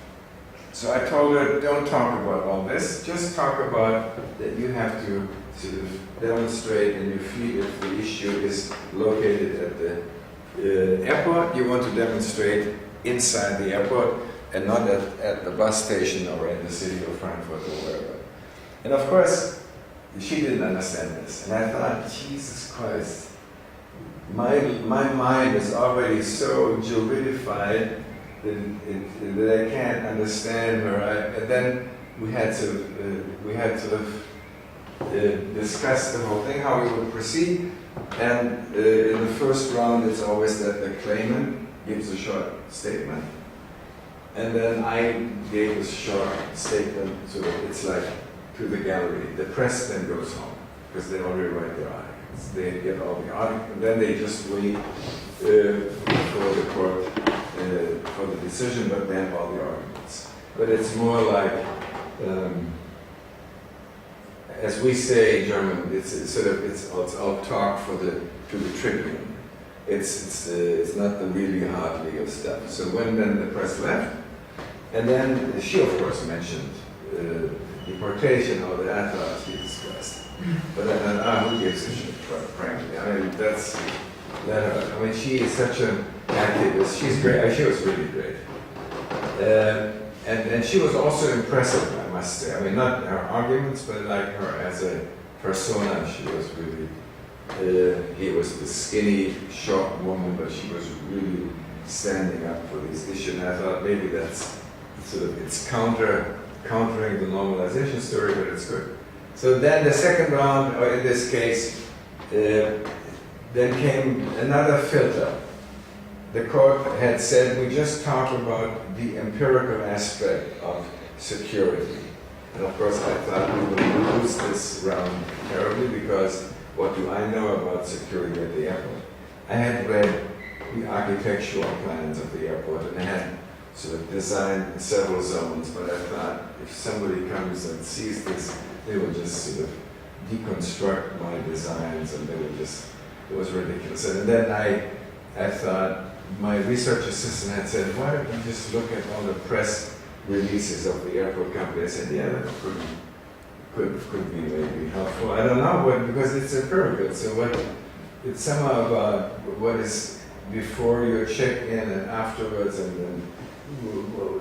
So I told her, don't talk about all this, just talk about that you have to sort of demonstrate and you feel if the issue is located at the airport, you want to demonstrate inside the airport and not at the bus station or in the city of Frankfurt or wherever. And of course, she didn't understand this. And I thought, Jesus Christ, my mind is already so juridified that I can't understand her. And then we had to discuss the whole thing, how we would proceed. And in the first round, it's always that the claimant gives a short statement. And then I gave a short statement, so it's like to the gallery. The press then goes home, because they already write their articles. They get all the articles, and then they just wait for the court for the decision, but then all the arguments. But it's more like, as we say in German, it's all talk to the tribune. It's not the really hard legal stuff. So when then the press left, and then she of course mentioned deportation, all that she discussed. But I thought, who gives a shit, frankly? I mean, I mean, she is such an activist. She's great. She was really great. And she was also impressive, I must say. I mean, not her arguments, but like her as a persona, she was really, he was the skinny, short woman, but she was really standing up for these issues. And I thought maybe that's sort of, it's countering the normalization story, but it's good. So then the second round, or in this case, then came another filter. the court had said, we just talk about the empirical aspect of security. And of course I thought we would lose this round terribly, because what do I know about security at the airport? I had read the architectural plans of the airport and I had sort of designed several zones, but I thought if somebody comes and sees this, they will just sort of deconstruct my designs and they will just, it was ridiculous. And then I thought, my research assistant had said, why don't you just look at all the press releases of the airport company? I said, yeah, that could be maybe helpful. I don't know, but because it's empirical. So it's somehow about what is before your check-in and afterwards, and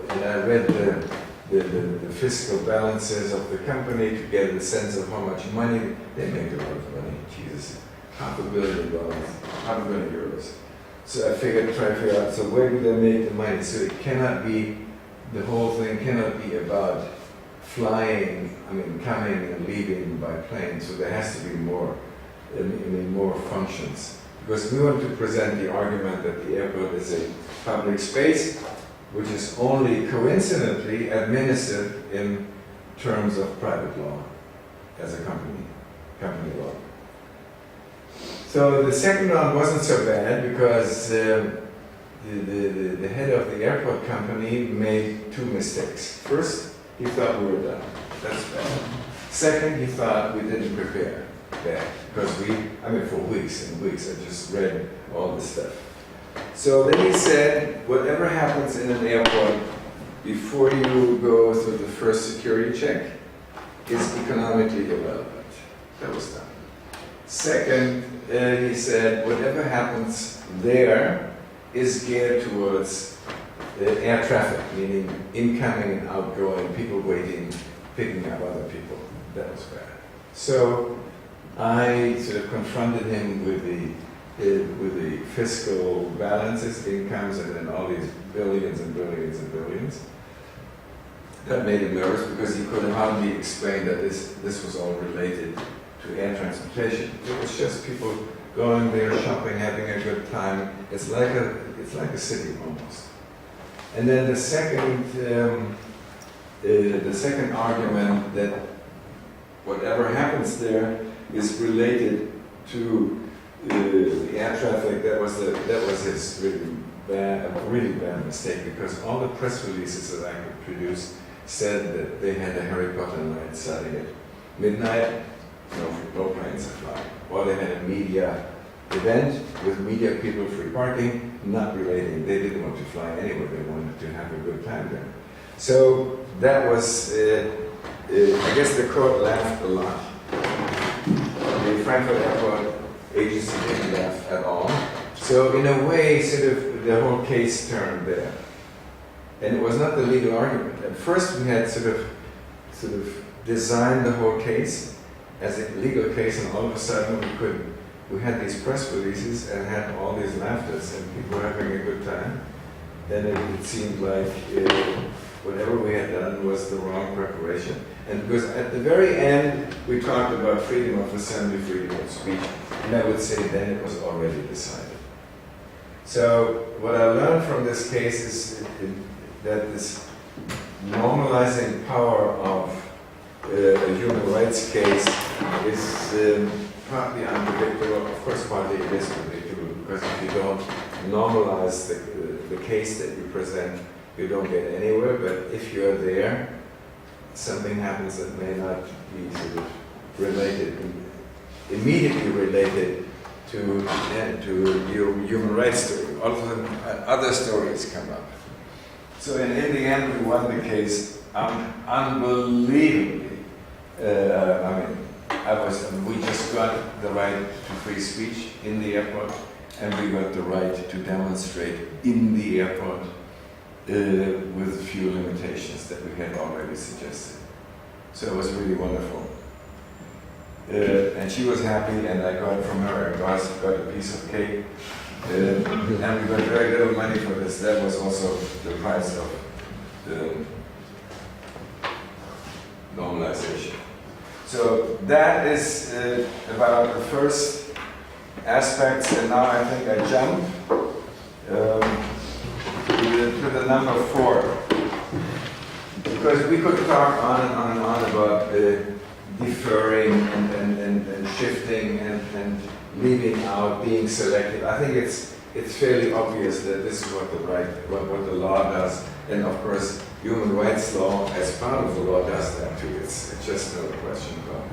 I read the fiscal balances of the company to get a sense of how much money they make. A lot of money, Jesus, $500 million, €500 million. So I figured, try to figure out, so where do they make the money? So it cannot be, the whole thing cannot be about flying, I mean, coming and leaving by plane. So there has to be more, more functions. Because we want to present the argument that the airport is a public space, which is only coincidentally administered in terms of private law as a company law. So the second round wasn't so bad because the head of the airport company made two mistakes. First, he thought we were done. That's bad. Second, he thought we didn't prepare bad because for weeks and weeks, I just read all this stuff. So then he said, whatever happens in an airport before you go through the first security check is economically irrelevant. That was done. Second, he said, whatever happens there is geared towards air traffic, meaning incoming and outgoing, people waiting, picking up other people. That was bad. So I sort of confronted him with the fiscal balances, incomes, and then all these billions and billions and billions. That made him nervous because he could hardly explain that this was all related to air transportation. It was just people going there, shopping, having a good time. It's like a city almost. And then the second argument that whatever happens there is related to the air traffic. That was his really bad mistake, because all the press releases that I could produce said that they had a Harry Potter night starting at midnight. No planes are flying. Or they had a media event with media people, free parking, not relating. They didn't want to fly anywhere. They wanted to have a good time there. So that was, I guess the court laughed a lot. The Frankfurt Airport agency didn't laugh at all. So in a way, sort of the whole case turned there. And it was not the legal argument. At first we had sort of designed the whole case as a legal case, and all of a sudden we had these press releases and had all these laughters and people having a good time. Then it seemed like whatever we had done was the wrong preparation. And because at the very end we talked about freedom of assembly, freedom of speech, and I would say then it was already decided. So what I learned from this case is that this normalizing power of a human rights case is partly unpredictable. Of course, partly it is predictable, because if you don't normalize the case that you present, you don't get anywhere. But if you're there, something happens that may not be sort of related, immediately related to your human rights story. All of a sudden, other stories come up. So in the end, we won the case unbelievably. We just got the right to free speech in the airport, and we got the right to demonstrate in the airport with a few limitations that we had already suggested. So it was really wonderful. And she was happy, and I got from her a piece of cake. And we got very little money for this. That was also the price of the normalization. So that is about the first aspects, and now I think I jump to the number 4. Because we could talk on and on about deferring and shifting and leaving out, being selective. I think it's fairly obvious that this is what the law does, and of course human rights law as part of the law does that too. It's just no question about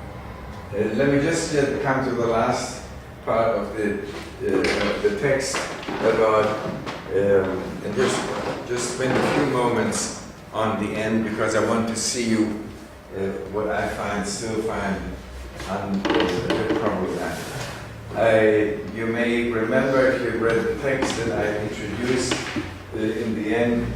it. Let me just come to the last part of the text about and just spend a few moments on the end, because I want to see you what I still find a bit problematic. You may remember, if you read the text, that I introduced in the end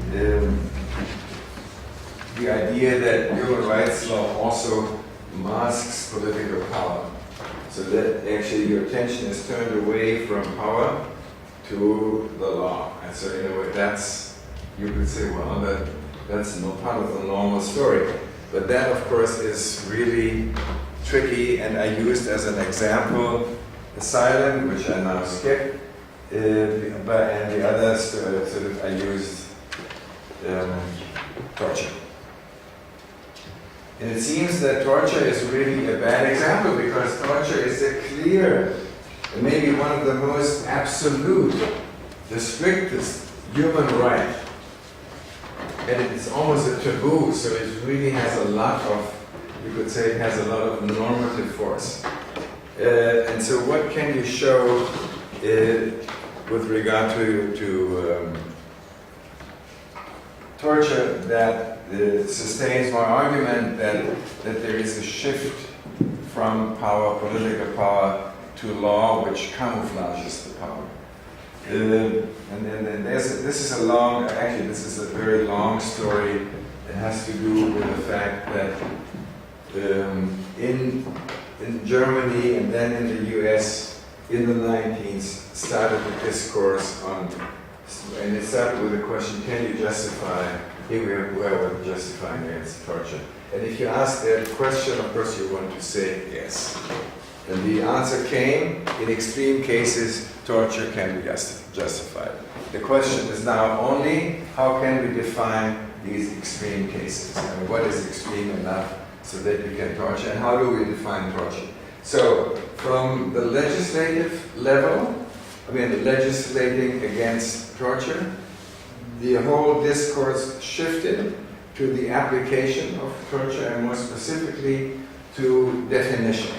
the idea that human rights law also masks political power, so that actually your attention is turned away from power to the law. And so in a way, you could say, well, that's not part of the normal story. But that, of course, is really tricky, and I used as an example asylum, which I now skip, and the others, I used torture. And it seems that torture is really a bad example, because torture is a clear, maybe one of the most absolute, the strictest human right. And it's almost a taboo, so it really has a lot of, you could say it has a lot of normative force. And so what can you show with regard to torture that sustains my argument that there is a shift from power, political power, to law which camouflages the power. This is a very long story. It has to do with the fact that in Germany and then in the US in the 19th started the discourse on, and it started with the question, can you justify, here we are justifying against torture. And if you ask that question, of course you want to say yes. And the answer came, in extreme cases, torture can be justified. The question is now only, how can we define these extreme cases? I mean, what is extreme enough so that you can torture, and how do we define torture? So, from the legislative level, legislating against torture, the whole discourse shifted to the application of torture, and more specifically to definition.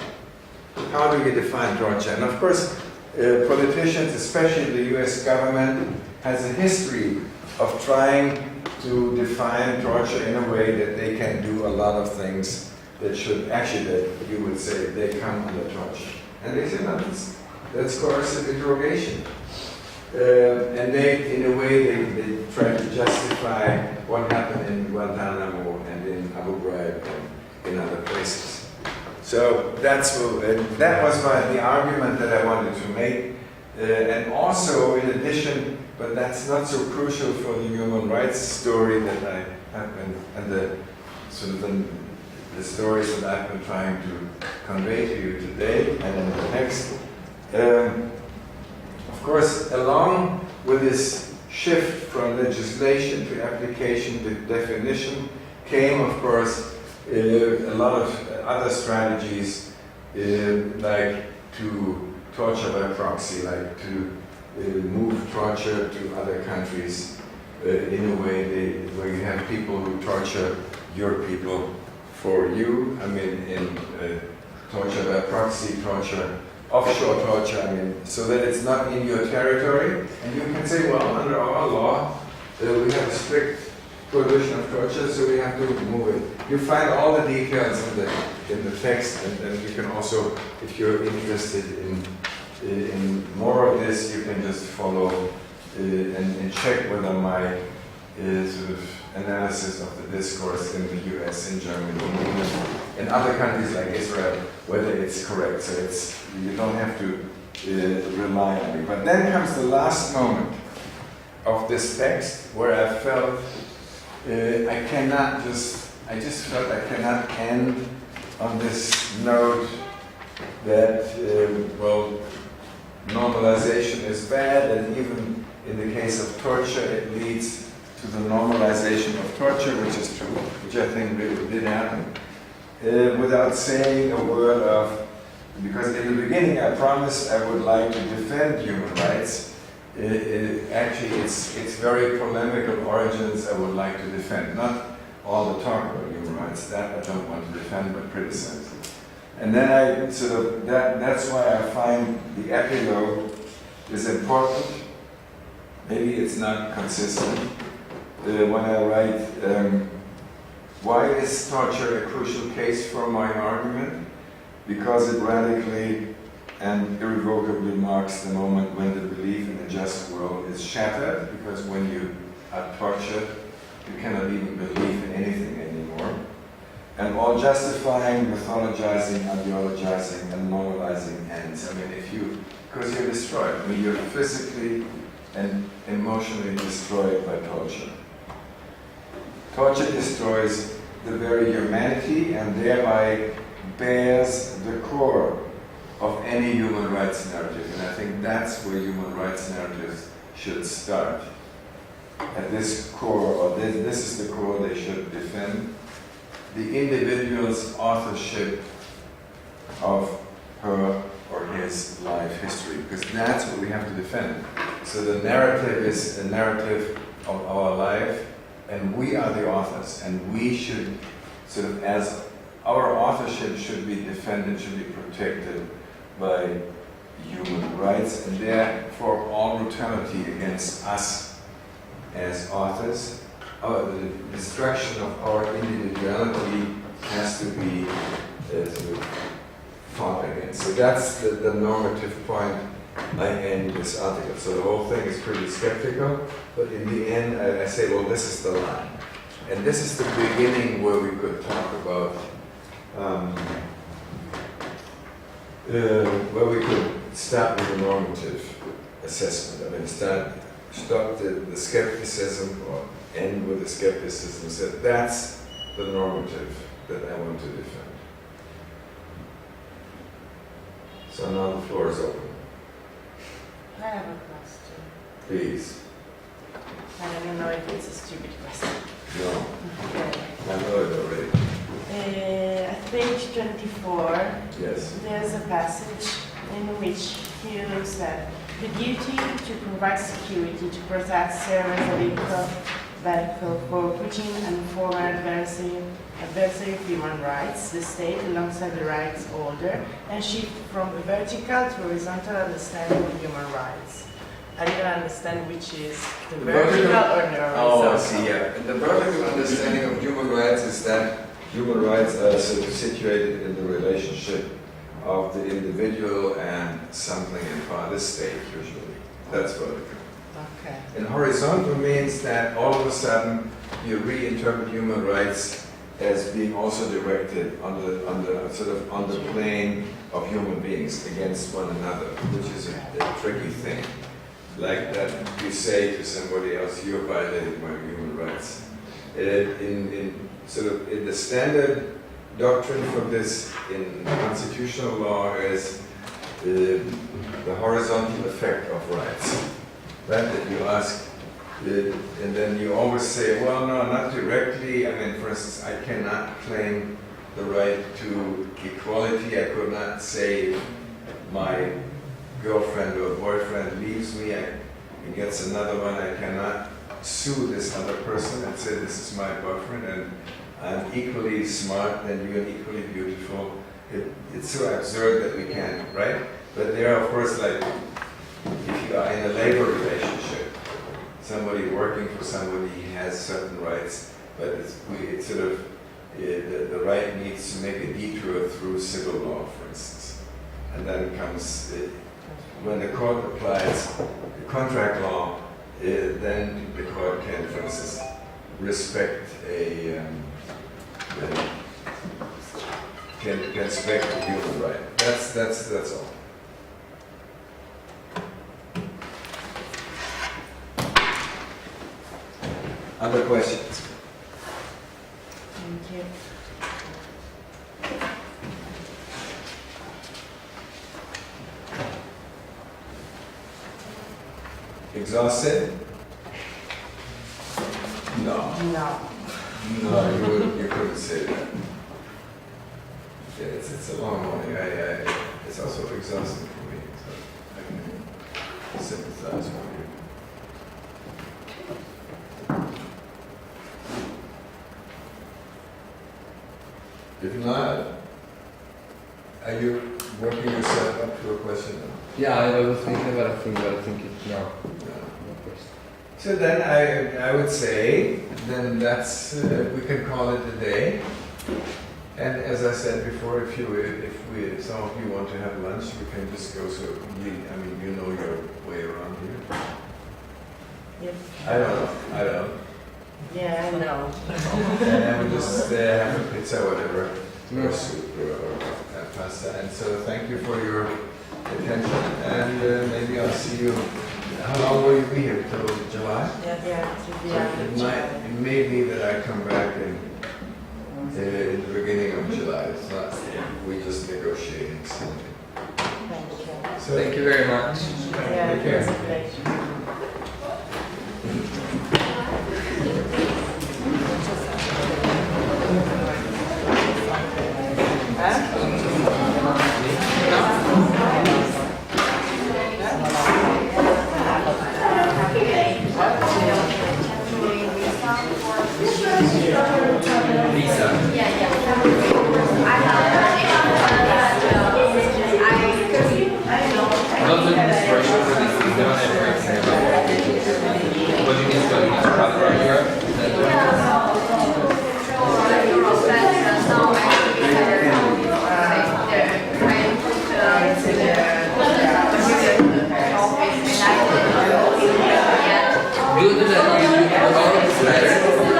How do you define torture? And of course, politicians, especially the US government, has a history of trying to define torture in a way that they can do a lot of things that you would say they come under torture. And they say, no, that's coercive interrogation. And they, in a way, they try to justify what happened in Guantanamo and in Abu Ghraib and in other places. So that was the argument that I wanted to make. And also, in addition, but that's not so crucial for the human rights story that I have been, and the stories that I've been trying to convey to you today and in the text. Of course, along with this shift from legislation to application to definition came, of course, a lot of other strategies, like to torture by proxy, like to move torture to other countries in a way where you have people who torture your people for you. In torture by proxy, torture, offshore torture, so that it's not in your territory. And you can say, well, under our law, we have a strict prohibition of torture, so we have to move it. You find all the details in the text, and you can also, if you're interested in more of this, you can just follow and check whether my analysis of the discourse in the US, in Germany, in other countries like Israel, whether it's correct. So you don't have to rely on me. But then comes the last moment of this text where I felt I just felt I cannot end on this note that, normalization is bad, and even In the case of torture, it leads to the normalization of torture, which is true, which I think really did happen. Without saying a word of, because in the beginning I promised I would like to defend human rights. Actually, it's very polemical origins I would like to defend. Not all the talk about human rights, that I don't want to defend, but criticize. And then I sort of, that's why I find the epilogue is important. Maybe it's not consistent. When I write, why is torture a crucial case for my argument? Because it radically and irrevocably marks the moment when the belief in a just world is shattered, because when you are tortured, you cannot even believe in anything anymore. And all justifying, mythologizing, ideologizing, and normalizing ends. I mean, because you're destroyed. I mean, you're physically and emotionally destroyed by torture. Torture destroys the very humanity and thereby bears the core of any human rights narrative. And I think that's where human rights narratives should start. At this core, or this is the core they should defend, the individual's authorship of her or his life history, because that's what we have to defend. So the narrative is a narrative of our life, and we are the authors, and we should sort of, as our authorship should be defended, should be protected by human rights, and therefore all brutality against us as authors, the destruction of our individuality has to be sort of fought against. So that's the normative point I end this article. So the whole thing is pretty skeptical, but in the end I say, well, this is the line. And this is the beginning where we could talk about, where we could start with a normative assessment. I mean, stop the skepticism or end with the skepticism. So that's the normative that I want to defend. So now the floor is open. I have a question. Please. I don't know if it's a stupid question. No. Okay. I know it already. At page 24, Yes. there's a passage in which he looks at the duty to provide security to protect, serve as a vehicle for putting and former adversary of human rights, the state alongside the rights holder, and shift from a vertical to horizontal understanding of human rights. I didn't understand which is the vertical or the horizontal. Oh, I see, yeah. And the vertical understanding of human rights is that human rights are sort of situated in the relationship of the individual and something in part, the state usually. That's vertical. Okay. And horizontal means that all of a sudden you reinterpret human rights as being also directed on the plane of human beings against one another, which is a tricky thing. Like that you say to somebody else, you're violating my human rights. In the standard doctrine for this in constitutional law is the horizontal effect of rights. Right? That you ask, and then you always say, well, no, not directly. I mean, for instance, I cannot claim the right to equality. I could not say my girlfriend or boyfriend leaves me and gets another one. I cannot sue this other person and say this is my boyfriend and I'm equally smart than you and equally beautiful. It's so absurd that we can't, right? But there are, of course, like if you are in a labor relationship, somebody working for somebody has certain rights, but it's sort of the right needs to make a detour through civil law, for instance, and then comes when the court applies contract law, then the court can, for instance, respect can respect a human right. That's all. Other questions? Thank you. exhausted? No. No. No, you couldn't say that. Yeah, it's a long morning. It's also exhausting for me, so I can sympathize with you. If not, are you working yourself up to a question? Yeah, I was thinking about a thing, but I think it's no. So then I would say, then that's, we can call it a day. And as I said before, if some of you want to have lunch, we can just go, so you know your way around here. Yes. I don't. Yeah, I know. And we just have a pizza, whatever, or soup or pasta. And so thank you for your attention, and maybe I'll see you. How long will you be here? Till July? Yeah. It may be that I come back in the beginning of July. It's not, we just negotiating something. Thank you. So Thank you very much. Yeah, Take care. it was a pleasure. Good that you all this letter.